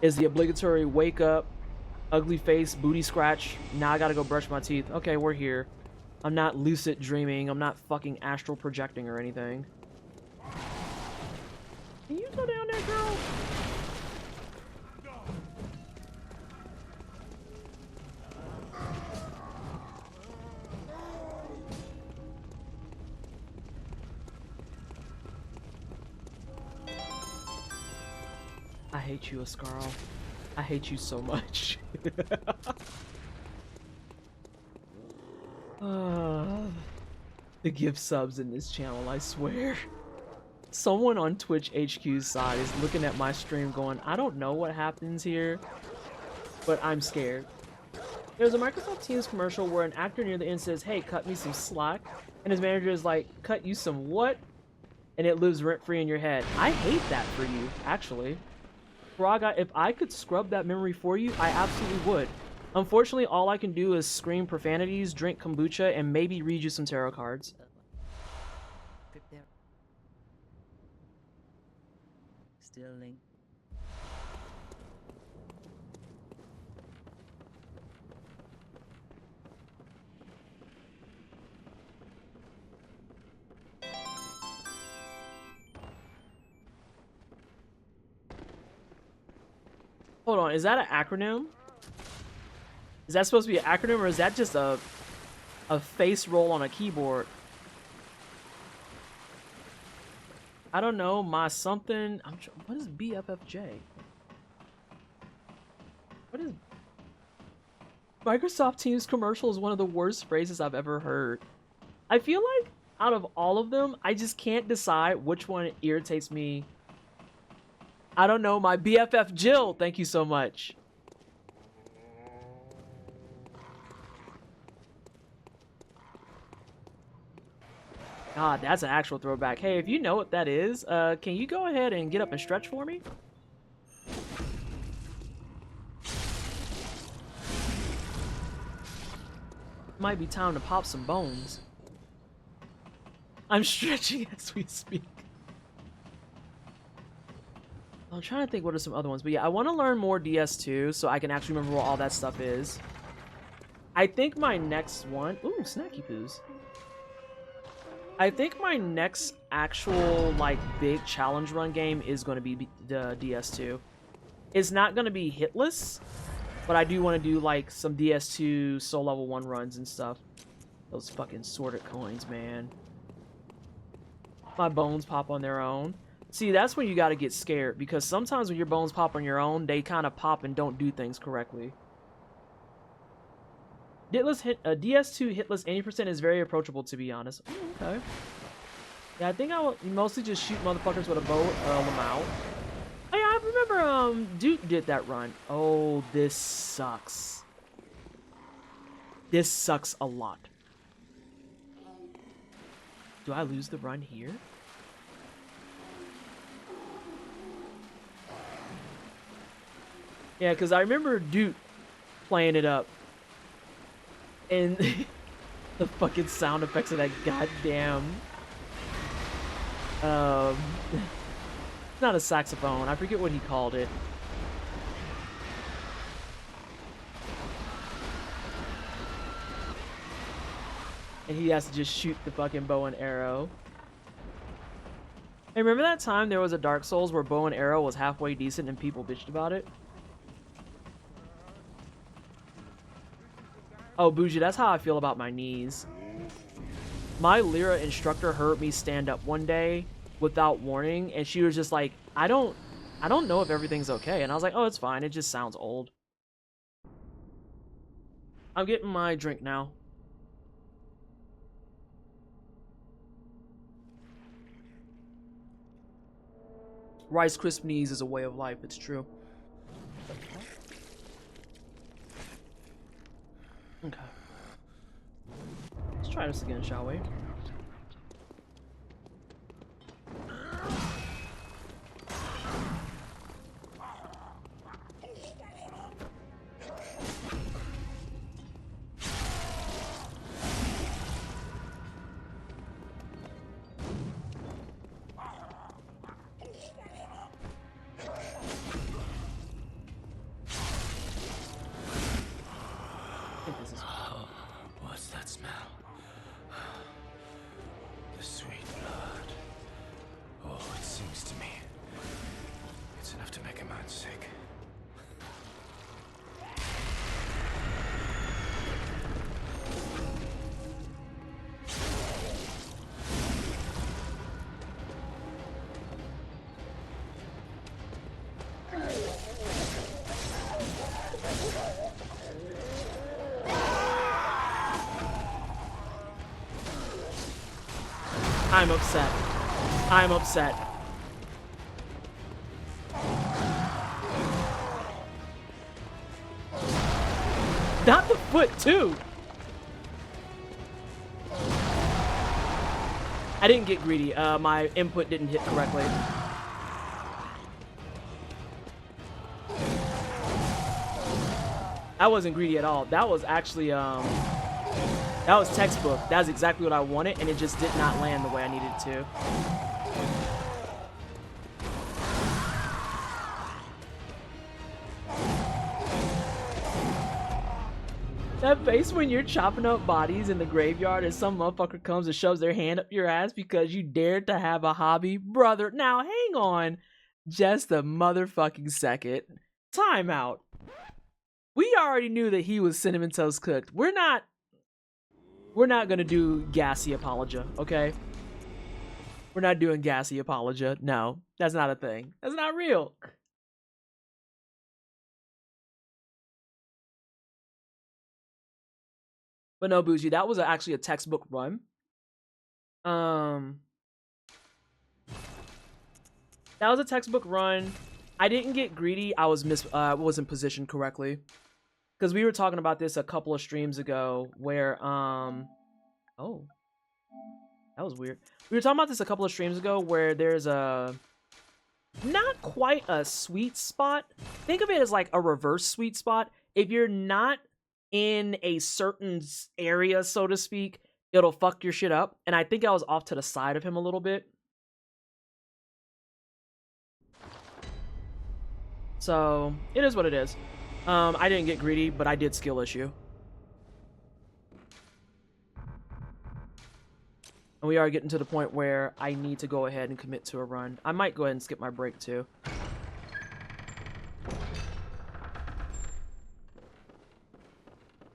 Is the obligatory wake up, ugly face, booty scratch. Now I gotta go brush my teeth. Okay, we're here. I'm not lucid dreaming. I'm not fucking astral projecting or anything. Can you go down there, girl? I hate you, Ascarl. I hate you so much. The gift subs in this channel, I swear. Someone on Twitch HQ's side is looking at my stream going, I don't know what happens here, but I'm scared. There's a Microsoft Teams commercial where an actor near the end says, hey, cut me some slack. And his manager is like, cut you some what? And it lives rent-free in your head. I hate that for you, actually. Braga, if I could scrub that memory for you, I absolutely would. Unfortunately, all I can do is scream profanities, drink kombucha, and maybe read you some tarot cards. Still link. Hold on, is that an acronym? Is that supposed to be an acronym, or is that just a face roll on a keyboard? I don't know, my something. What is BFFJ? What is Microsoft Teams commercial is one of the worst phrases I've ever heard. I feel like out of all of them, I just can't decide which one irritates me I don't know, my BFF Jill. Thank you so much. God, that's an actual throwback. Hey, if you know what that is, can you go ahead and get up and stretch for me? Might be time to pop some bones. I'm stretching as we speak. I'm trying to think what are some other ones, but yeah, I want to learn more DS2 so I can actually remember what all that stuff is. I think my next one... Ooh, snacky poos. I think my next actual, like, big challenge run game is going to be the DS2. It's not going to be hitless, but I do want to do, like, some DS2 soul level 1 runs and stuff. Those fucking sorted coins, man. My bones pop on their own. See, that's when you got to get scared, because sometimes when your bones pop on your own, they kind of pop and don't do things correctly. DS2 hitless 80% is very approachable, to be honest. Okay. Yeah, I think I will mostly just shoot motherfuckers with a bow or them out. Oh, yeah, I remember Duke did that run. Oh, this sucks. This sucks a lot. Do I lose the run here? Yeah, because I remember Duke playing it up. And the fucking sound effects of that goddamn... not a saxophone. I forget what he called it. And he has to just shoot the fucking bow and arrow. Hey, remember that time there was a Dark Souls where bow and arrow was halfway decent and people bitched about it? Oh, Bougie, that's how I feel about my knees. My Lyra instructor heard me stand up one day without warning, and she was just like, I don't know if everything's okay. And I was like, oh, it's fine. It just sounds old. I'm getting my drink now. Rice Krispie knees is a way of life. It's true. Okay. Let's try this again, shall we? What's that smell? The sweet blood. Oh, it seems to me it's enough to make a man sick. I'm upset. I'm upset. Not the foot, too. I didn't get greedy. My input didn't hit correctly. I wasn't greedy at all. That was actually, that was textbook. That's exactly what I wanted, and it just did not land the way I needed it to. That face when you're chopping up bodies in the graveyard and some motherfucker comes and shoves their hand up your ass because you dared to have a hobby. Brother, now hang on just a motherfucking second. Time out. We already knew that he was Cinnamon Toast Cooked. We're not gonna do gassy apologia, okay? We're not doing gassy apologia. No, that's not a thing. That's not real. But no, Bougie, that was actually a textbook run. That was a textbook run. I didn't get greedy. I was wasn't positioned correctly. Because we were talking about this a couple of streams ago where, oh, that was weird. We were talking about this a couple of streams ago where there's a, not quite a sweet spot. Think of it as like a reverse sweet spot. If you're not in a certain area, so to speak, it'll fuck your shit up. And I think I was off to the side of him a little bit. So, it is what it is. I didn't get greedy, but I did skill issue. And we are getting to the point where I need to go ahead and commit to a run. I might go ahead and skip my break, too.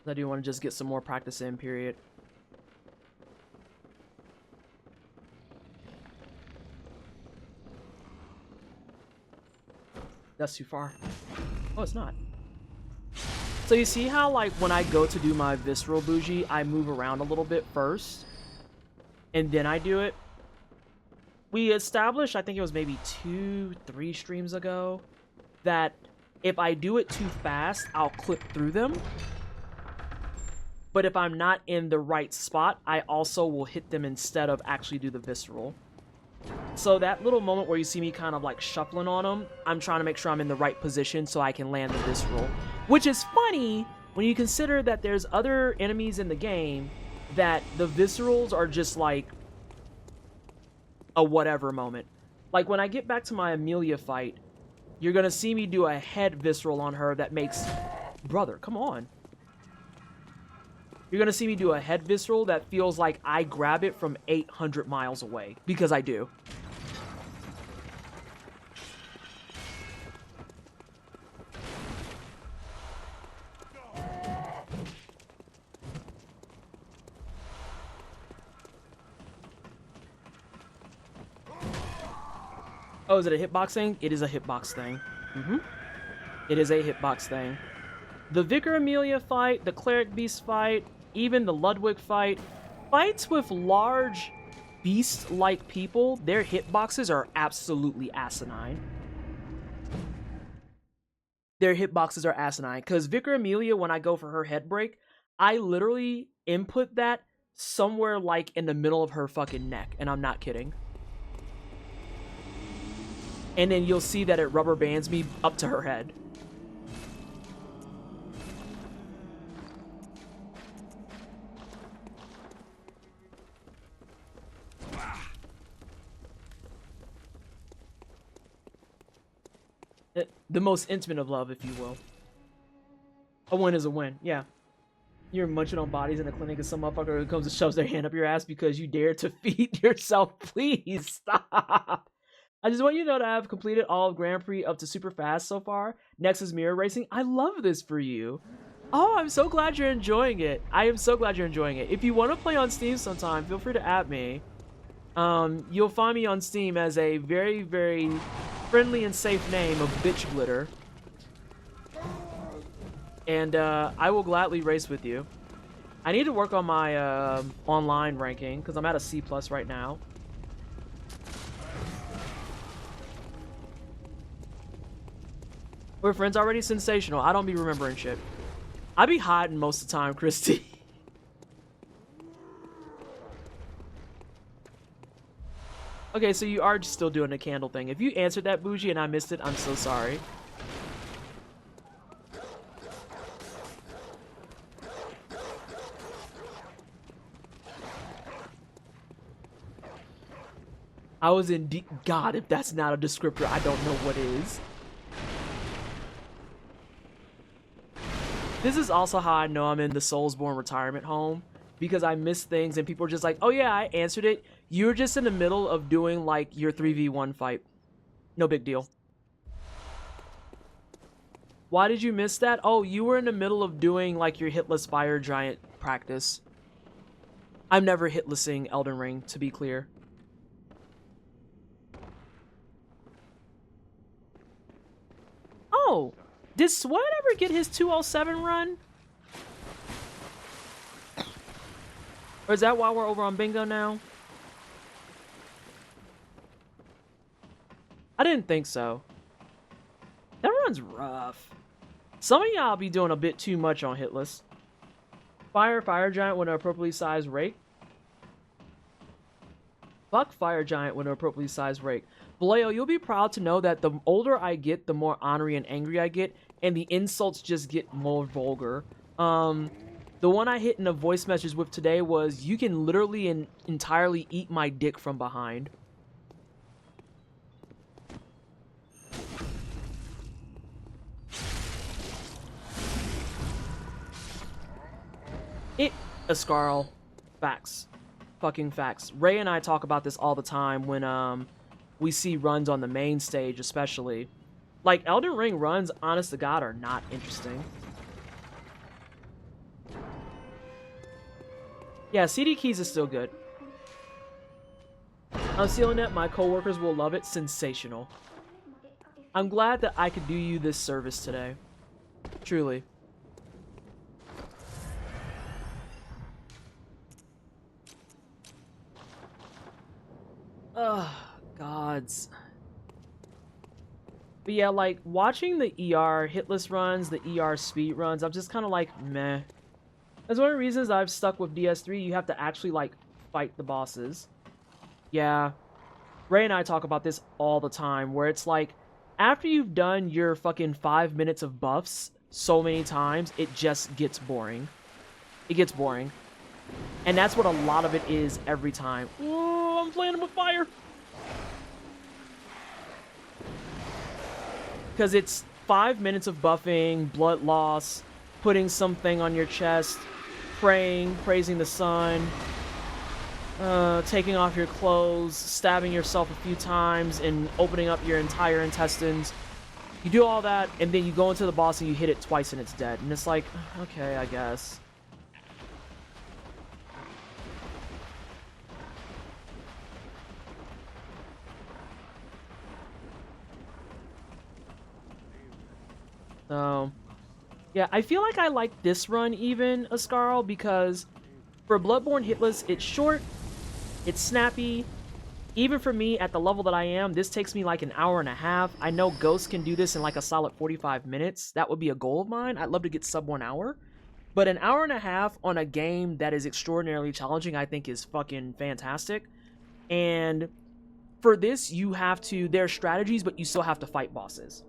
I do want to just get some more practice in, period. That's too far. Oh, it's not. So you see how, like, when I go to do my visceral bougie, I move around a little bit first, and then I do it? We established, I think it was maybe 2-3 streams ago, that if I do it too fast, I'll clip through them. But if I'm not in the right spot, I also will hit them instead of actually do the visceral. So that little moment where you see me kind of like shuffling on them, I'm trying to make sure I'm in the right position so I can land the visceral. Which is funny when you consider that there's other enemies in the game that the viscerals are just like a whatever moment. Like when I get back to my Amelia fight, you're gonna see me do a head visceral on her that makes... Brother, come on. You're gonna see me do a head visceral that feels like I grab it from 800 miles away. Because I do. Oh, is it a hitbox thing? It is a hitbox thing. It is a hitbox thing. The Vicar Amelia fight, the Cleric Beast fight, even the Ludwig fight, fights with large beast-like people, their hitboxes are absolutely asinine. Their hitboxes are asinine. Because Vicar Amelia, when I go for her head break, I literally input that somewhere like in the middle of her fucking neck. And I'm not kidding. And then you'll see that it rubber bands me up to her head. The most intimate of love, if you will. A win is a win, yeah. You're munching on bodies in a clinic and some motherfucker who comes and shoves their hand up your ass because you dare to feed yourself. Please stop. I just want you to know that I've completed all of Grand Prix up to super fast so far. Next is mirror racing. I love this for you. Oh, I'm so glad you're enjoying it. I am so glad you're enjoying it. If you want to play on Steam sometime, feel free to add me. You'll find me on Steam as a very, very friendly and safe name of Bitch Glitter. And I will gladly race with you. I need to work on my online ranking because I'm at a C+ right now. We're friends already? Sensational. I don't be remembering shit. I be hiding most of the time, Christy. Okay, so you are still doing the candle thing. If you answered that, Bougie, and I missed it, I'm so sorry. I was in deep... God, if that's not a descriptor, I don't know what is. This is also how I know I'm in the Soulsborne retirement home. Because I miss things and people are just like, oh yeah, I answered it. You're just in the middle of doing like your 3v1 fight. No big deal. Why did you miss that? Oh, you were in the middle of doing like your hitless fire giant practice. I'm never hitlessing Elden Ring, to be clear. Oh, did Sweat ever get his 207 run? Or is that why we're over on bingo now? I didn't think so. run's rough. Some of y'all be doing a bit too much on Hitless. Fire Giant with an appropriately sized rake. Fuck Fire Giant with an appropriately sized rake. Vallejo, you'll be proud to know that the older I get, the more ornery and angry I get, and the insults just get more vulgar. The one I hit in a voice message with today was, you can literally and entirely eat my dick from behind. Ascarl. Facts. Fucking facts. Ray and I talk about this all the time when we see runs on the main stage, especially. Like, Elden Ring runs, honest to God, are not interesting. Yeah, CD Keys is still good. I'm sealing it. My coworkers will love it. Sensational. I'm glad that I could do you this service today. Truly. Ugh, gods. But yeah, like, watching the ER hitless runs, the ER speed runs, I'm just kind of like, meh. That's one of the reasons I've stuck with DS3. You have to actually, like, fight the bosses. Yeah. Ray and I talk about this all the time, where it's like, after you've done your fucking 5 minutes of buffs so many times, it just gets boring. It gets boring. And that's what a lot of it is every time. Ooh, I'm playing him with fire. Because it's 5 minutes of buffing, blood loss, putting something on your chest, praying, praising the sun, taking off your clothes, stabbing yourself a few times, and opening up your entire intestines. You do all that, and then you go into the boss and you hit it twice and it's dead. And it's like, okay, I guess. So, yeah, I feel like I like this run even, Ascarl, because for Bloodborne Hitless, it's short, it's snappy. Even for me, at the level that I am, this takes me like an hour and a half. I know Ghost can do this in like a solid 45 minutes. That would be a goal of mine. I'd love to get sub 1 hour. But an hour and a half on a game that is extraordinarily challenging, I think is fucking fantastic. And for this, you have to, there are strategies, but you still have to fight bosses.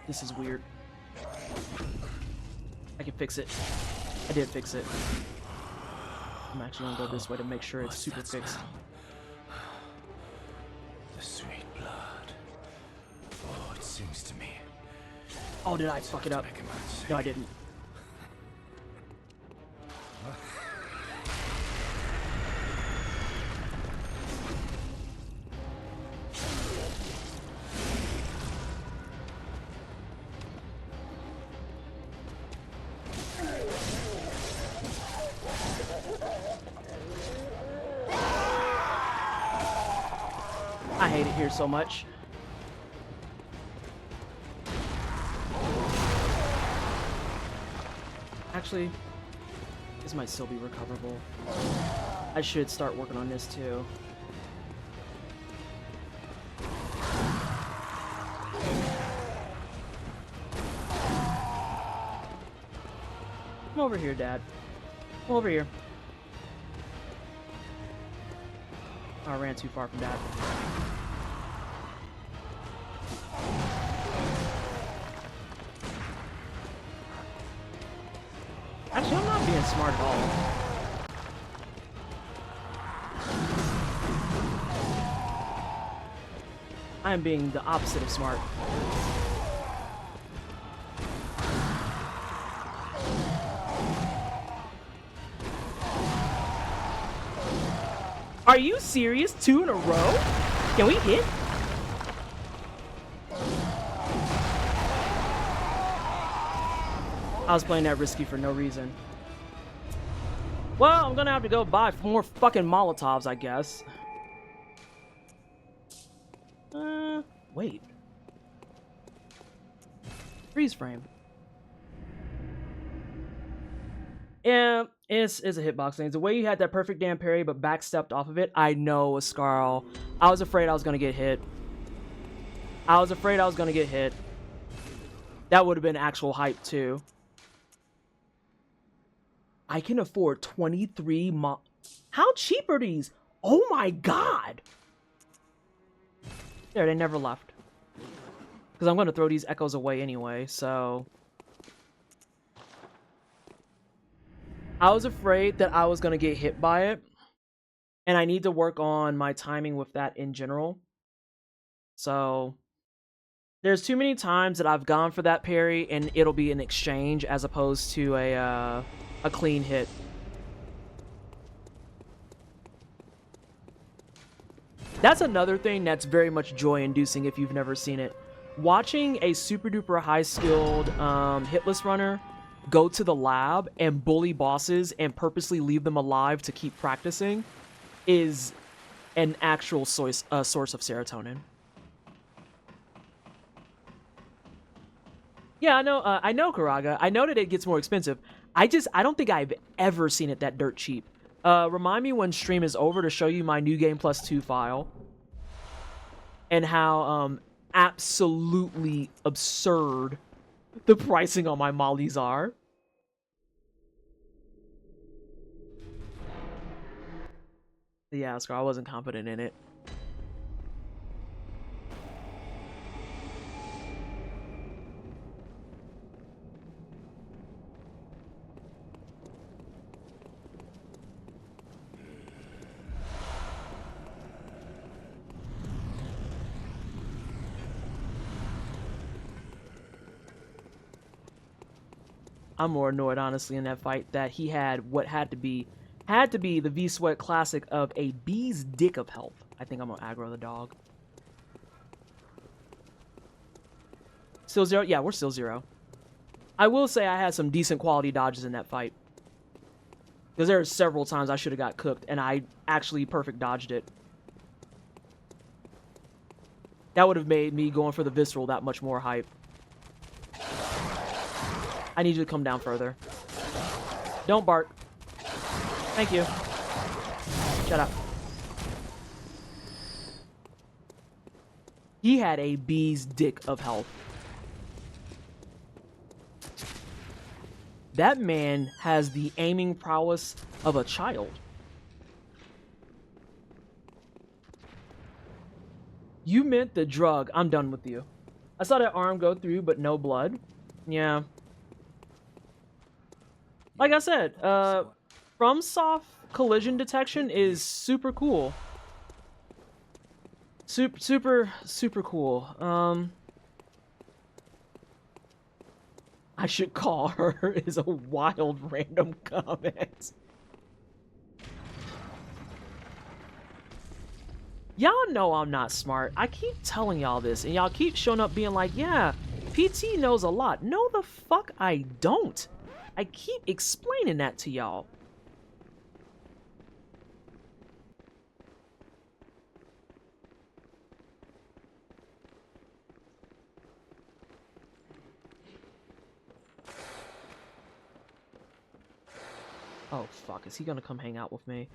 This is weird. I can fix it. I did fix it. I'm actually gonna go this way to make sure it's super fixed. The sweet blood. Oh, it seems to me. Oh, did I fuck it up? No, I didn't. I hate it here so much. Actually, this might still be recoverable. I should start working on this too. Come over here, Dad. Come over here. Oh, I ran too far from Dad. Actually, I'm not being smart at all. I am being the opposite of smart. Are you serious? 2 in a row? Can we hit? I was playing that risky for no reason. Well, I'm gonna have to go buy more fucking Molotovs, I guess. Wait. Freeze frame. Yeah, it's a hitbox thing. It's the way you had that perfect damn parry, but backstepped off of it. I know, Scarl. I was afraid I was gonna get hit. I was afraid I was gonna get hit. That would have been actual hype too. I can afford 23 How cheap are these? Oh my god! There, they never left. Because I'm gonna throw these echoes away anyway, so... I was afraid that I was gonna get hit by it. And I need to work on my timing with that in general. So... There's too many times that I've gone for that parry and it'll be an exchange as opposed to a clean hit. That's another thing that's very much joy-inducing if you've never seen it. Watching a super-duper high-skilled hitless runner go to the lab and bully bosses and purposely leave them alive to keep practicing is an actual source of serotonin. Yeah, I know, Karaga. I know that it gets more expensive. I don't think I've ever seen it that dirt cheap. Remind me when stream is over to show you my New Game Plus 2 file. And how, absolutely absurd the pricing on my mollies are. Yeah, Oscar, I wasn't confident in it. I'm more annoyed, honestly, in that fight that he had what had to be the V-Sweat classic of a bee's dick of health. I think I'm gonna aggro the dog. Still 0? Yeah, we're still 0. I will say I had some decent quality dodges in that fight. Because there are several times I should have got cooked, and I actually perfect dodged it. That would have made me going for the visceral that much more hype. I need you to come down further. Don't bark. Thank you. Shut up. He had a bee's dick of health. That man has the aiming prowess of a child. You meant the drug. I'm done with you. I saw that arm go through, but no blood. Yeah. Like I said, FromSoft collision detection is super cool. Super cool. I should call her is a wild random comment. Y'all know I'm not smart. I keep telling y'all this, and y'all keep showing up being like, yeah, PT knows a lot. No, the fuck I don't. I keep explaining that to y'all. Oh, fuck. Is he gonna come hang out with me?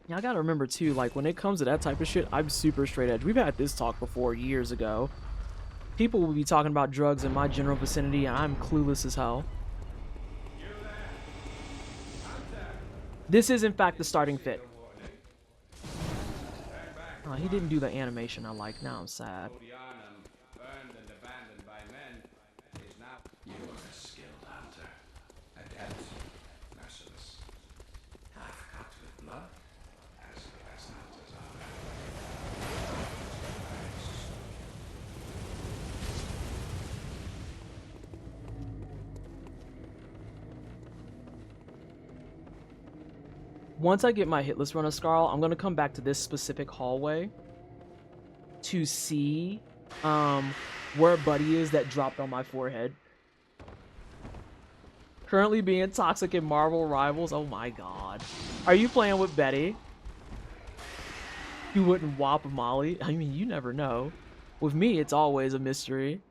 Yeah, I gotta remember too, like, when it comes to that type of shit, I'm super straight edge. We've had this talk before years ago. People will be talking about drugs in my general vicinity, and I'm clueless as hell. This is, in fact, the starting fit. Oh, he didn't do the animation I like. Now I'm sad. You are a skilled hunter, adept, merciless, half-cut with blood, as the best hunters are. once I get my hitless run of Scarl, I'm gonna come back to this specific hallway to see where Buddy is that dropped on my forehead. Currently being toxic in Marvel Rivals. Oh my god. Are you playing with Betty? You wouldn't whop Molly? I mean, you never know. With me, it's always a mystery.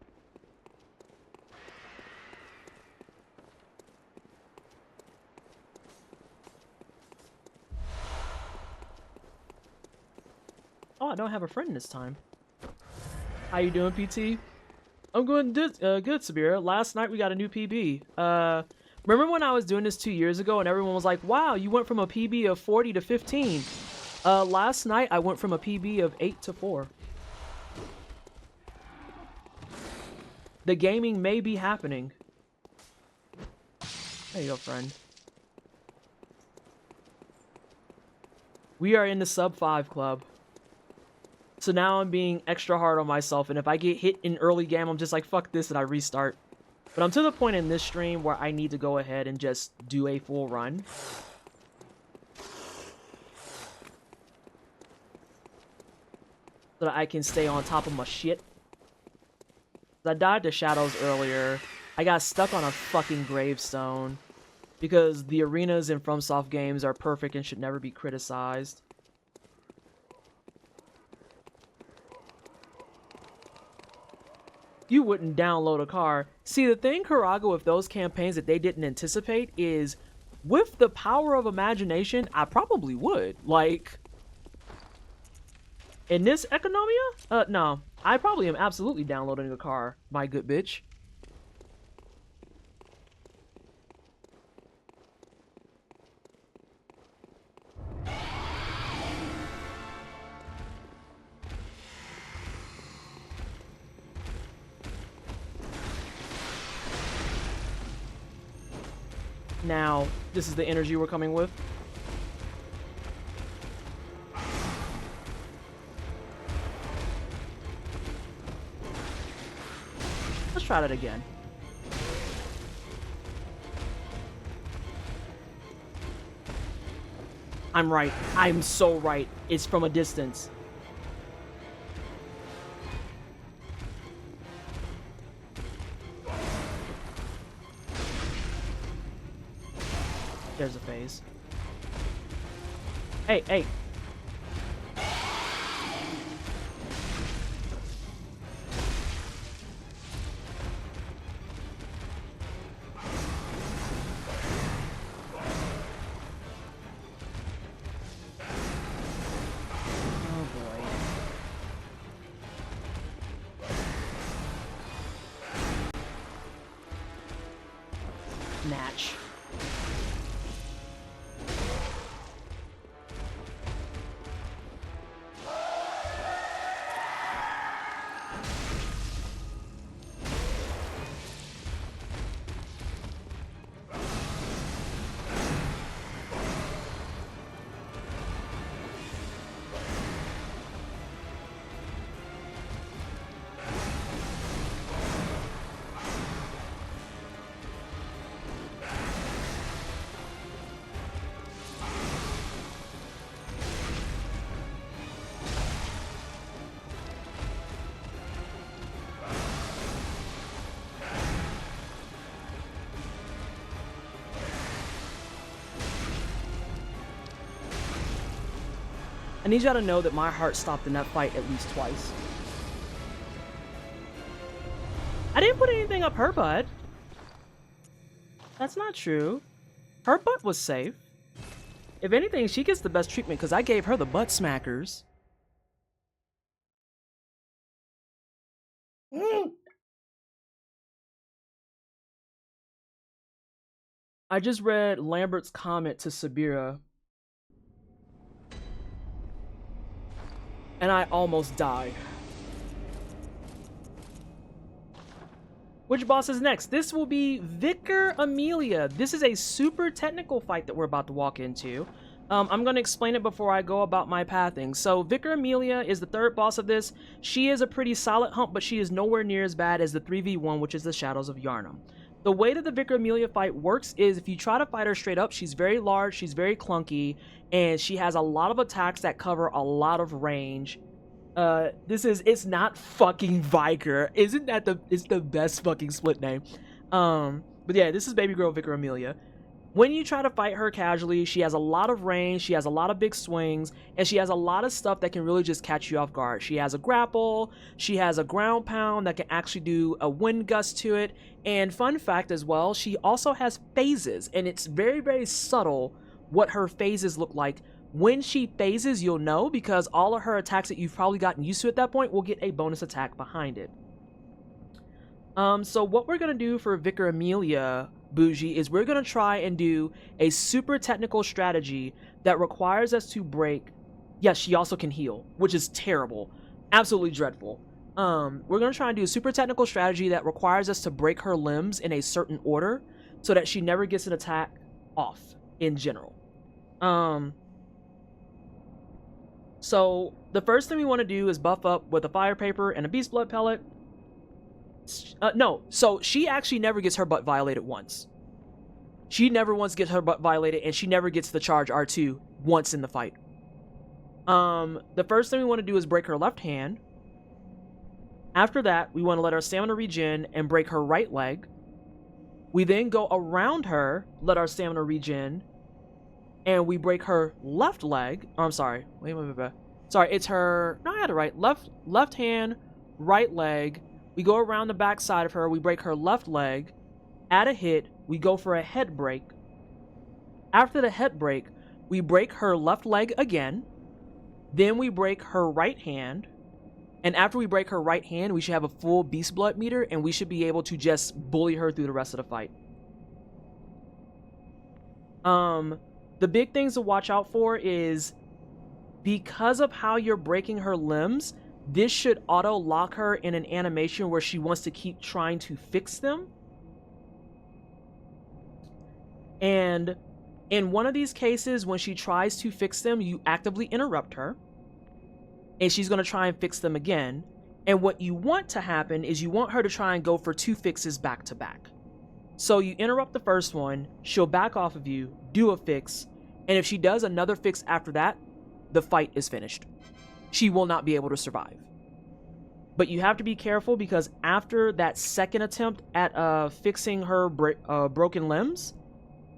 Oh, I don't have a friend this time. How you doing, PT? I'm going good, Sabira. Last night we got a new PB. Remember when I was doing this 2 years ago and everyone was like, wow, you went from a PB of 40 to 15. Last night I went from a PB of 8 to 4. The gaming may be happening. There you go, friend. We are in the sub 5 club. So now I'm being extra hard on myself, and if I get hit in early game, I'm just like, fuck this, and I restart. But I'm to the point in this stream where I need to go ahead and just do a full run. So that I can stay on top of my shit. I died to shadows earlier. I got stuck on a fucking gravestone. Because the arenas in FromSoft games are perfect and should never be criticized. You wouldn't download a car. See, the thing, Karago, with those campaigns that they didn't anticipate is, with the power of imagination, I probably would. Like, in this Economia? No. I probably am absolutely downloading a car, my good bitch. Now, this is the energy we're coming with. Let's try that again. I'm right. I'm so right. It's from a distance. There's a phase. Hey, hey. Oh boy. Match. I need y'all to know that my heart stopped in that fight at least twice. I didn't put anything up her butt. That's not true. Her butt was safe. If anything, she gets the best treatment because I gave her the butt smackers. I just read Lambert's comment to Sabira. And I almost died. Which boss is next? This will be Vicar Amelia. This is a super technical fight that we're about to walk into. I'm going to explain it before I go about my pathing. So Vicar Amelia is the third boss of this. She is a pretty solid hump, but she is nowhere near as bad as the 3v1, which is the Shadows of Yharnam. The way that the Vicar Amelia fight works is if you try to fight her straight up, she's very large, she's very clunky, and she has a lot of attacks that cover a lot of range. It's not fucking Vicar. Isn't that it's the best fucking split name? But yeah, this is baby girl Vicar Amelia. When you try to fight her casually, she has a lot of range, she has a lot of big swings, and she has a lot of stuff that can really just catch you off guard. She has a grapple, she has a ground pound that can actually do a wind gust to it, and fun fact as well, she also has phases, and it's very, very subtle what her phases look like. When she phases, you'll know, because all of her attacks that you've probably gotten used to at that point will get a bonus attack behind it. So what we're going to do for Vicar Amelia, Bougie, is we're going to try and do a super technical strategy that requires us to break. Yes, she also can heal, which is terrible. Absolutely dreadful. We're going to try and do a super technical strategy that requires us to break her limbs in a certain order so that she never gets an attack off in general. So the first thing we want to do is buff up with a fire paper and a beast blood pellet. No, so she actually never gets her butt violated once. She never once gets her butt violated, and she never gets the charge R2 once in the fight. The first thing we want to do is break her left hand. After that, we want to let our stamina regen and break her right leg. We then go around her, let our stamina regen, and we break her left leg. Oh, I'm sorry. Wait. Sorry, it's her. No, I had it right. Left hand, right leg. We go around the back side of her, we break her left leg. At a hit, we go for a head break. After the head break, we break her left leg again. Then we break her right hand. And after we break her right hand, we should have a full beast blood meter, and we should be able to just bully her through the rest of the fight. The big things to watch out for is, because of how you're breaking her limbs, this should auto lock her in an animation where she wants to keep trying to fix them. And in one of these cases, when she tries to fix them, you actively interrupt her, and she's going to try and fix them again. And what you want to happen is you want her to try and go for 2 fixes back to back. So you interrupt the first one, she'll back off of you, do a fix, and if she does another fix after that, the fight is finished. She will not be able to survive. But you have to be careful, because after that second attempt at fixing her broken limbs,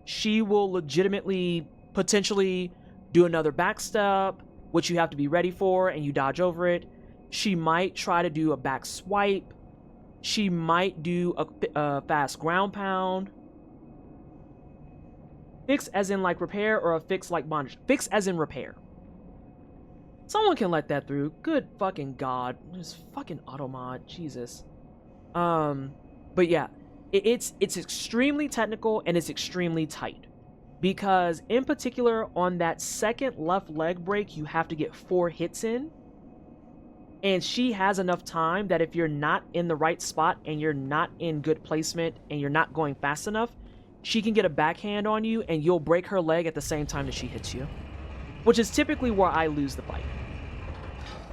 she will legitimately potentially do another backstep, which you have to be ready for, and you dodge over it. She might try to do a back swipe. She might do a fast ground pound. Fix as in like repair, or a fix like bondage. Fix as in repair. Someone can let that through. Good fucking god. This fucking automod. Jesus. But yeah. It's extremely technical, and it's extremely tight. Because in particular, on that second left leg break, you have to get 4 hits in. And she has enough time that if you're not in the right spot, and you're not in good placement, and you're not going fast enough, she can get a backhand on you, and you'll break her leg at the same time that she hits you. Which is typically where I lose the fight.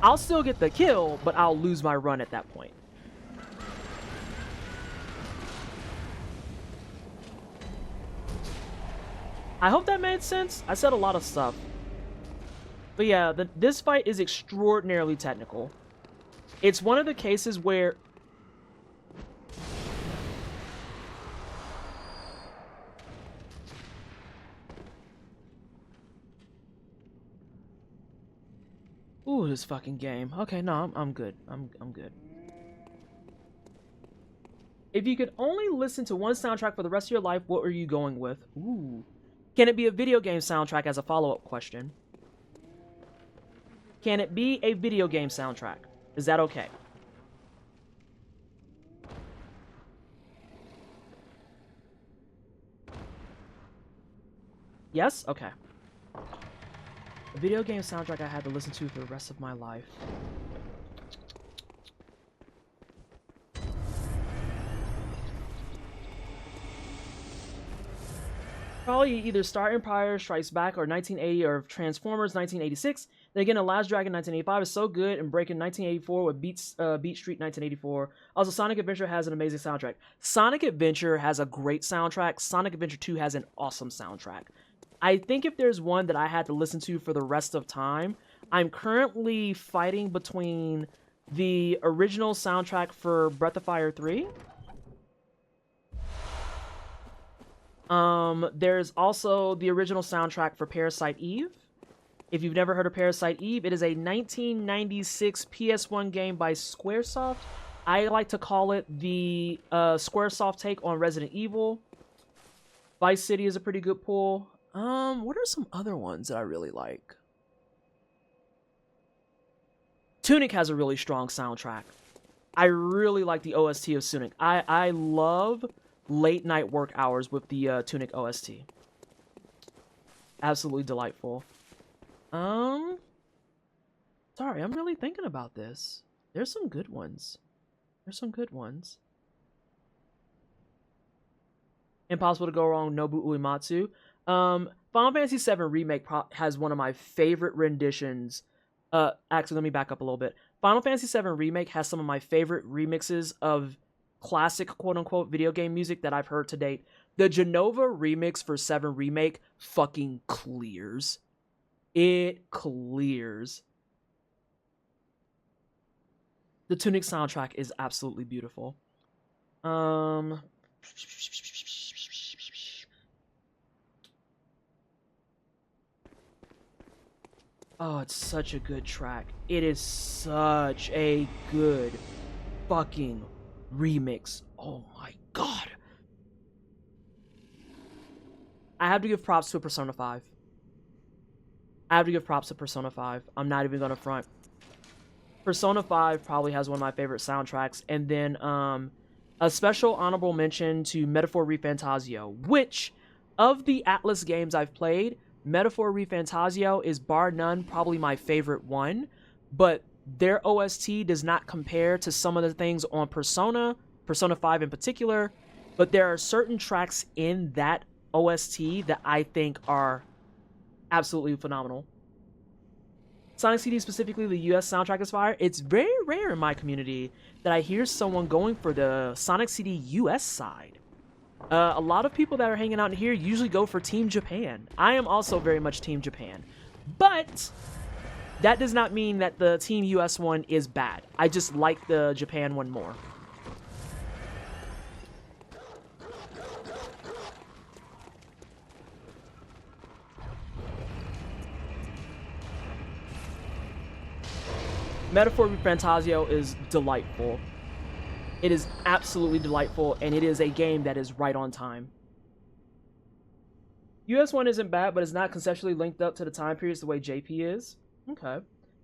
I'll still get the kill, but I'll lose my run at that point. I hope that made sense. I said a lot of stuff. But yeah, this fight is extraordinarily technical. It's one of the cases where... Ooh, this fucking game. Okay, no, I'm good. I'm good. If you could only listen to one soundtrack for the rest of your life, what are you going with? Ooh. Can it be a video game soundtrack as a follow-up question? Can it be a video game soundtrack? Is that okay? Yes? Okay. A video game soundtrack I had to listen to for the rest of my life. Probably either Star Empire Strikes Back or 1980 or Transformers 1986. And again, The Last Dragon 1985 is so good, and breaking 1984 with Beat Street 1984. Also, Sonic Adventure has an amazing soundtrack. Sonic Adventure has a great soundtrack. Sonic Adventure 2 has an awesome soundtrack. I think if there's one that I had to listen to for the rest of time, I'm currently fighting between the original soundtrack for Breath of Fire 3. There's also the original soundtrack for Parasite Eve. If you've never heard of Parasite Eve, it is a 1996 PS1 game by Squaresoft. I like to call it the Squaresoft take on Resident Evil. Vice City is a pretty good pull. What are some other ones that I really like? Tunic has a really strong soundtrack. I really like the OST of Tunic. I love late night work hours with the Tunic OST. Absolutely delightful. Sorry, I'm really thinking about this. There's some good ones. Impossible to go wrong, Nobu Uematsu. Final Fantasy VII Remake has one of my favorite renditions. Actually, let me back up a little bit. Final Fantasy VII Remake has some of my favorite remixes of classic quote-unquote video game music that I've heard to date. The Genova remix for 7 Remake fucking clears. It clears. The Tunic soundtrack is absolutely beautiful. Oh, it's such a good track. It is such a good fucking remix. Oh my god. I have to give props to Persona 5. I'm not even gonna front. Persona 5 probably has one of my favorite soundtracks. And then a special honorable mention to Metaphor ReFantazio, which, of the Atlas games I've played, Metaphor ReFantazio is bar none probably my favorite one. But their OST does not compare to some of the things on Persona 5 in particular. But there are certain tracks in that OST that I think are absolutely phenomenal. Sonic CD, specifically the US soundtrack, is fire. It's very rare in my community that I hear someone going for the Sonic CD US side. A lot of people that are hanging out in here usually go for Team Japan. I am also very much Team Japan. But that does not mean that the Team US one is bad. I just like the Japan one more. Metaphor Fantasio is delightful. It is absolutely delightful, and it is a game that is right on time. US one isn't bad, but it's not conceptually linked up to the time periods the way JP is. Okay.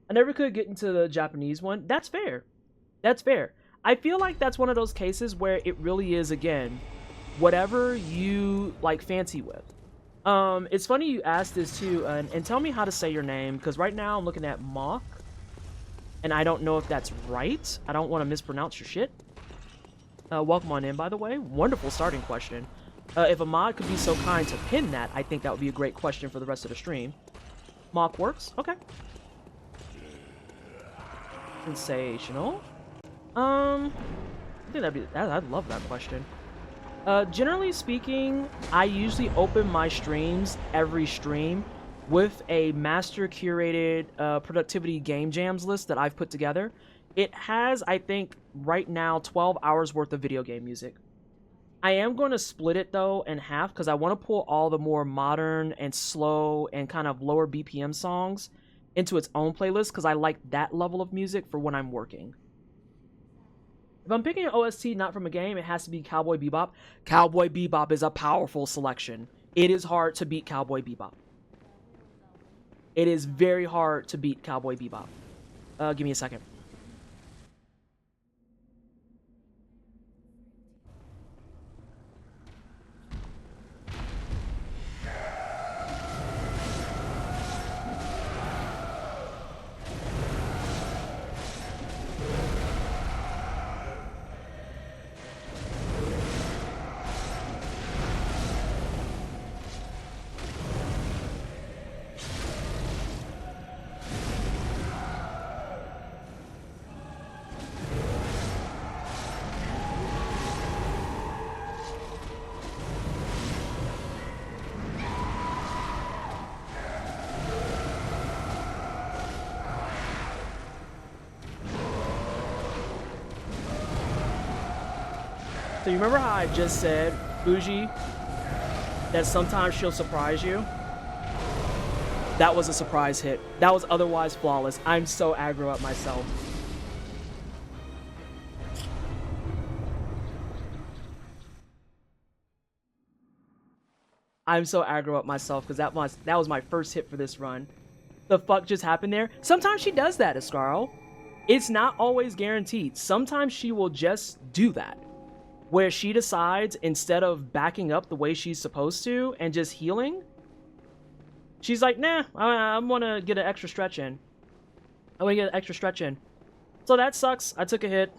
I never could get into the Japanese one. That's fair. That's fair. I feel like that's one of those cases where it really is, again, whatever you like fancy with. It's funny you asked this too, and tell me how to say your name, because right now I'm looking at Mock. And I don't know if that's right. I don't want to mispronounce your shit. Welcome on in, by the way. Wonderful starting question. If a mod could be so kind to pin that, I think that would be a great question for the rest of the stream. Mock works? Okay. Sensational. I think I'd love that question. Generally speaking, I usually open my streams every stream with a master curated productivity game jams list that I've put together. It has, I think, right now 12 hours worth of video game music. I am going to split it though in half because I want to pull all the more modern and slow and kind of lower BPM songs into its own playlist because I like that level of music for when I'm working. If I'm picking an OST not from a game, it has to be Cowboy Bebop. Cowboy Bebop is a powerful selection. It is hard to beat Cowboy Bebop. It is very hard to beat Cowboy Bebop. Give me a second. So you remember how I just said, Bougie, that sometimes she'll surprise you? That was a surprise hit. That was otherwise flawless. I'm so aggro at myself. I'm so aggro at myself because that was my first hit for this run. The fuck just happened there? Sometimes she does that, Ascarl. It's not always guaranteed. Sometimes she will just do that. Where she decides, instead of backing up the way she's supposed to and just healing, she's like, nah, I want to get an extra stretch in. I want to get an extra stretch in. So that sucks. I took a hit.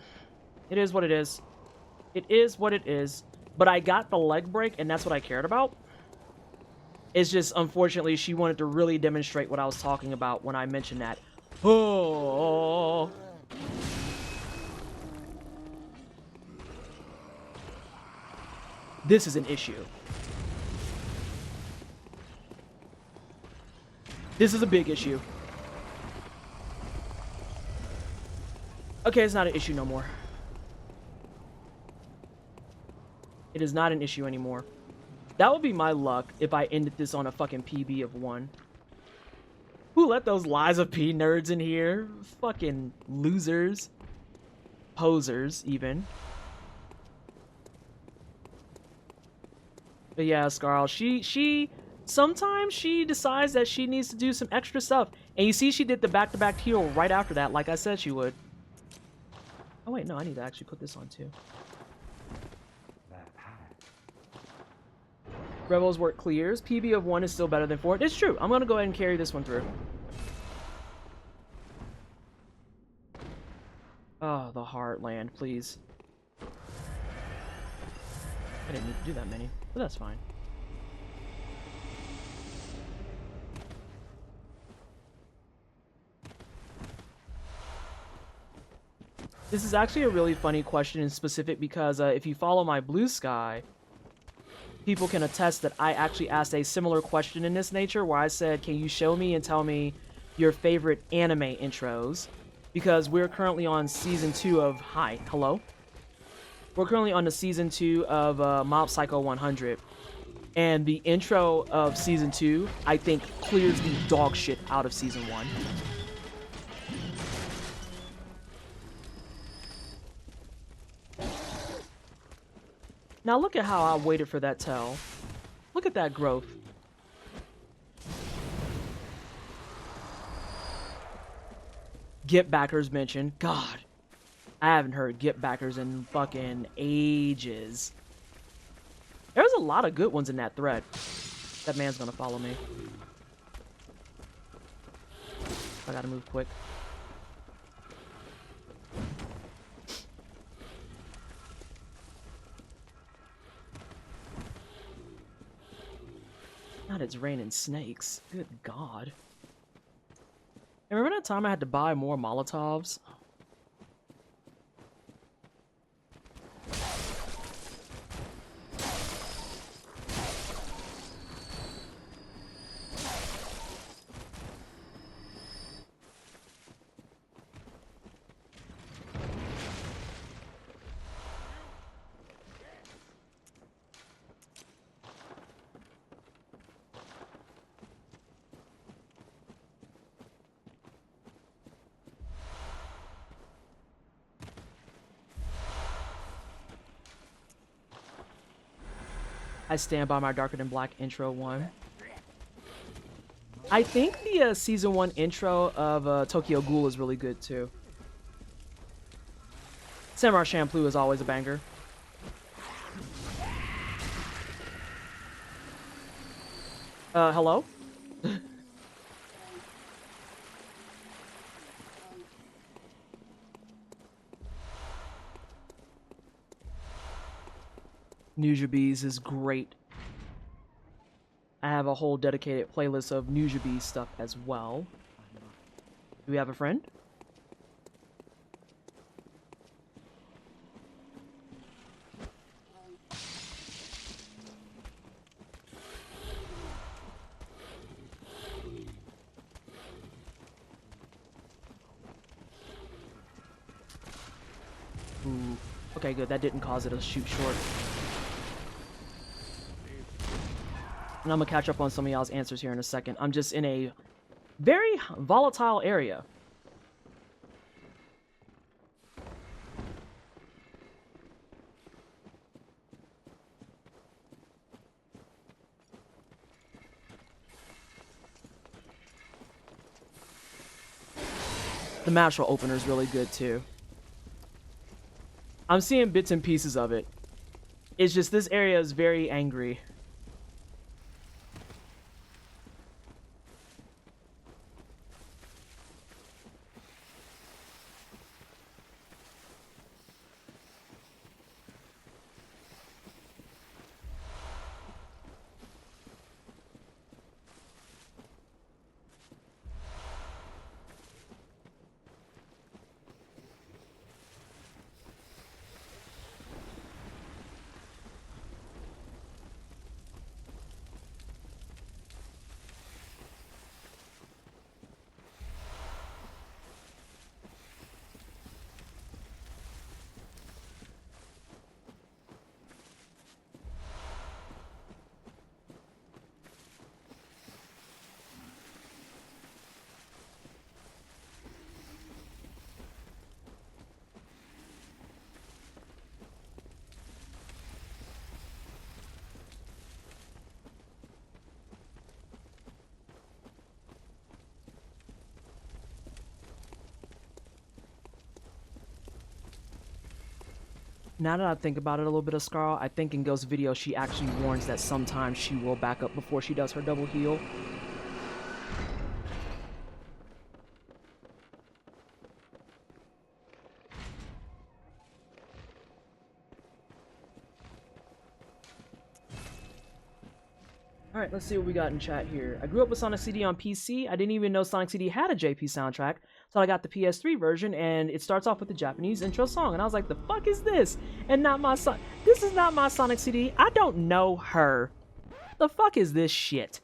It is what it is. It is what it is. But I got the leg break, and that's what I cared about. It's just, unfortunately, she wanted to really demonstrate what I was talking about when I mentioned that. Oh. This is an issue. This is a big issue. Okay, it's not an issue no more. It is not an issue anymore. That would be my luck if I ended this on a fucking PB of 1. Who let those Liza P nerds in here? Fucking losers. Posers, even. But yeah, Scarl, she sometimes she decides that she needs to do some extra stuff. And you see she did the back-to-back heal right after that, like I said she would. Oh wait, no, I need to actually put this on too. Rebels work clears. PB of 1 is still better than 4. It's true. I'm going to go ahead and carry this one through. Oh, the Heartland, please. I didn't need to do that many, but that's fine. This is actually a really funny question in specific because if you follow my Blue Sky, people can attest that I actually asked a similar question in this nature where I said, can you show me and tell me your favorite anime intros? Because we're currently on season 2 of... Hi, hello? We're currently on the season 2 of Mob Psycho 100. And the intro of season 2, I think, clears the dog shit out of season 1. Now look at how I waited for that tell. Look at that growth. Get backers mentioned. God, I haven't heard get backers in fucking ages. There's a lot of good ones in that thread. That man's gonna follow me. I gotta move quick. God, it's raining snakes. Good God. And remember that time I had to buy more Molotovs? I stand by my Darker Than Black intro one. I think the season 1 intro of Tokyo Ghoul is really good too. Samurai Champloo is always a banger. Hello? Nujabes is great. I have a whole dedicated playlist of Nujabes stuff as well. Do we have a friend? Ooh. Okay, good. That didn't cause it to shoot short. And I'm gonna catch up on some of y'all's answers here in a second. I'm just in a very volatile area. The Mashal opener is really good too. I'm seeing bits and pieces of it. It's just this area is very angry. Now that I think about it a little bit of Scarl, I think in Ghost's video she actually warns that sometimes she will back up before she does her double heal. Alright, let's see what we got in chat here. I grew up with Sonic CD on PC. I didn't even know Sonic CD had a JP soundtrack. So I got the PS3 version, and it starts off with the Japanese intro song. And I was like, the fuck is this? And not my son. This is not my Sonic CD. I don't know her. The fuck is this shit?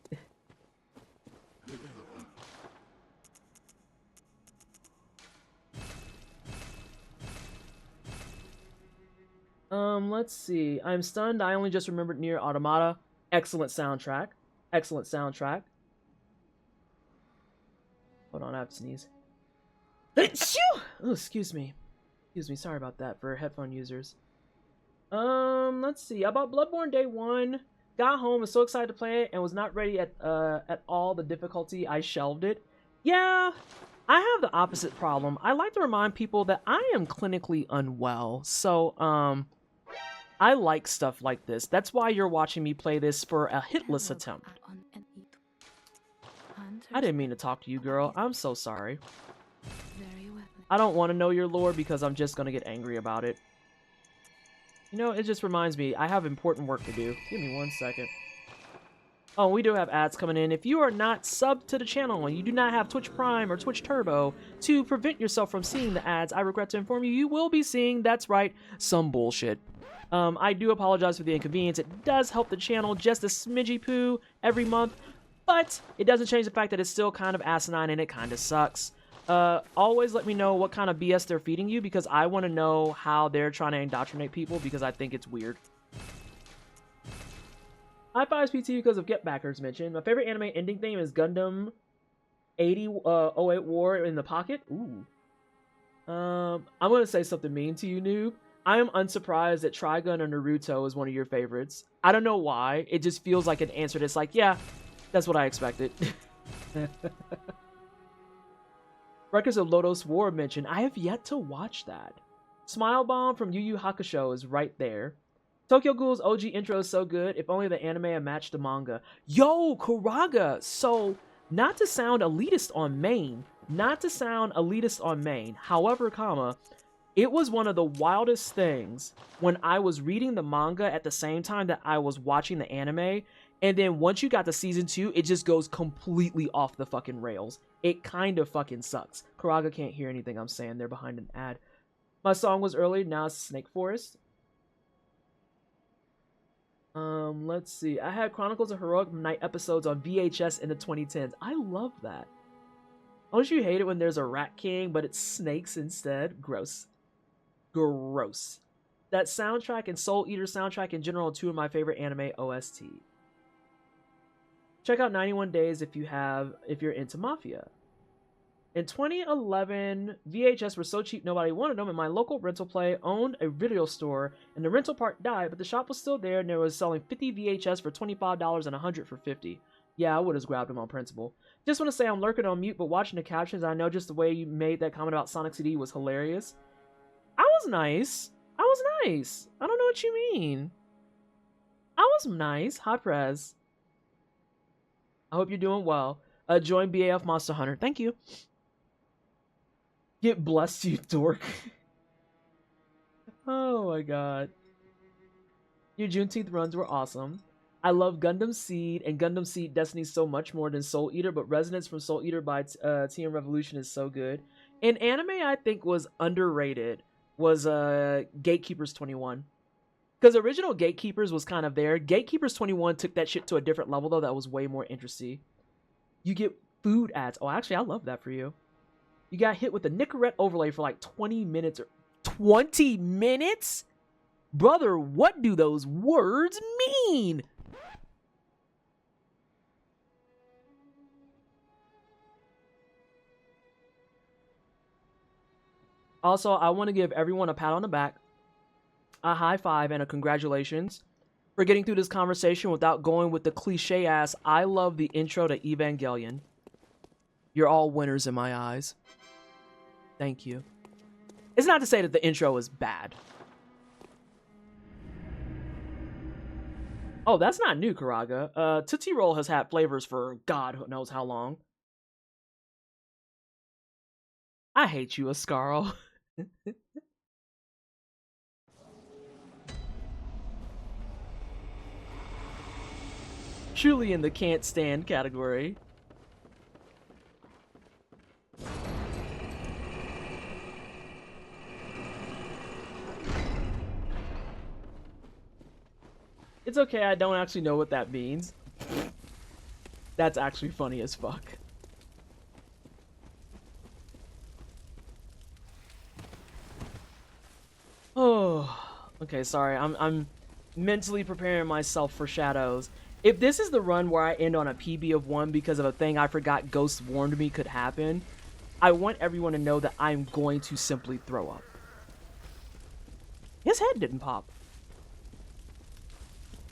Let's see. I'm stunned. I only just remembered Nier Automata. Excellent soundtrack. Excellent soundtrack. Hold on, I have to sneeze. Oh, excuse me. Excuse me, sorry about that for headphone users. Let's see. I bought Bloodborne day 1, got home, was so excited to play it, and was not ready at all the difficulty. I shelved it. Yeah, I have the opposite problem. I like to remind people that I am clinically unwell, so, I like stuff like this. That's why you're watching me play this for a hitless attempt. I didn't mean to talk to you, girl. I'm so sorry. I don't want to know your lore because I'm just going to get angry about it. You know, it just reminds me, I have important work to do. Give me 1 second. Oh, we do have ads coming in. If you are not subbed to the channel and you do not have Twitch Prime or Twitch Turbo to prevent yourself from seeing the ads, I regret to inform you, you will be seeing, that's right, some bullshit. I do apologize for the inconvenience. It does help the channel just a smidgy poo every month, but it doesn't change the fact that it's still kind of asinine and it kind of sucks. Always let me know what kind of BS they're feeding you because I want to know how they're trying to indoctrinate people because I think it's weird. High fives PT because of Get Backers mentioned. My favorite anime ending theme is Gundam 80 08 War in the Pocket. Ooh. I'm going to say something mean to you, noob. I am unsurprised that Trigun or Naruto is one of your favorites. I don't know why. It just feels like an answer that's like, yeah, that's what I expected. Records of Lodos War mentioned. I have yet to watch that. Smile Bomb from Yu Yu Hakusho is right there. Tokyo Ghoul's OG intro is so good. If only the anime had matched the manga. Yo, Kuraga! So, not to sound elitist on main. However, comma, it was one of the wildest things when I was reading the manga at the same time that I was watching the anime. And then once you got to season 2, it just goes completely off the fucking rails. It kind of fucking sucks. Kuraga can't hear anything I'm saying. They're behind an ad. My song was early, now it's Snake Forest. Let's see. I had Chronicles of Heroic Knight episodes on VHS in the 2010s. I love that. Don't you hate it when there's a Rat King, but it's snakes instead? Gross. Gross. That soundtrack and Soul Eater soundtrack in general are two of my favorite anime OST. Check out 91 Days if you're into Mafia. In 2011, VHS were so cheap nobody wanted them, and my local rental play owned a video store, and the rental part died, but the shop was still there, and they was selling 50 VHS for $25 and 100 for 50. Yeah, I would have grabbed them on principle. Just want to say I'm lurking on mute, but watching the captions, I know just the way you made that comment about Sonic CD was hilarious. I was nice. I was nice. I don't know what you mean. I was nice. Hot prez. I hope you're doing well. Join BAF Monster Hunter. Thank you. Get blessed, you dork. Oh my god. Your Juneteenth runs were awesome. I love Gundam Seed and Gundam Seed Destiny so much more than Soul Eater, but Resonance from Soul Eater by TM Revolution is so good. An anime I think was underrated was Gatekeepers 21. Because original Gatekeepers was kind of there. Gatekeepers 21 took that shit to a different level, though. That was way more interesting. You get food ads. Oh, actually, I love that for you. You got hit with a Nicorette overlay for like 20 minutes. 20 minutes? Brother, what do those words mean? Also, I want to give everyone a pat on the back, a high five, and a congratulations for getting through this conversation without going with the cliche-ass, I love the intro to Evangelion. You're all winners in my eyes. Thank you. It's not to say that the intro is bad. Oh, that's not new, Karaga. Tootsie Roll has had flavors for God knows how long. I hate you, Ascarl. Truly in the can't stand category. It's okay, I don't actually know what that means. That's actually funny as fuck. Oh, okay, sorry. I'm mentally preparing myself for shadows. If this is the run where I end on a PB of 1 because of a thing I forgot Ghost warned me could happen, I want everyone to know that I'm going to simply throw up. His head didn't pop.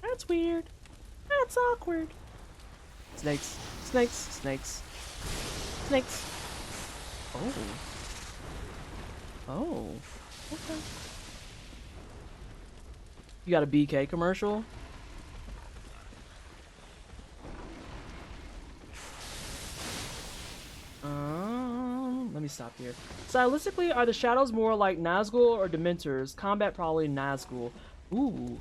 That's weird. That's awkward. Snakes. Snakes. Snakes. Snakes. Oh. Oh. Okay. You got a BK commercial? Let me stop here. Stylistically, are the shadows more like Nazgul or Dementors? Combat probably Nazgul. Ooh,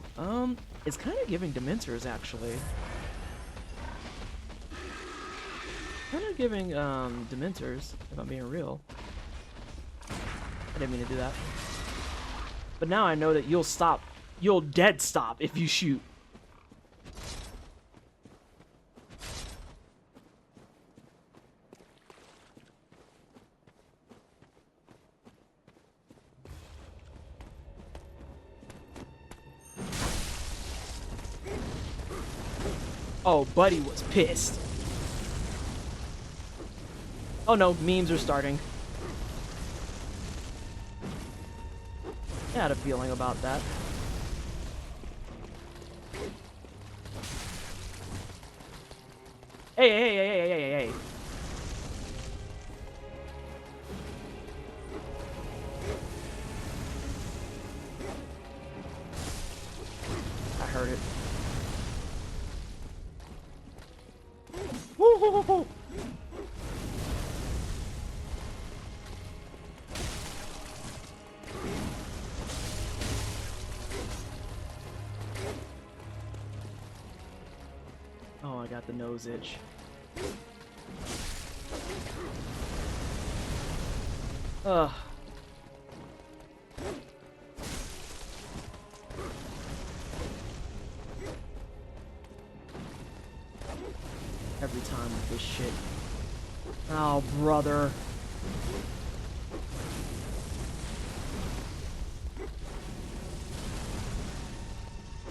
it's kind of giving Dementors, actually. Kind of giving, Dementors, if I'm being real. I didn't mean to do that. But now I know that you'll stop. You'll dead stop if you shoot. Oh, Buddy was pissed. Oh no, memes are starting. I had a feeling about that. Hey. I heard it. Woo! Oh, I got the nose itch. Ugh. Every time with this shit. Oh, brother.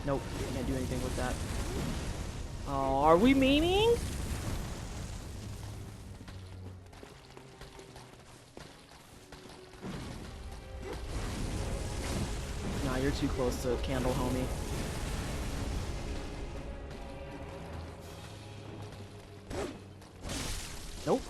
Nope, can't do anything with that. Oh, are we memeing? Nah, you're too close to Candle, homie. Nope.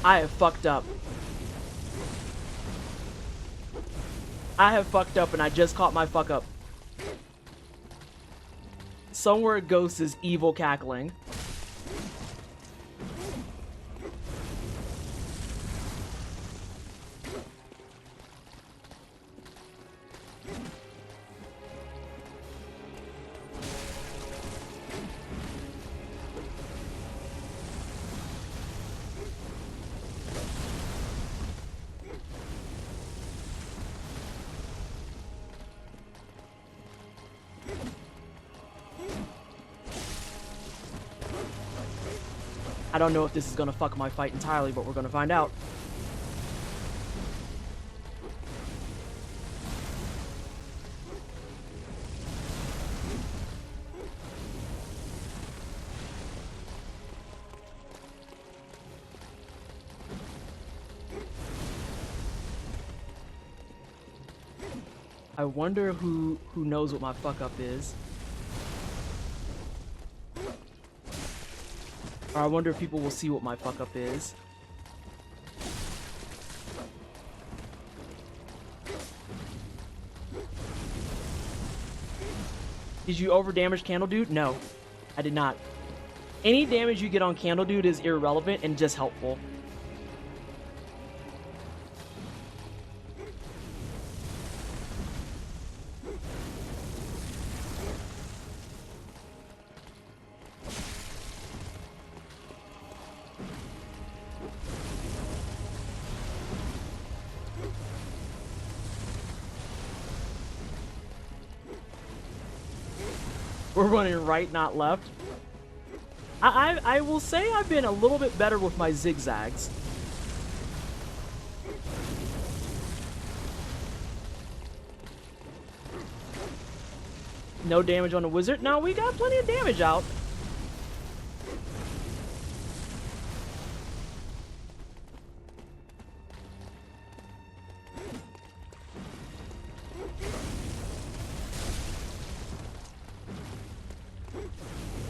I have fucked up. I have fucked up and I just caught my fuck up. Somewhere Ghost is evil cackling. I don't know if this is gonna fuck my fight entirely, but we're gonna find out. I wonder who knows what my fuck up is. Or I wonder if people will see what my fuck up is. Did you over damage Candle Dude? No, I did not. Any damage you get on Candle Dude is irrelevant and just helpful. We're running right, not left. I will say I've been a little bit better with my zigzags. No damage on the wizard. No, we got plenty of damage out.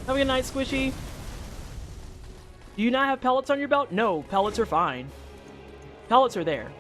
Have a good night, Squishy. Do you not have pellets on your belt? No, pellets are fine. Pellets are there.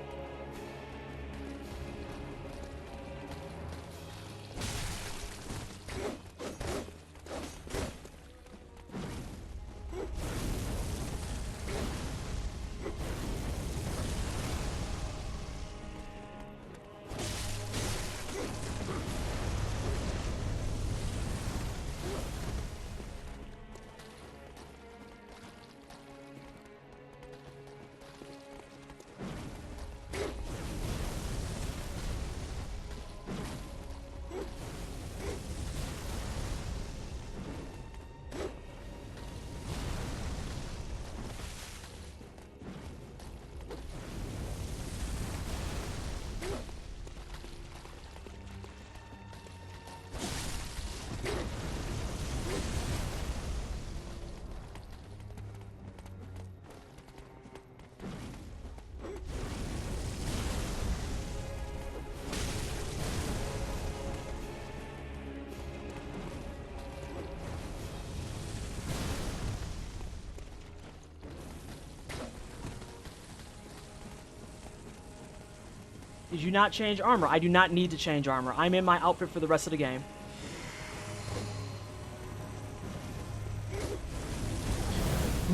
Did you not change armor? I do not need to change armor. I'm in my outfit for the rest of the game.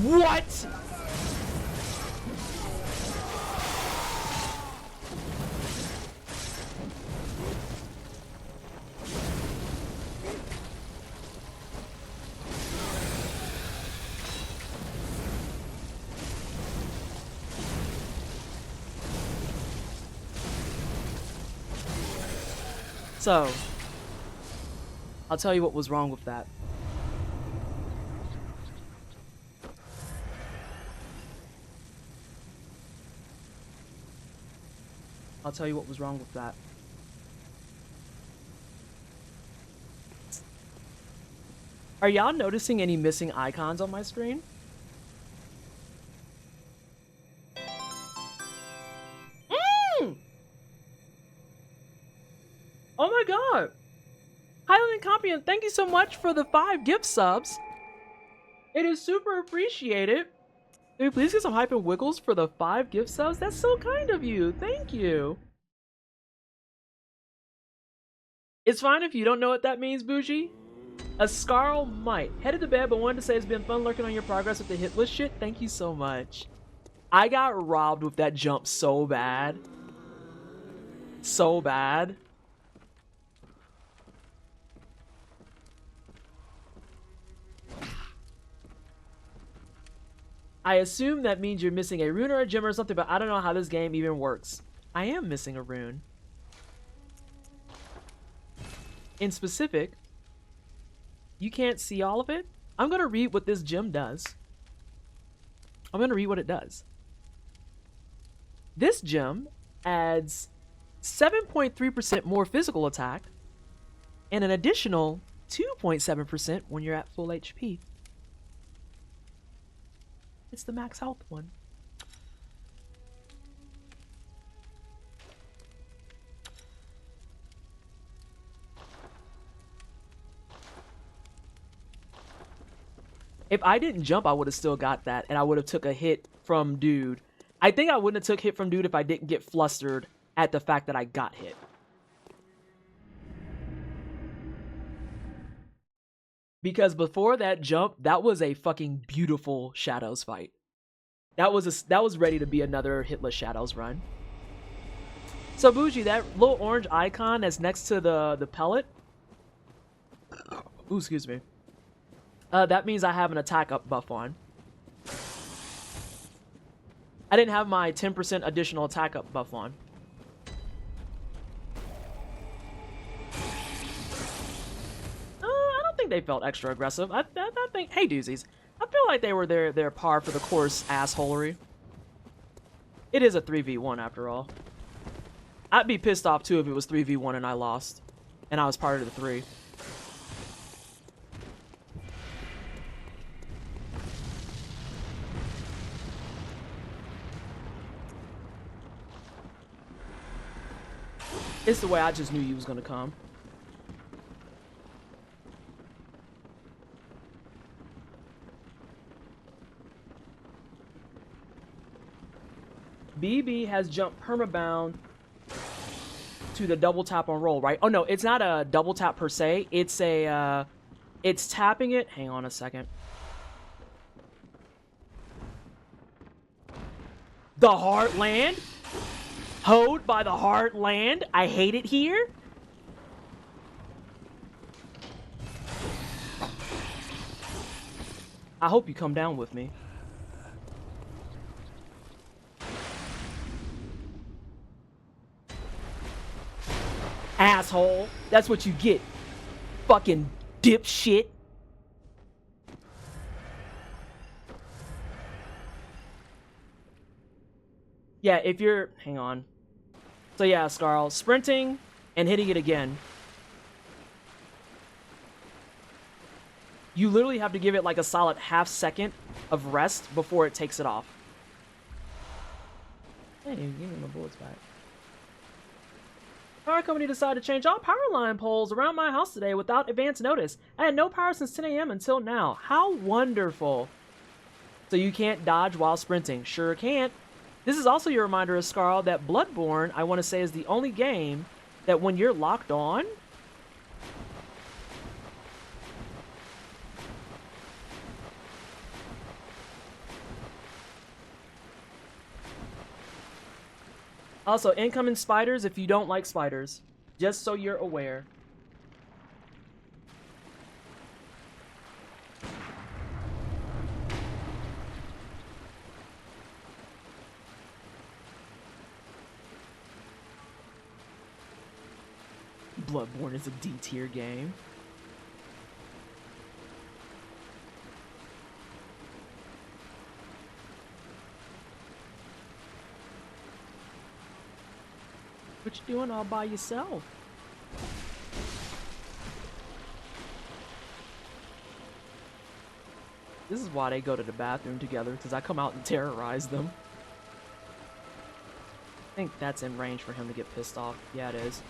What? So, I'll tell you what was wrong with that. I'll tell you what was wrong with that. Are y'all noticing any missing icons on my screen? Oh my god! Highland Compion, thank you so much for the 5 gift subs. It is super appreciated. Can we please get some hype and wiggles for the 5 gift subs? That's so kind of you. Thank you. It's fine if you don't know what that means, Bougie. A Scarl might. Headed to bed, but wanted to say it's been fun lurking on your progress with the hit list shit. Thank you so much. I got robbed with that jump so bad. So bad. I assume that means you're missing a rune or a gem or something, but I don't know how this game even works. I am missing a rune. In specific, you can't see all of it. I'm going to read what this gem does. I'm going to read what it does. This gem adds 7.3% more physical attack and an additional 2.7% when you're at full HP. It's the max health one. If I didn't jump, I would have still got that, and I would have took a hit from dude. I think I wouldn't have took hit from dude if I didn't get flustered at the fact that I got hit. Because before that jump, that was a fucking beautiful Shadows fight. That was ready to be another hitless Shadows run. So Bougie, that little orange icon that's next to the pellet. Ooh, excuse me. That means I have an attack up buff on. I didn't have my 10% additional attack up buff on. I don't think they felt extra aggressive. I think, hey doozies, I feel like they were their par for the course assholery. It is a 3v1 after all. I'd be pissed off too if it was 3v1 and I lost, and I was part of the 3. It's the way I just knew you was gonna come. BB has jumped permabound to the double tap on roll, right? Oh no, it's not a double tap per se. It's a, it's tapping it. Hang on a second. The Heartland? Hoed by the Heartland? I hate it here. I hope you come down with me. Asshole. That's what you get. Fucking dipshit. Yeah, if you're... Hang on. So yeah, Scarl. Sprinting and hitting it again. You literally have to give it like a solid half second of rest before it takes it off. Hey, give me my bullets back. Power company decided to change all power line poles around my house today without advance notice. I had no power since 10 a.m. until now. How wonderful. So you can't dodge while sprinting. Sure can't. This is also your reminder, Scarl, that Bloodborne, I want to say, is the only game that when you're locked on... Also, incoming spiders if you don't like spiders. Just so you're aware. Bloodborne is a D tier game. What you doing all by yourself? This is why they go to the bathroom together, because I come out and terrorize them. I think that's in range for him to get pissed off. Yeah, it is.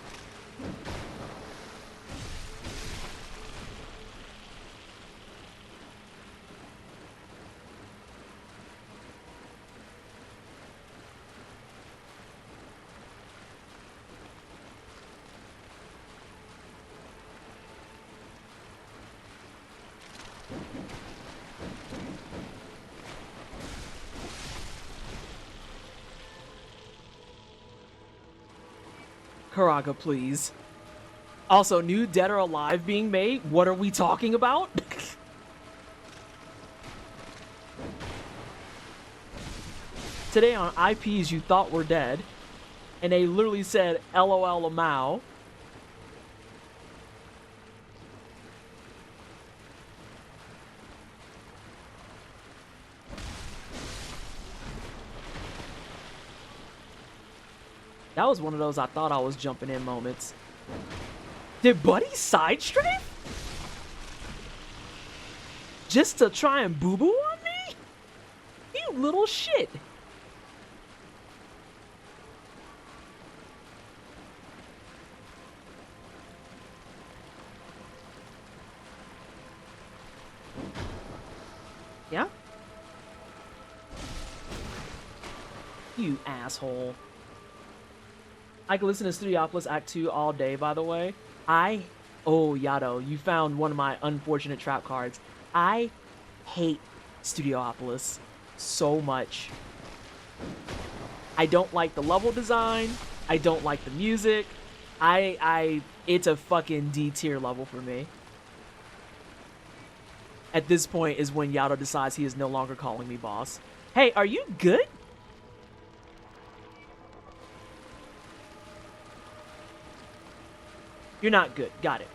Karaga, please. Also, new Dead or Alive being made? What are we talking about? Today on IPs you thought were dead, and they literally said LOL Lamau. That was one of those I thought I was jumping in moments. Did Buddy side strafe? Just to try and boo-boo on me? You little shit. Yeah? You asshole. I could listen to Studiopolis Act 2 all day, by the way. Oh, Yado, you found one of my unfortunate trap cards. I hate Studiopolis so much. I don't like the level design. I don't like the music. It's a fucking D tier level for me. At this point is when Yado decides he is no longer calling me boss. Hey, are you good? You're not good. Got it.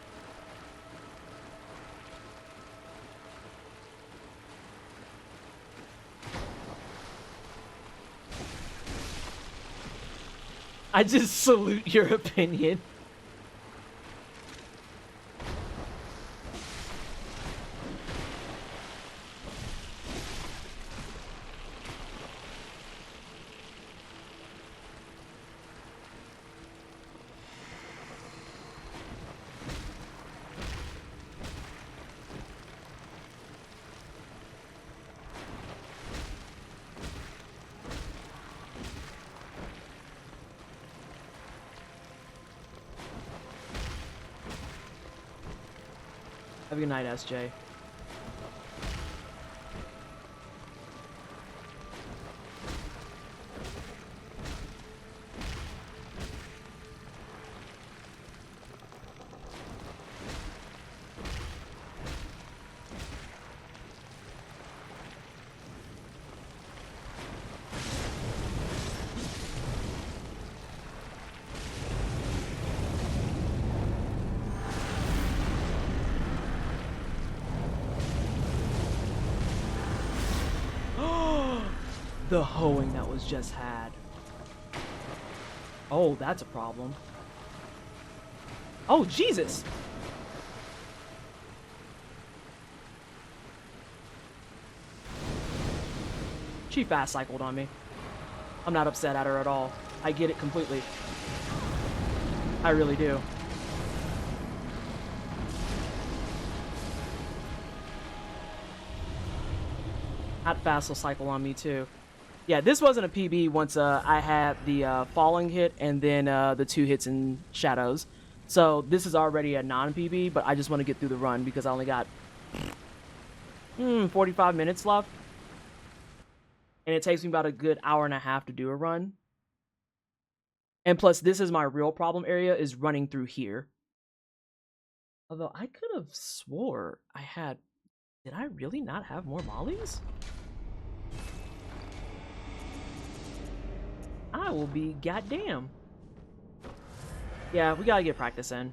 I just salute your opinion. Have a good night, SJ. The hoeing that was just had. Oh, that's a problem. Oh, Jesus! She fast cycled on me. I'm not upset at her at all. I get it completely. I really do. That fast will cycle on me too. Yeah, this wasn't a PB once I had the falling hit and then the 2 hits in shadows. So this is already a non-PB, but I just want to get through the run because I only got 45 minutes left. And it takes me about a good hour and a half to do a run. And plus, this is my real problem area, is running through here. Although, I could have swore I had... Did I really not have more mollies? I will be goddamn. Yeah, we gotta get practice in.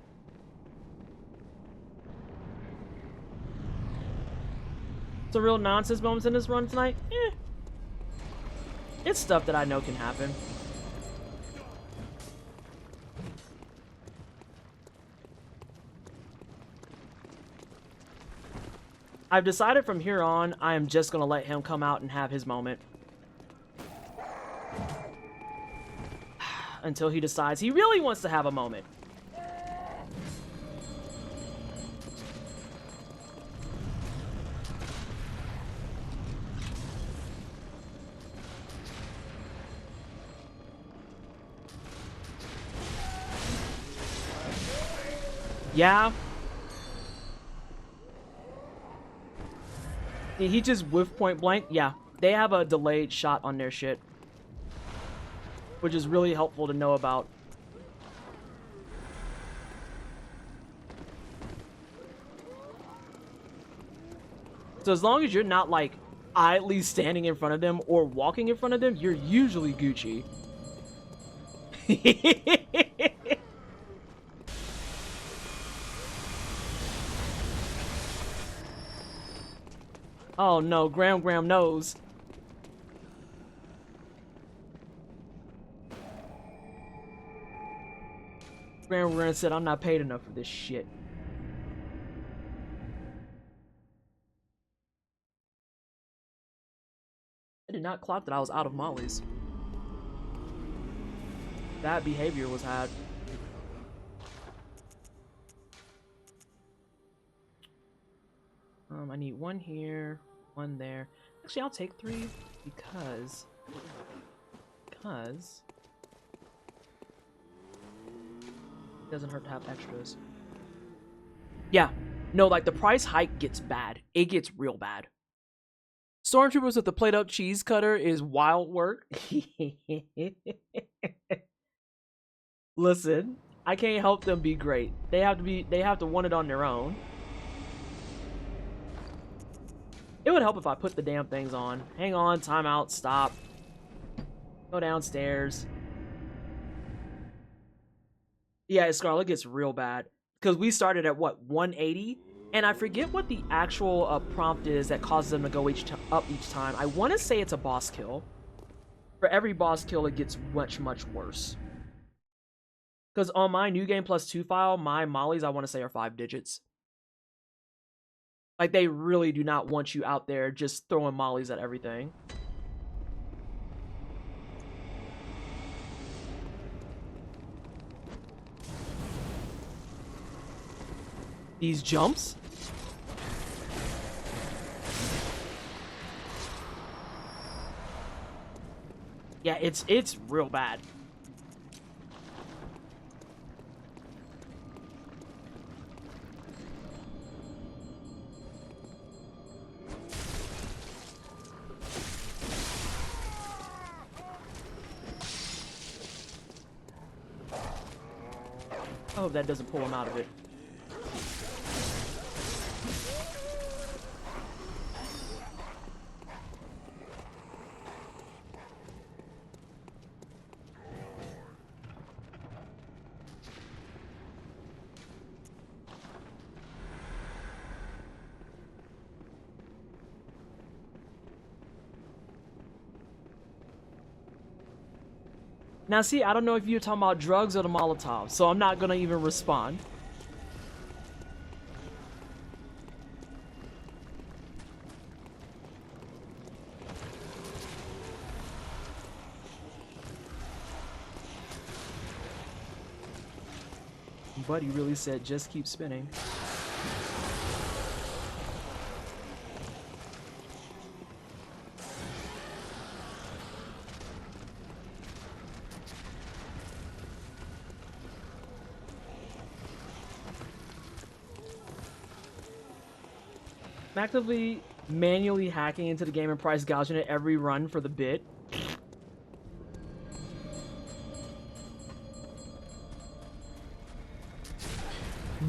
Some real nonsense moments in this run tonight? Eh. It's stuff that I know can happen. I've decided from here on, I am just gonna let him come out and have his moment. Until he decides he really wants to have a moment. Yeah. He just whiffed point blank. Yeah, they have a delayed shot on their shit, which is really helpful to know about. So as long as you're not like idly standing in front of them or walking in front of them, you're usually Gucci. Oh no, Graham knows. Graham said, I'm not paid enough for this shit. I did not clock that I was out of mollies. That behavior was had. I need one here, one there. Actually, I'll take 3 because it doesn't hurt to have extras. Yeah, no, like the price hike gets bad. It gets real bad. Stormtroopers with the plate up cheese cutter is wild work. Listen, I can't help them be great. They have to want it on their own. It would help if I put the damn things on. Hang on, timeout, stop. Go downstairs. Yeah, Scarlet gets real bad. Because we started at, what, 180? And I forget what the actual prompt is that causes them to go up each time. I want to say it's a boss kill. For every boss kill, it gets much, much worse. Because on my New Game Plus 2 file, my mollies, I want to say, are 5 digits. Like, they really do not want you out there just throwing mollies at everything. These jumps? Yeah, it's real bad. I hope that doesn't pull him out of it. Now see, I don't know if you're talking about drugs or the Molotov, so I'm not gonna even respond. Buddy really said, just keep spinning. I'm actively manually hacking into the game and price gouging it every run for the bit.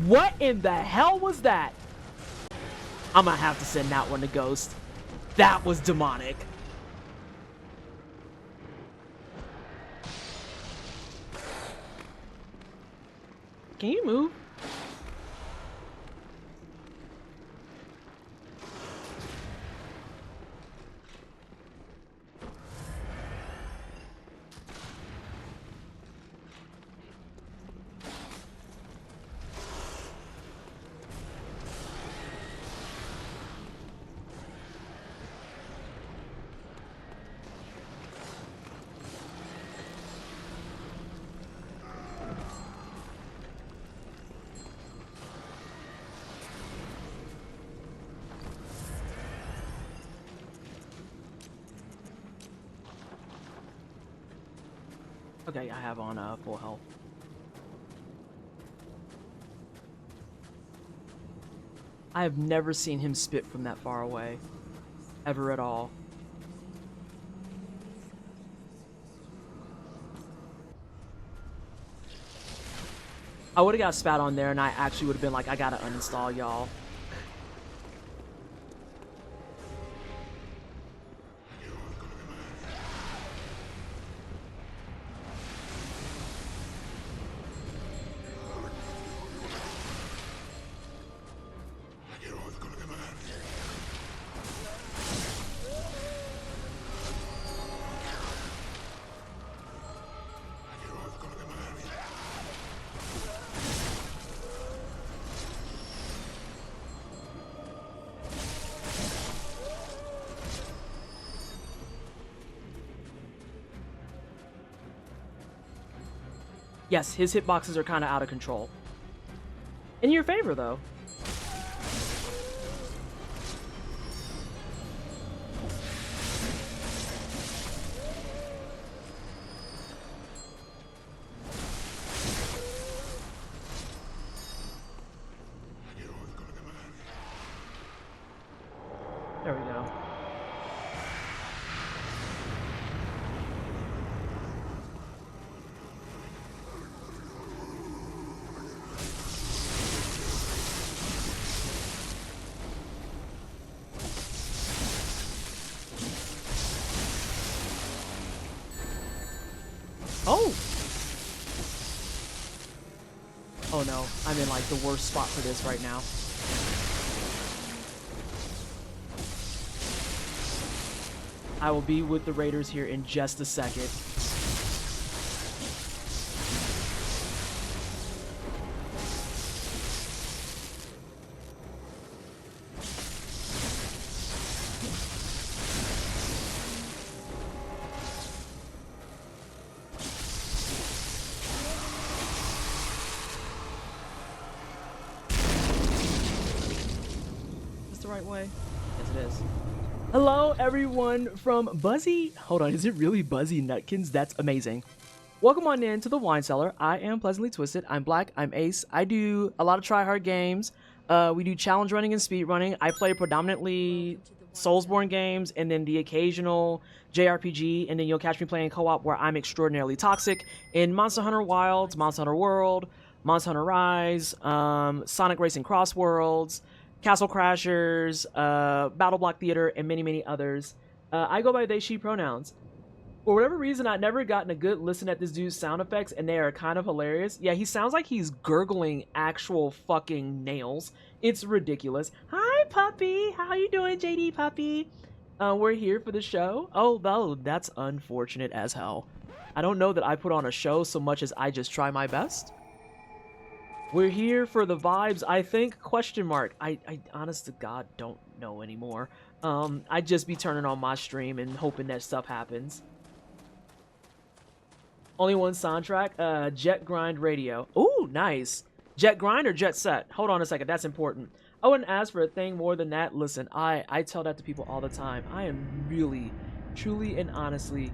What in the hell was that? I'm gonna have to send that one to Ghost. That was demonic. Can you move? Okay, I have on full health. I have never seen him spit from that far away. Ever at all. I would have got spat on there and I actually would have been like, I gotta uninstall y'all. Yes, his hitboxes are kind of out of control. In your favor, though. There we go. Oh! Oh no, I'm in like the worst spot for this right now. I will be with the Raiders here in just a second. Right way? Yes, it is. Hello, everyone from Buzzy. Hold on, is it really Buzzy Nutkins? That's amazing. Welcome on in to the Wine Cellar. I am Pleasantly Twisted. I'm Black. I'm Ace. I do a lot of try-hard games. We do challenge running and speed running. I play predominantly Soulsborne games and then the occasional JRPG, and then you'll catch me playing co-op where I'm extraordinarily toxic in Monster Hunter Wilds, Monster Hunter World, Monster Hunter Rise, Sonic Racing Cross Worlds, Castle Crashers, Battle Block Theater, and many, many others. I go by they, she pronouns. For whatever reason, I've never gotten a good listen at this dude's sound effects, and they are kind of hilarious. Yeah, he sounds like he's gurgling actual fucking nails. It's ridiculous. Hi, puppy. How you doing, JD puppy? We're here for the show. Oh, that's unfortunate as hell. I don't know that I put on a show so much as I just try my best. We're here for the vibes, I think, question mark. I honest to God don't know anymore. I'd just be turning on my stream and hoping that stuff happens. Only one soundtrack, Jet Grind Radio. Ooh, nice. Jet Grind or Jet Set? Hold on a second, that's important. I wouldn't ask for a thing more than that. Listen, I tell that to people all the time. I am really, truly, and honestly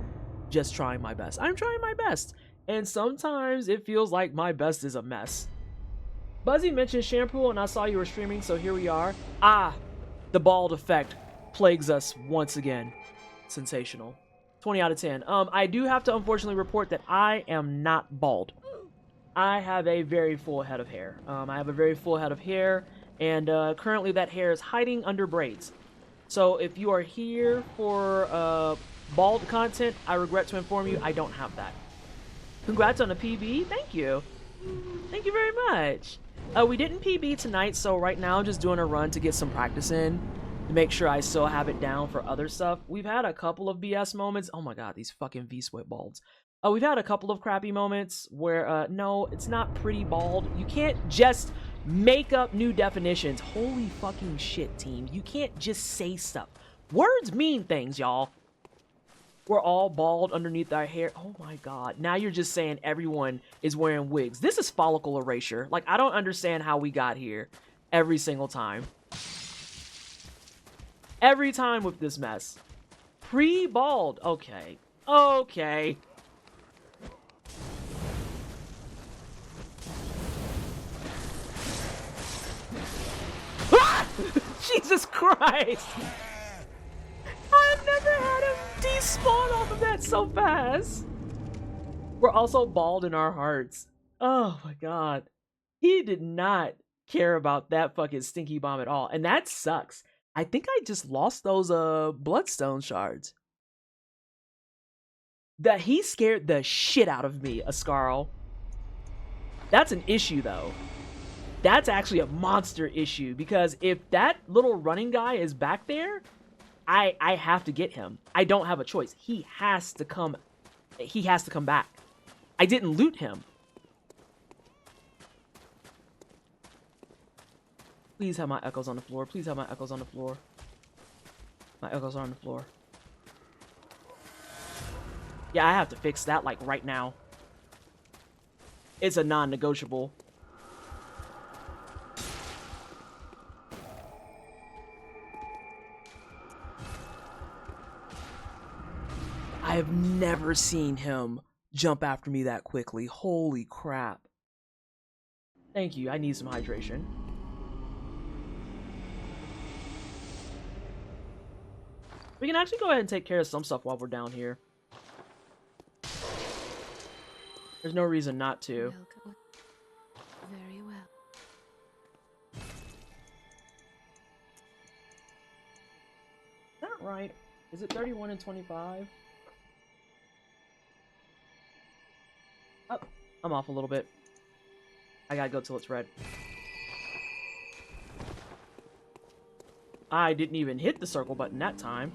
just trying my best. I'm trying my best. And sometimes it feels like my best is a mess. Buzzy mentioned shampoo and I saw you were streaming, so here we are. Ah, the bald effect plagues us once again. Sensational. 20 out of 10. I do have to unfortunately report that I am not bald. I have a very full head of hair. I have a very full head of hair, and currently that hair is hiding under braids. So if you are here for bald content, I regret to inform you I don't have that. Congrats on the PB. Thank you. Thank you very much. We didn't PB tonight, so right now I'm just doing a run to get some practice in to make sure I still have it down for other stuff. We've had a couple of BS moments. Oh my god, these fucking V-sweat balds. We've had a couple of crappy moments where, no, it's not pretty bald. You can't just make up new definitions. Holy fucking shit, team. You can't just say stuff. Words mean things, y'all. We're all bald underneath our hair. Oh my god. Now you're just saying everyone is wearing wigs. This is follicle erasure. Like, I don't understand how we got here every single time. Every time with this mess. Pre-bald. Okay. Okay. Ah! Jesus Christ! I've never had him despawn off of that so fast. We're also bald in our hearts. Oh my god. He did not care about that fucking stinky bomb at all. And that sucks. I think I just lost those bloodstone shards. That he scared the shit out of me, Ascarl. That's an issue though. That's actually a monster issue, because if that little running guy is back there, I have to get him. I don't have a choice. He has to come back. I didn't loot him. Please have my echoes on the floor. Please have my echoes on the floor. My echoes are on the floor. Yeah, I have to fix that like right now. It's a non-negotiable. I have never seen him jump after me that quickly. Holy crap. Thank you. I need some hydration. We can actually go ahead and take care of some stuff while we're down here. There's no reason not to. Very well. Is that right? Is it 31 and 25? Oh, I'm off a little bit. I gotta go till it's red. I didn't even hit the circle button that time.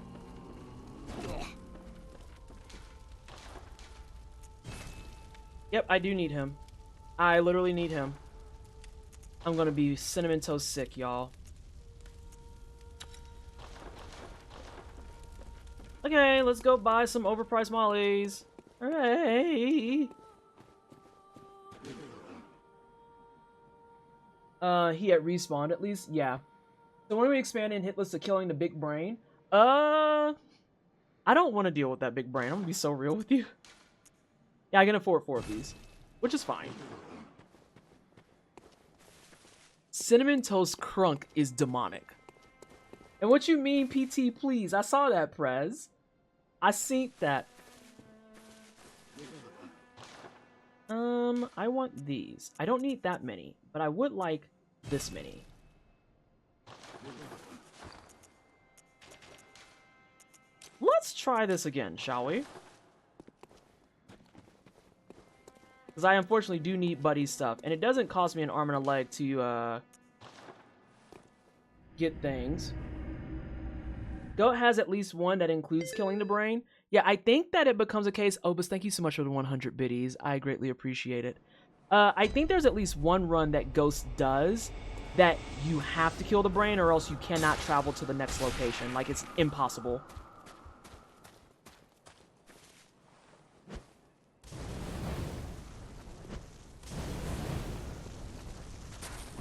Yep, I do need him. I literally need him. I'm gonna be cinnamon toast sick, y'all. Okay, let's go buy some overpriced mollies. Hooray! He had respawned at least? Yeah. So when we expand in Hitless to killing the big brain? I don't want to deal with that big brain. I'm gonna be so real with you. Yeah, I can afford 4 of these, which is fine. Cinnamon Toast Crunk is demonic. And what you mean, PT, please? I saw that, Prez. I seen that. I want these. I don't need that many, but I would like this many. Let's try this again, shall we? Because I unfortunately do need buddy stuff, and it doesn't cost me an arm and a leg to get things. Goat has at least one that includes killing the brain. Yeah, I think that it becomes a case. Obus, thank you so much for the 100 biddies. I greatly appreciate it. I think there's at least one run that Ghost does that you have to kill the brain, or else you cannot travel to the next location. Like, it's impossible.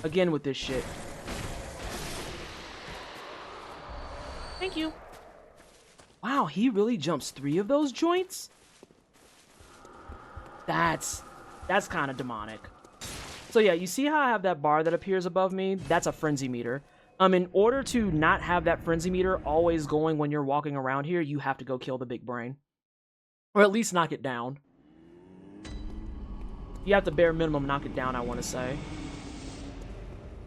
Again with this shit. Thank you. Wow, he really jumps 3 of those joints? That's kind of demonic. So yeah, you see how I have that bar that appears above me? That's a frenzy meter. In order to not have that frenzy meter always going when you're walking around here, you have to go kill the big brain. Or at least knock it down. You have to bare minimum knock it down, I want to say.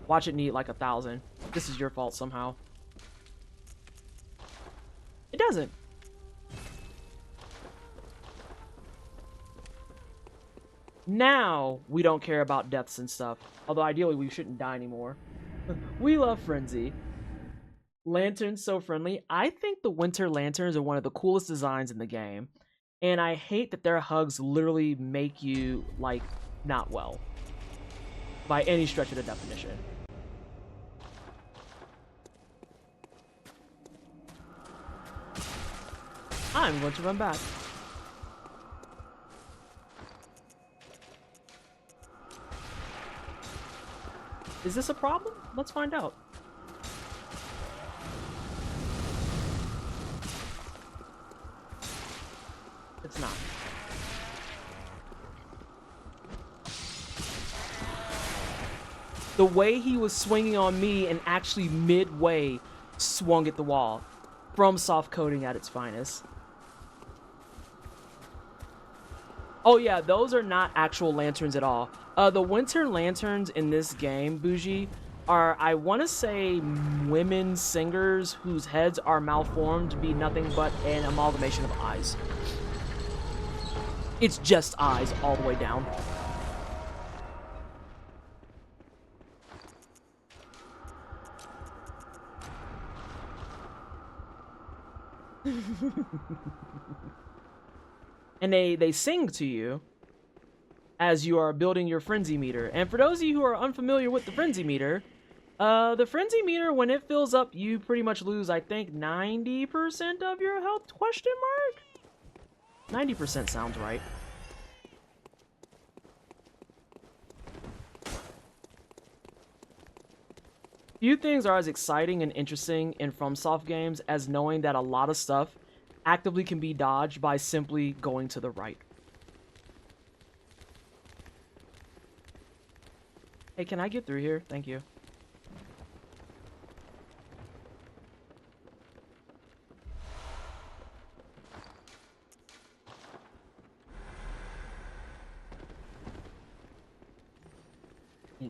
Watch it need like 1,000. This is your fault somehow. It doesn't. Now we don't care about deaths and stuff. Although ideally we shouldn't die anymore. We love Frenzy. Lanterns so friendly. I think the winter lanterns are one of the coolest designs in the game. And I hate that their hugs literally make you, like, not well. By any stretch of the definition. I'm going to run back. Is this a problem? Let's find out. It's not. The way he was swinging on me and actually midway swung at the wall. From soft coding at its finest. Oh yeah, those are not actual lanterns at all. The winter lanterns in this game, Bougie, are, I want to say, women singers whose heads are malformed to be nothing but an amalgamation of eyes. It's just eyes all the way down. And they sing to you as you are building your frenzy meter. And for those of you who are unfamiliar with the frenzy meter, when it fills up, you pretty much lose, I think, 90% of your health, question mark? 90% sounds right. Few things are as exciting and interesting in FromSoft games as knowing that a lot of stuff actively can be dodged by simply going to the right. Hey, can I get through here? Thank you.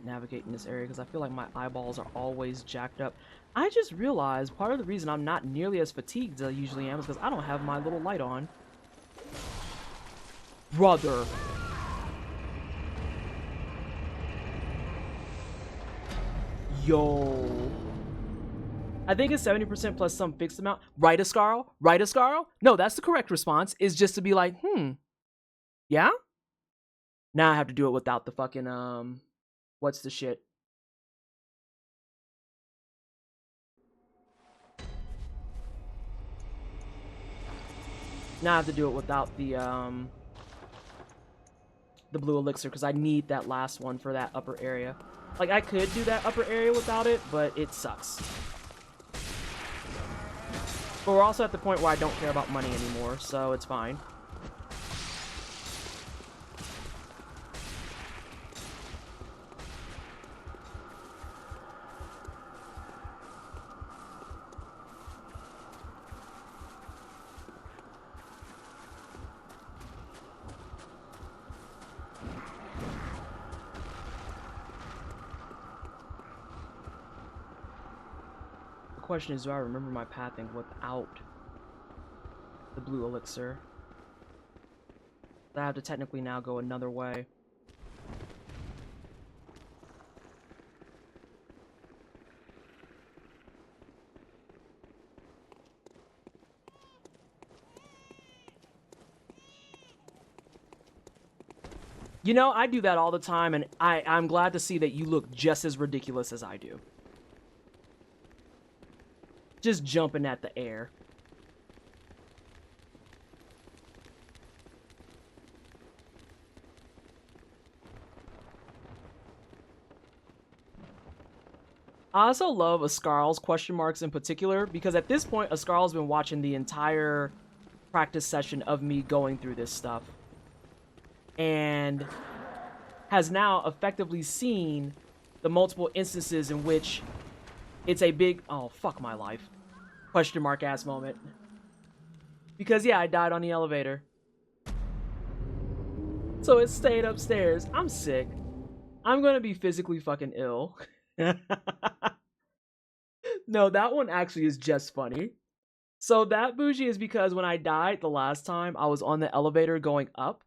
Navigate in this area because I feel like my eyeballs are always jacked up. I just realized part of the reason I'm not nearly as fatigued as I usually am is because I don't have my little light on. Brother. Yo. I think it's 70% plus some fixed amount. Right, Ascarl? Right, Ascarl? No, that's the correct response, is just to be like, yeah? Now I have to do it without the fucking, what's the shit? Now I have to do it without the blue elixir because I need that last one for that upper area. Like, I could do that upper area without it, but it sucks. But we're also at the point where I don't care about money anymore, so it's fine. The question is, do I remember my pathing without the blue elixir? I have to technically now go another way. You know, I do that all the time, and I'm glad to see that you look just as ridiculous as I do. Just jumping at the air. I also love Ascarl's question marks in particular, because at this point, Ascarl's been watching the entire practice session of me going through this stuff. And has now effectively seen the multiple instances in which it's a big, oh, fuck my life, question mark ass moment. Because, yeah, I died on the elevator. So it stayed upstairs. I'm sick. I'm gonna be physically fucking ill. No, that one actually is just funny. So that, Bougie, is because when I died the last time, I was on the elevator going up.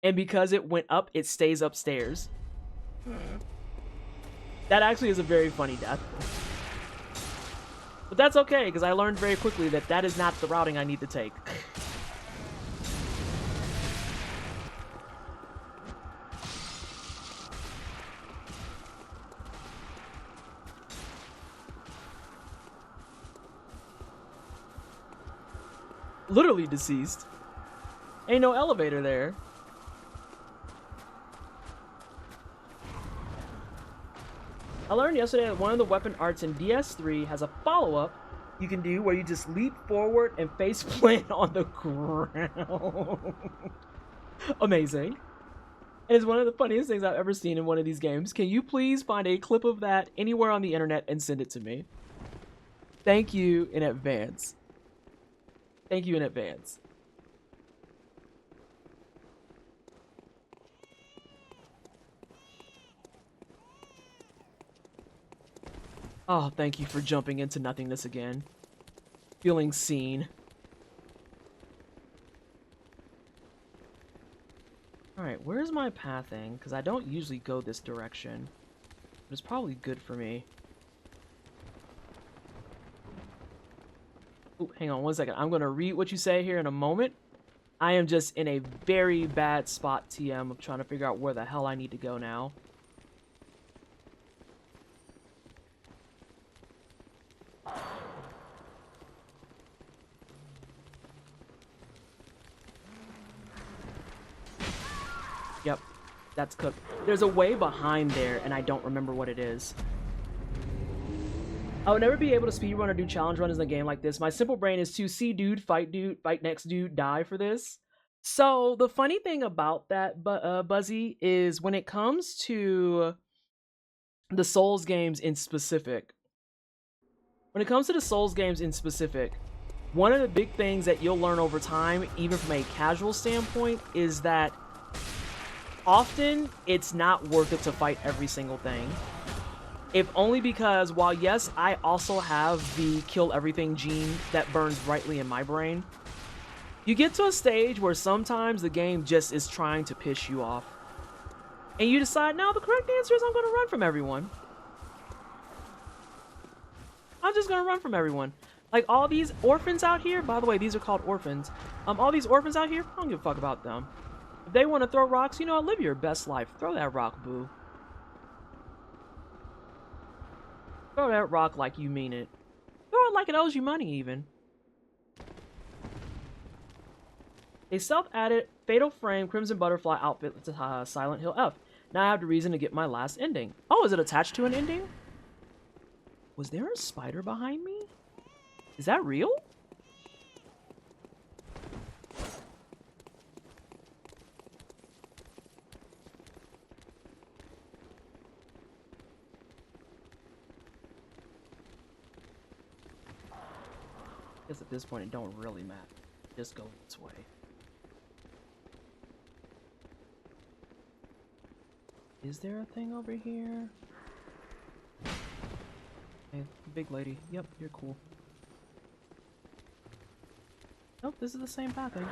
And because it went up, it stays upstairs. That actually is a very funny death. But that's okay, because I learned very quickly that that is not the routing I need to take. Literally deceased. Ain't no elevator there. I learned yesterday that one of the weapon arts in DS3 has a follow-up you can do where you just leap forward and face plant on the ground. Amazing. It is one of the funniest things I've ever seen in one of these games. Can you please find a clip of that anywhere on the internet and send it to me? Thank you in advance. Thank you in advance. Oh, thank you for jumping into nothingness again. Feeling seen. Alright, where's my pathing? Because I don't usually go this direction. But it's probably good for me. Ooh, hang on one second. I'm going to read what you say here in a moment. I am just in a very bad spot, TM, of trying to figure out where the hell I need to go now. Yep, that's cooked. There's a way behind there, and I don't remember what it is. I would never be able to speedrun or do challenge runs in a game like this. My simple brain is to see dude, fight next dude, die for this. So the funny thing about that, Buzzy, is when it comes to the Souls games in specific, one of the big things that you'll learn over time, even from a casual standpoint, is that often it's not worth it to fight every single thing. If only because, while yes, I also have the kill everything gene that burns brightly in my brain, you get to a stage where sometimes the game just is trying to piss you off. And you decide, no, the correct answer is I'm going to run from everyone. I'm just going to run from everyone. Like, all these orphans out here, by the way, these are called orphans. All these orphans out here, I don't give a fuck about them. If they want to throw rocks, you know what, live your best life. Throw that rock, boo. Throw that rock like you mean it. Throw it like it owes you money, even. They self-added Fatal Frame Crimson Butterfly outfit to Silent Hill F. Now I have the reason to get my last ending. Oh, is it attached to an ending? Was there a spider behind me? Is that real? I guess at this point it don't really matter. Just go this way. Is there a thing over here? Hey, big lady. Yep, you're cool. Nope, this is the same path. And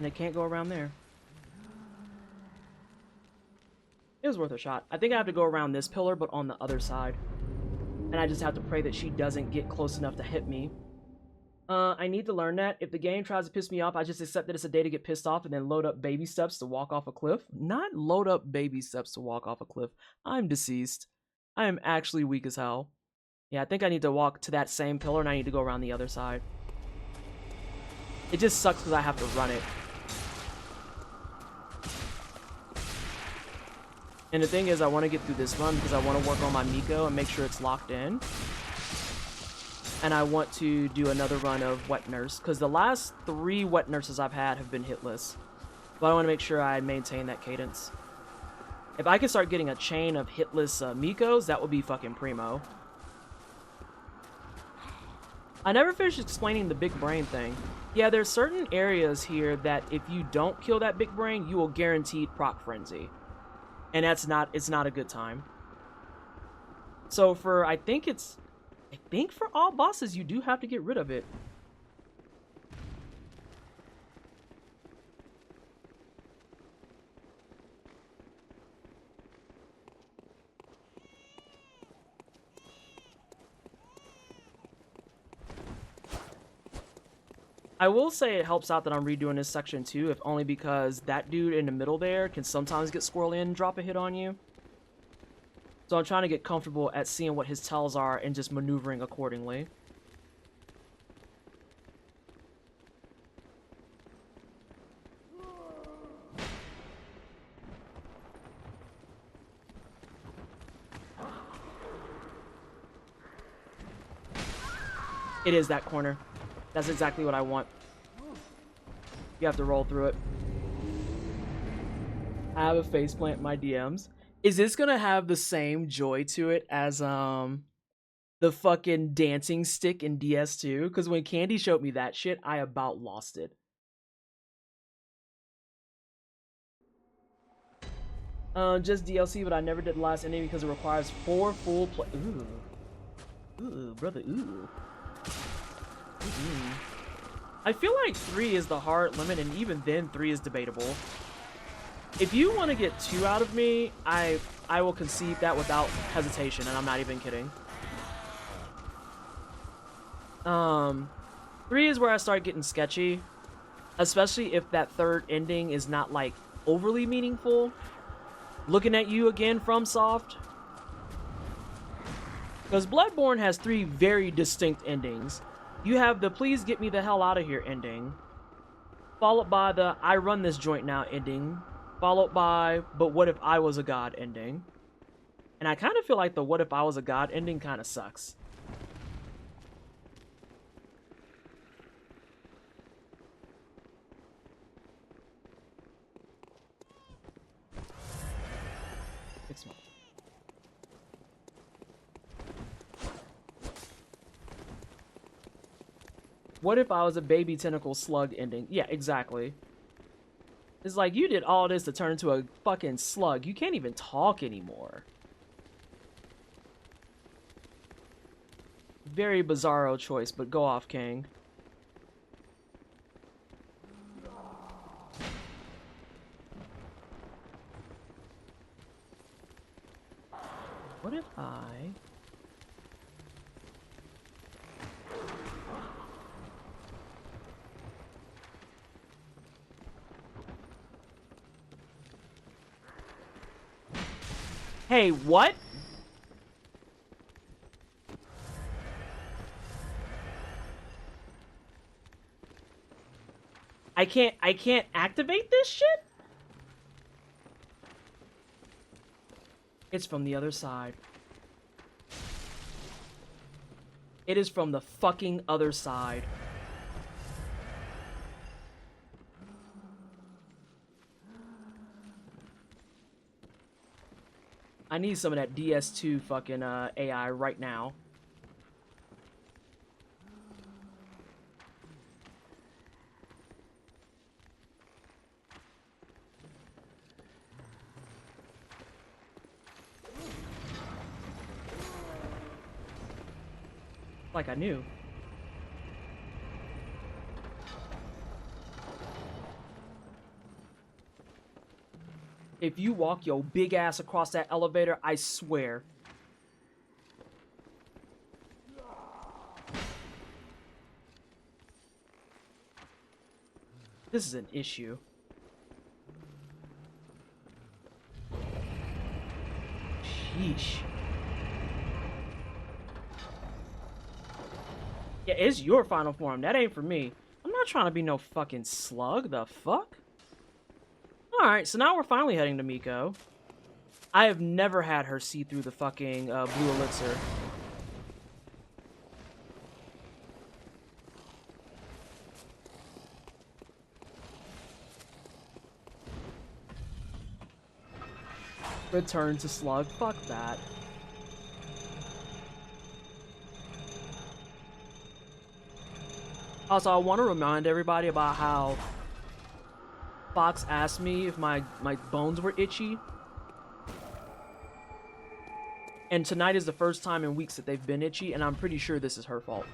I can't go around there. It was worth a shot. I think I have to go around this pillar, but on the other side. And I just have to pray that she doesn't get close enough to hit me. I need to learn that. If the game tries to piss me off, I just accept that it's a day to get pissed off and then load up baby steps to walk off a cliff. Not load up baby steps to walk off a cliff. I'm deceased. I am actually weak as hell. Yeah, I think I need to walk to that same pillar and I need to go around the other side. It just sucks because I have to run it. And the thing is, I want to get through this run because I want to work on my Miko and make sure it's locked in. And I want to do another run of Wet Nurse, because the last 3 Wet Nurses I've had have been hitless. But I want to make sure I maintain that cadence. If I could start getting a chain of hitless Mikos, that would be fucking primo. I never finished explaining the big brain thing. Yeah, there's certain areas here that if you don't kill that big brain, you will guaranteed proc frenzy. And it's not a good time. So for, I think for all bosses, you do have to get rid of it. I will say it helps out that I'm redoing this section too, if only because that dude in the middle there can sometimes get squirrely and drop a hit on you. So I'm trying to get comfortable at seeing what his tells are and just maneuvering accordingly. It is that corner. That's exactly what I want. You have to roll through it. I have a faceplant in my DMs. Is this gonna have the same joy to it as the fucking dancing stick in DS2? Because when Candy showed me that shit, I about lost it. Just DLC, but I never did the last ending because it requires 4 full play. Ooh, brother, ooh. I feel like 3 is the hard limit, and even then 3 is debatable. If you want to get 2 out of me, I will concede that without hesitation, and I'm not even kidding. 3 is where I start getting sketchy, especially if that third ending is not like overly meaningful. Looking at you again, FromSoft. Because Bloodborne has 3 very distinct endings. You have the please get me the hell out of here ending, followed by the I run this joint now ending, followed by but what if I was a god ending. And I kind of feel like the what if I was a god ending kind of sucks. It's not. What if I was a baby tentacle slug ending? Yeah, exactly. It's like, you did all this to turn into a fucking slug. You can't even talk anymore. Very bizarro choice, but go off, King. What if I... Hey, what? I can't activate this shit? It's from the other side. It is from the fucking other side. I need some of that DS2 fucking AI right now. Like I knew. If you walk your big ass across that elevator, I swear. This is an issue. Sheesh. Yeah, it's your final form. That ain't for me. I'm not trying to be no fucking slug. The fuck? Alright, so now we're finally heading to Miko. I have never had her see through the fucking blue elixir. Return to slug. Fuck that. Also, I want to remind everybody about how Fox asked me if my bones were itchy. And tonight is the first time in weeks that they've been itchy, and I'm pretty sure this is her fault.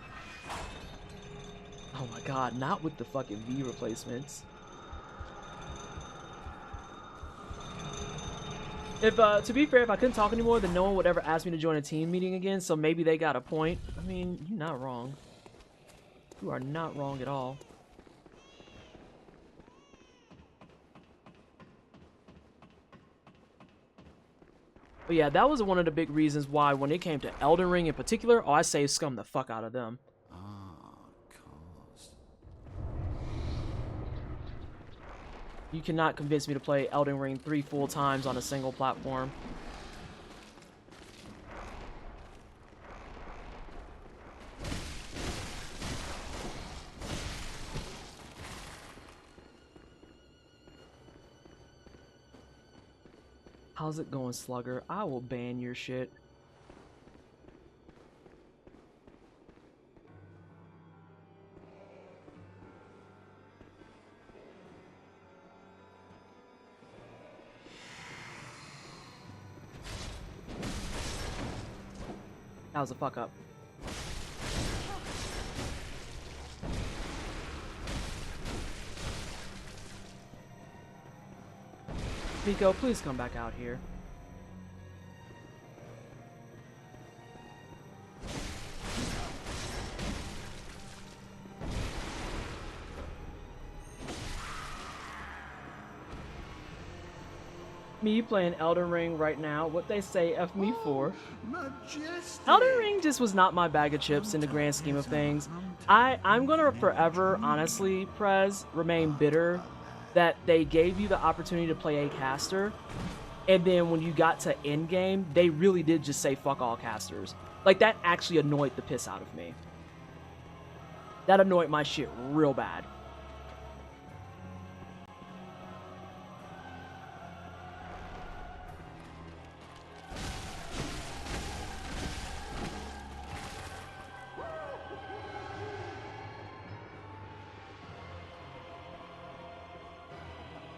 Oh my god, not with the fucking V replacements. If, to be fair, if I couldn't talk anymore, then no one would ever ask me to join a team meeting again, so maybe they got a point. I mean, you're not wrong. You are not wrong at all. But yeah, that was one of the big reasons why when it came to Elden Ring in particular, oh, I saved scum the fuck out of them. Cars. You cannot convince me to play Elden Ring 3 full times on a single platform. How's it going, Slugger? I will ban your shit. That was a fuck up. Nico, please come back out here. Me playing Elden Ring right now, what they say F me for. Elden Ring just was not my bag of chips in the grand scheme of things. I'm gonna forever, honestly, Prez, remain bitter that they gave you the opportunity to play a caster, and then when you got to endgame, they really did just say fuck all casters. Like, that actually annoyed the piss out of me. That annoyed my shit real bad.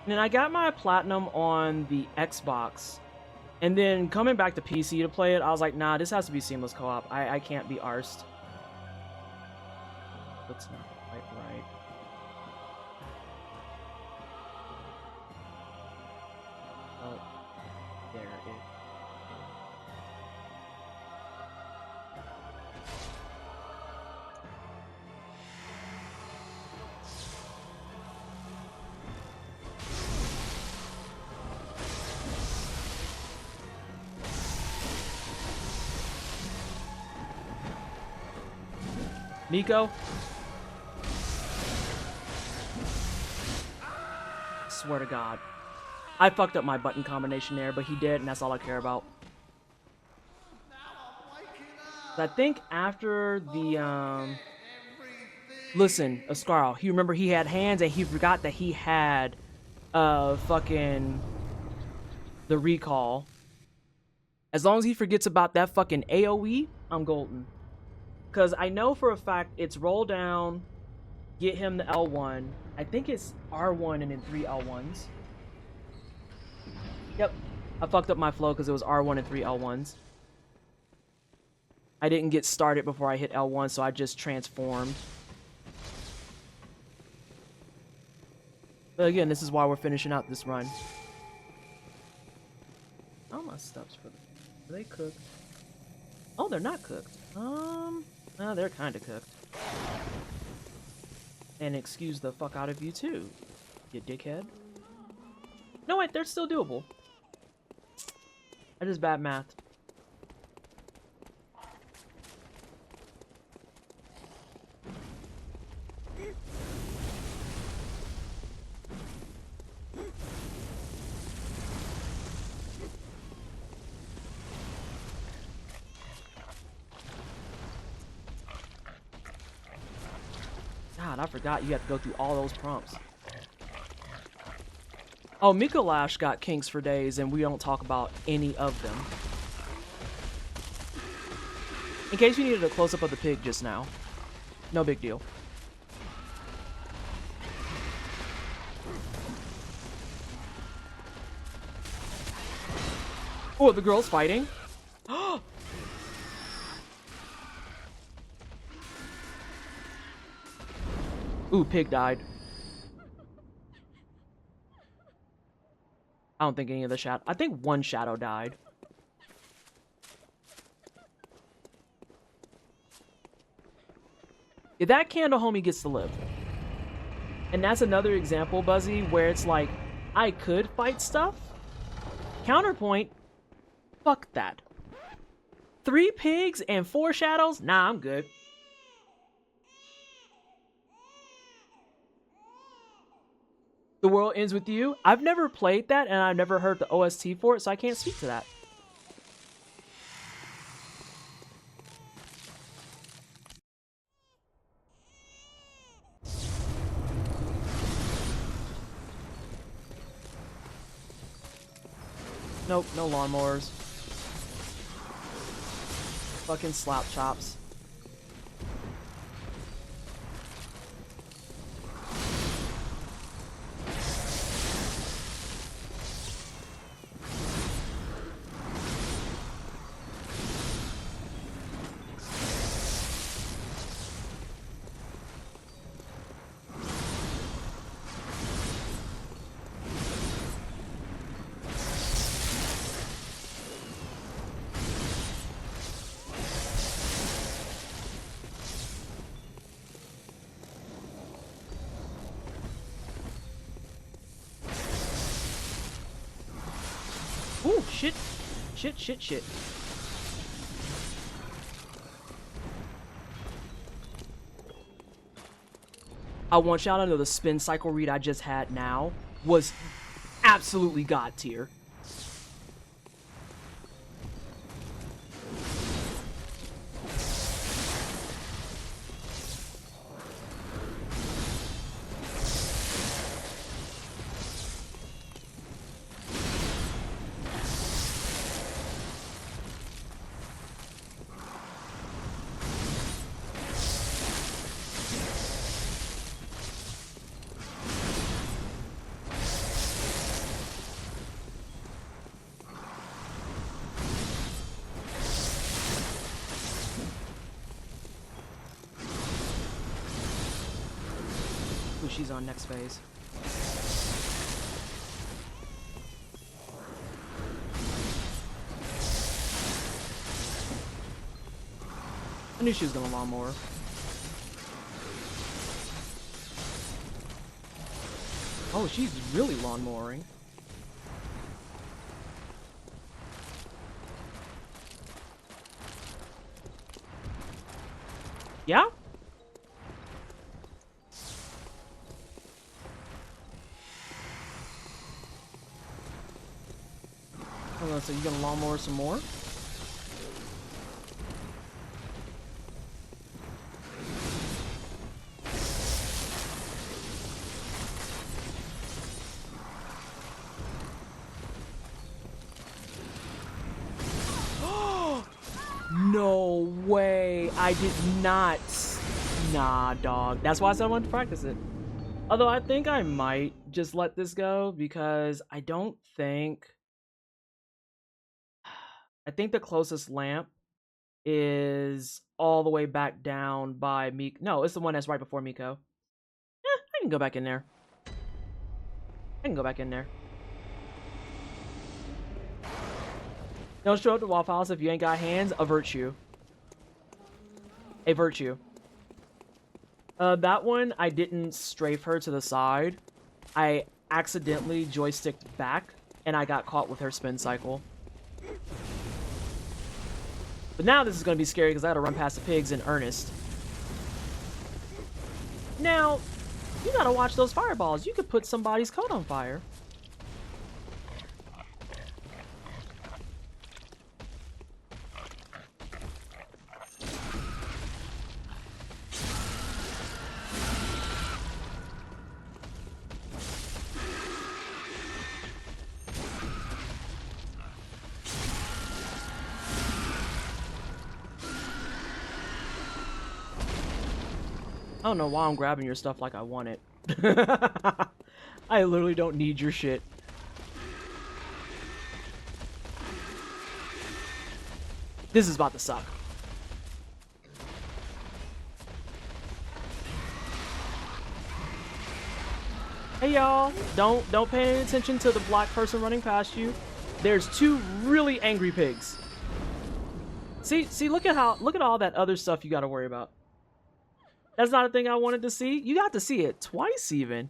And I got my platinum on the Xbox, and then coming back to PC to play it, I was like, nah, this has to be seamless co-op. I can't be arsed. That's not quite right. Oh, there it is. Nico? Swear to God. I fucked up my button combination there, but he did, and that's all I care about. I think after the, listen, Ascarl, you remember he had hands and he forgot that he had, fucking the recall. As long as he forgets about that fucking AoE, I'm golden. Because I know for a fact it's roll down, get him the L1. I think it's R1 and then 3 L1s. Yep. I fucked up my flow because it was R1 and 3 L1s. I didn't get started before I hit L1, so I just transformed. But again, this is why we're finishing out this run. All my stuff's for them. Are they cooked? Oh, they're not cooked. Well, they're kind of cooked. And excuse the fuck out of you too, you dickhead. No, wait, they're still doable. I just bad math. God, I forgot you have to go through all those prompts. Oh, Mikolash got kinks for days, and we don't talk about any of them. In case you needed a close-up of the pig just now. No big deal. Oh, the girl's fighting. Ooh, pig died. I don't think any of the shadow. I think one shadow died. Yeah, that candle homie gets to live. And that's another example, Buzzy, where it's like, I could fight stuff. Counterpoint, Fuck that. 3 pigs and 4 shadows? Nah, I'm good. The World Ends With You? I've never played that, and I've never heard the OST for it, so I can't speak to that. Nope, no lawnmowers. Fucking slap chops. Ooh, shit. Shit. I want y'all to know the spin cycle read I just had now was absolutely god tier. She's on next phase. I knew she was gonna lawnmower. Oh, she's really lawnmowering. Yeah? Hold on, so you gonna lawnmower some more? No way! I did not. Nah, dog. That's why I said I wanted to practice it. Although I think I might just let this go because I don't think... I think the closest lamp is all the way back down by Miko. No, it's the one that's right before Miko. I can go back in there. Don't show up to Waffle House if you ain't got hands. A virtue. That one, I didn't strafe her to the side. I accidentally joysticked back, and I got caught with her spin cycle. But now this is going to be scary because I got to run past the pigs in earnest. Now, you got to watch those fireballs. You could put somebody's coat on fire. I don't know why I'm grabbing your stuff like I want it. I literally don't need your shit. This is about to suck. Hey y'all, don't pay any attention to the black person running past you. There's 2 really angry pigs. See, look at all that other stuff you got to worry about. That's not a thing I wanted to see. You got to see it twice even.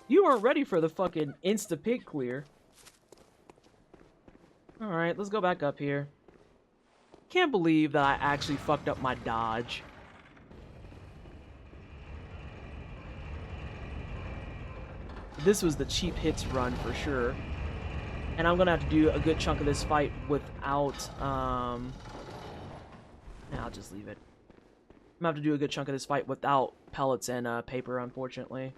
You weren't ready for the fucking insta-pig clear. Alright, let's go back up here. Can't believe that I actually fucked up my dodge. This was the cheap hits run for sure. And I'm gonna have to do a good chunk of this fight without, nah, I'll just leave it. I'm gonna have to do a good chunk of this fight without pellets and paper, unfortunately.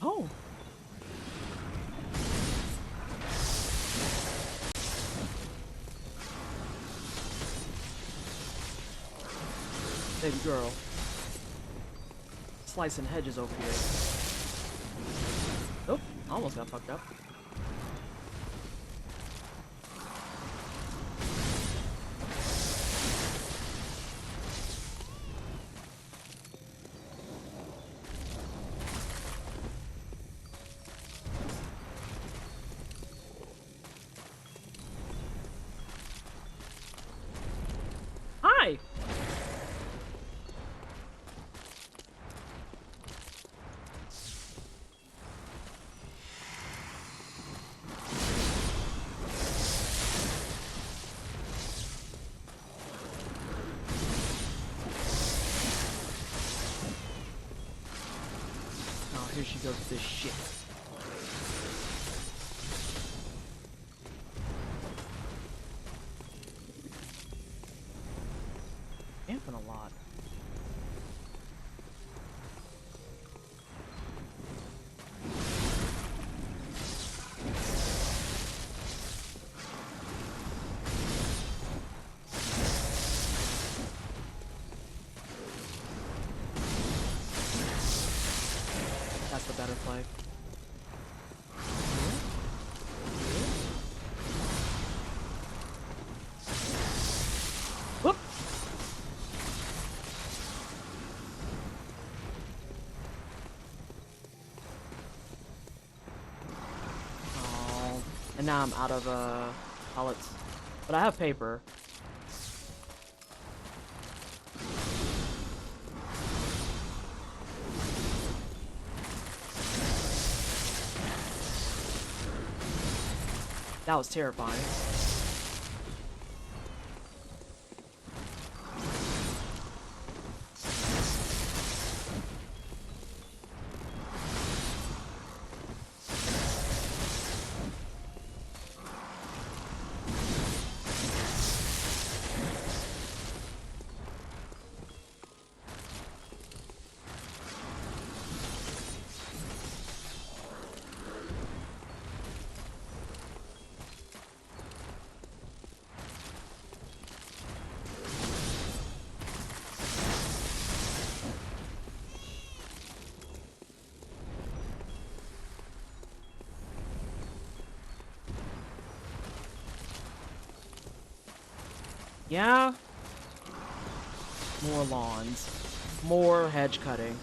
Oh. Baby girl. Slicing hedges over here. Oh, almost got fucked up. Hi! Oh, here she goes with this shit. Amping a lot. That's the better play. Whoop! Oh, and now I'm out of pellets, but I have paper. That was terrifying. Yeah. More lawns. More hedge cutting.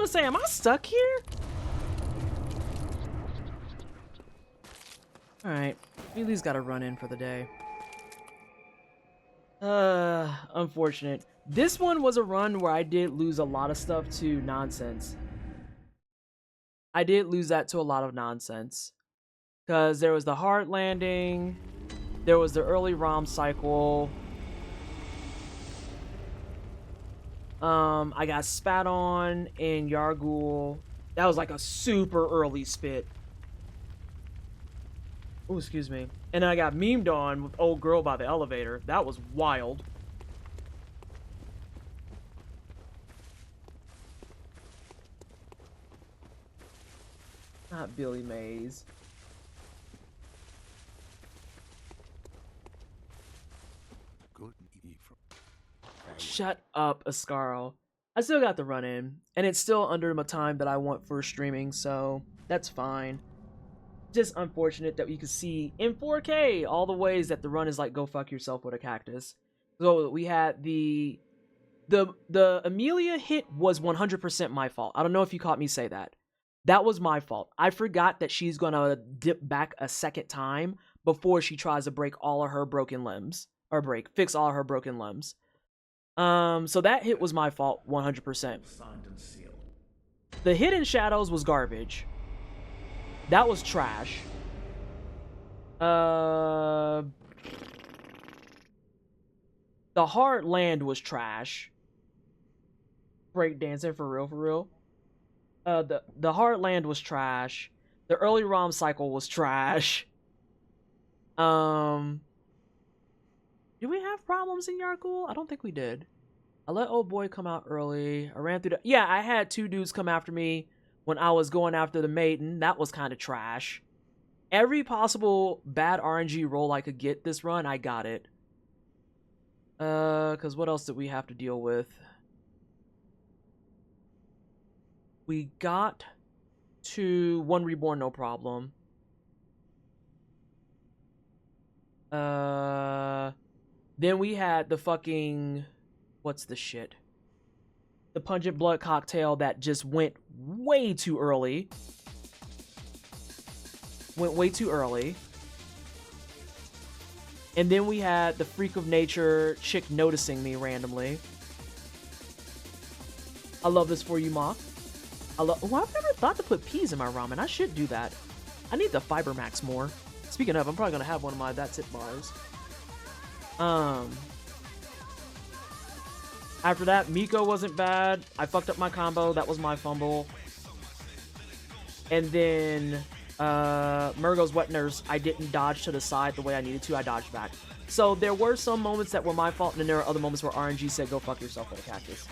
gonna say, am I stuck here? Alright. Mealy's gotta run in for the day. Unfortunate. This one was a run where I did lose a lot of stuff to nonsense. I did lose that to a lot of nonsense. Because there was the hard landing, there was the early ROM cycle. I got spat on in Yargul. That was like a super early spit. Oh, excuse me. And then I got memed on with old girl by the elevator. That was wild. Not Billy Mays. Shut up, Ascaro. I still got the run in, and it's still under my time that I want for streaming, so that's fine. Just unfortunate that you can see in 4K all the ways that the run is like, go fuck yourself with a cactus. So we had the Amelia hit was 100% my fault. I don't know if you caught me say that. That was my fault. I forgot that she's gonna dip back a second time before she tries to break all of her broken limbs. Or fix all of her broken limbs. So that hit was my fault 100%. The hidden shadows was garbage. That was trash. The hard land was trash. Breakdancing for real. The hard land was trash. The early ROM cycle was trash. Did we have problems in Yargul? I don't think we did. I let old boy come out early. I ran through the... Yeah, I had 2 dudes come after me when I was going after the maiden. That was kind of trash. Every possible bad RNG roll I could get this run, I got it. Because what else did we have to deal with? We got to 1 Reborn, no problem. Then we had the fucking... What's the shit? The Pungent Blood Cocktail that just went way too early. Went way too early. And then we had the Freak of Nature chick noticing me randomly. I love this for you, Mock. Oh, I've never thought to put peas in my ramen. I should do that. I need the Fiber Max more. Speaking of, I'm probably gonna have one of my That's It bars. After that, Miko wasn't bad. I fucked up my combo. That was my fumble. And then Murgo's Wet Nurse, I didn't dodge to the side the way I needed to. I dodged back. So there were some moments that were my fault, and then there are other moments where RNG said, go fuck yourself with a cactus.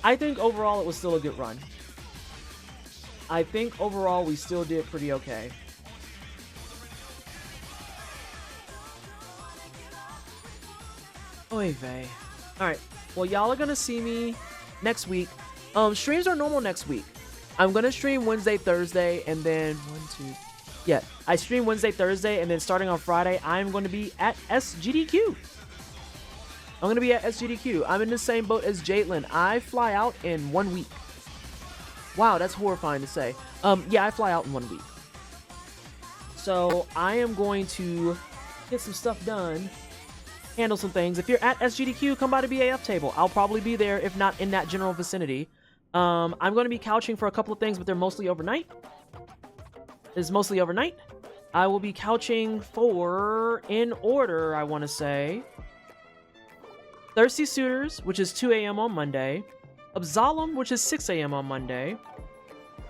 I think overall it was still a good run. I think overall we still did pretty okay. Oy vey. Alright, well y'all are gonna see me next week. Streams are normal next week. I'm gonna stream Wednesday, Thursday, and then I stream Wednesday, Thursday, and then starting on Friday, I'm gonna be at SGDQ. I'm gonna be at SGDQ. I'm in the same boat as Jaitlin. I fly out in 1 week. Wow, that's horrifying to say. Yeah, I fly out in 1 week. So I am going to get some stuff done, handle some things. If you're at SGDQ, come by the BAF table. I'll probably be there, if not in that general vicinity. I'm going to be couching for a couple of things, but they're mostly overnight. It's mostly overnight. I will be couching for, in order, I want to say, Thirsty Suitors, which is 2 a.m. on Monday. Absalom, which is 6 a.m. on Monday.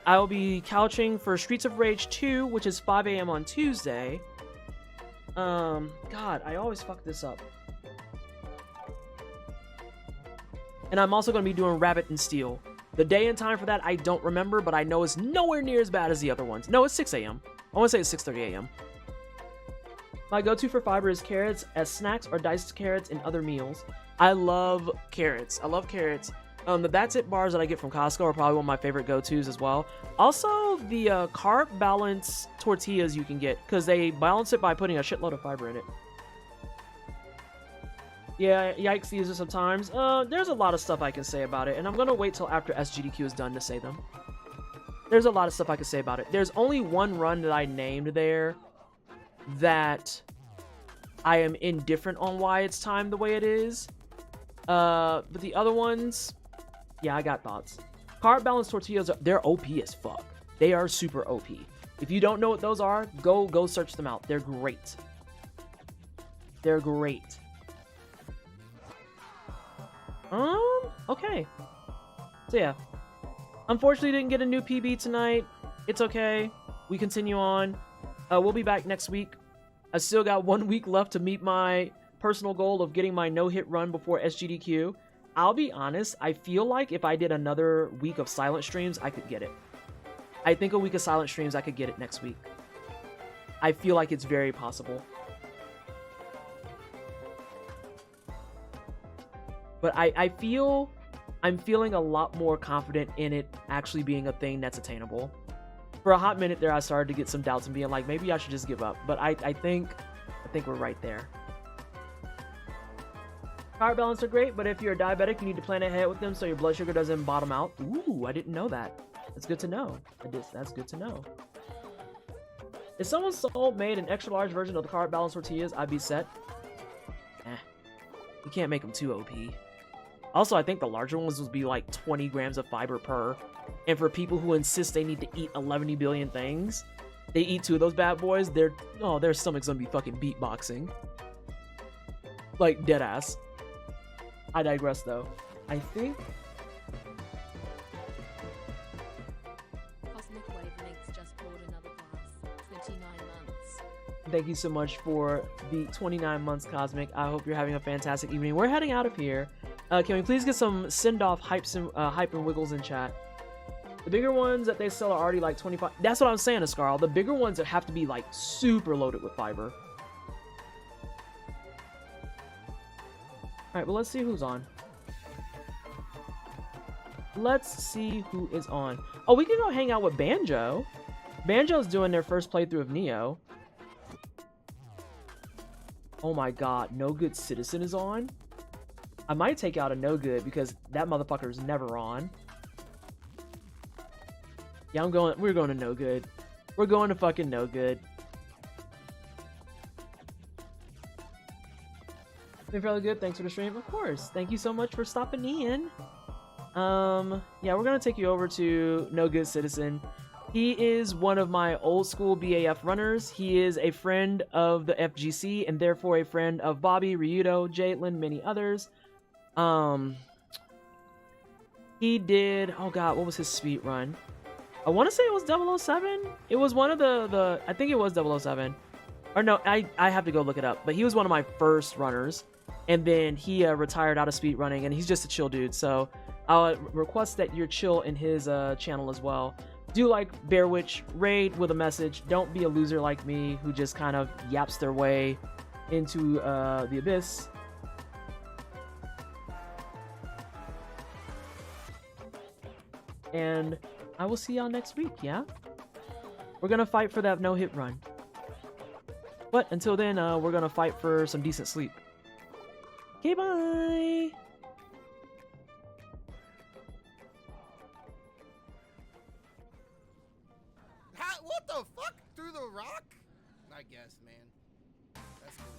I will be couching for Streets of Rage 2, which is 5 a.m. on Tuesday. God, I always fuck this up. And I'm also going to be doing Rabbit and Steel. The day and time for that, I don't remember, but I know it's nowhere near as bad as the other ones. No, it's 6 a.m. I want to say it's 6:30 a.m. My go-to for fiber is carrots as snacks or diced carrots in other meals. I love carrots. I love carrots. The That's It bars that I get from Costco are probably one of my favorite go-tos as well. Also, the carb balance tortillas you can get, because they balance it by putting a shitload of fiber in it. Yeah, yikes user sometimes. There's a lot of stuff I can say about it, and I'm gonna wait till after SGDQ is done to say them. There's a lot of stuff I can say about it. There's only one run that I named there that I am indifferent on why it's timed the way it is. But the other ones, yeah, I got thoughts. Carb balance tortillas, they're OP as fuck. They are super OP. If you don't know what those are, go search them out. They're great. They're great. Okay. So yeah. Unfortunately, didn't get a new PB tonight. It's okay. We continue on. We'll be back next week. I still got 1 week left to meet my personal goal of getting my no-hit run before SGDQ. I'll be honest, I feel like if I did another week of silent streams, I could get it. I think a week of silent streams, I could get it next week. I feel like it's very possible. But I'm feeling a lot more confident in it actually being a thing that's attainable. For a hot minute there, I started to get some doubts and being like, maybe I should just give up. But I think we're right there. Carb balance are great, but if you're a diabetic, you need to plan ahead with them so your blood sugar doesn't bottom out. Ooh, I didn't know that. That's good to know. That's good to know. If someone made an extra large version of the carb balance tortillas, I'd be set. You can't make them too OP. Also, I think the larger ones would be like 20 grams of fiber per. And for people who insist they need to eat 11 billion things, they eat 2 of those bad boys, their stomach's gonna be fucking beatboxing. Like, dead ass. I digress, though. I think... Cosmic Wavelengths just poured another glass. 29 months. Thank you so much for the 29 months, Cosmic. I hope you're having a fantastic evening. We're heading out of here. Can we please get some send-off hype and wiggles in chat? The bigger ones that they sell are already like 25. That's what I'm saying, Ascarl. The bigger ones that have to be like super loaded with fiber. Alright, well, let's see who's on. Let's see who is on. Oh, we can go hang out with Banjo. Banjo's doing their first playthrough of Neo. Oh my god, No Good Citizen is on? I might take out a No Good because that motherfucker's never on. Yeah, we're going to No Good. We're going to fucking No Good. Been fairly good, thanks for the stream. Of course, thank you so much for stopping in. Yeah, we're gonna take you over to No Good Citizen. He is one of my old school BAF runners. He is a friend of the FGC and therefore a friend of Bobby, Ryudo, Jaitlin, many others. He did, oh god, what was his speed run? I want to say it was 007. It was one of the I think it was 007. Or no, I have to go look it up. But he was one of my first runners. And then he retired out of speed running, and he's just a chill dude. So I'll request that you're chill in his channel as well. Do like Bear Witch, raid with a message. Don't be a loser like me who just kind of yaps their way into the abyss. And I will see y'all next week, yeah? We're gonna fight for that no-hit run. But until then, we're gonna fight for some decent sleep. Okay, bye! What the fuck? Through the rock? I guess, man. That's cool.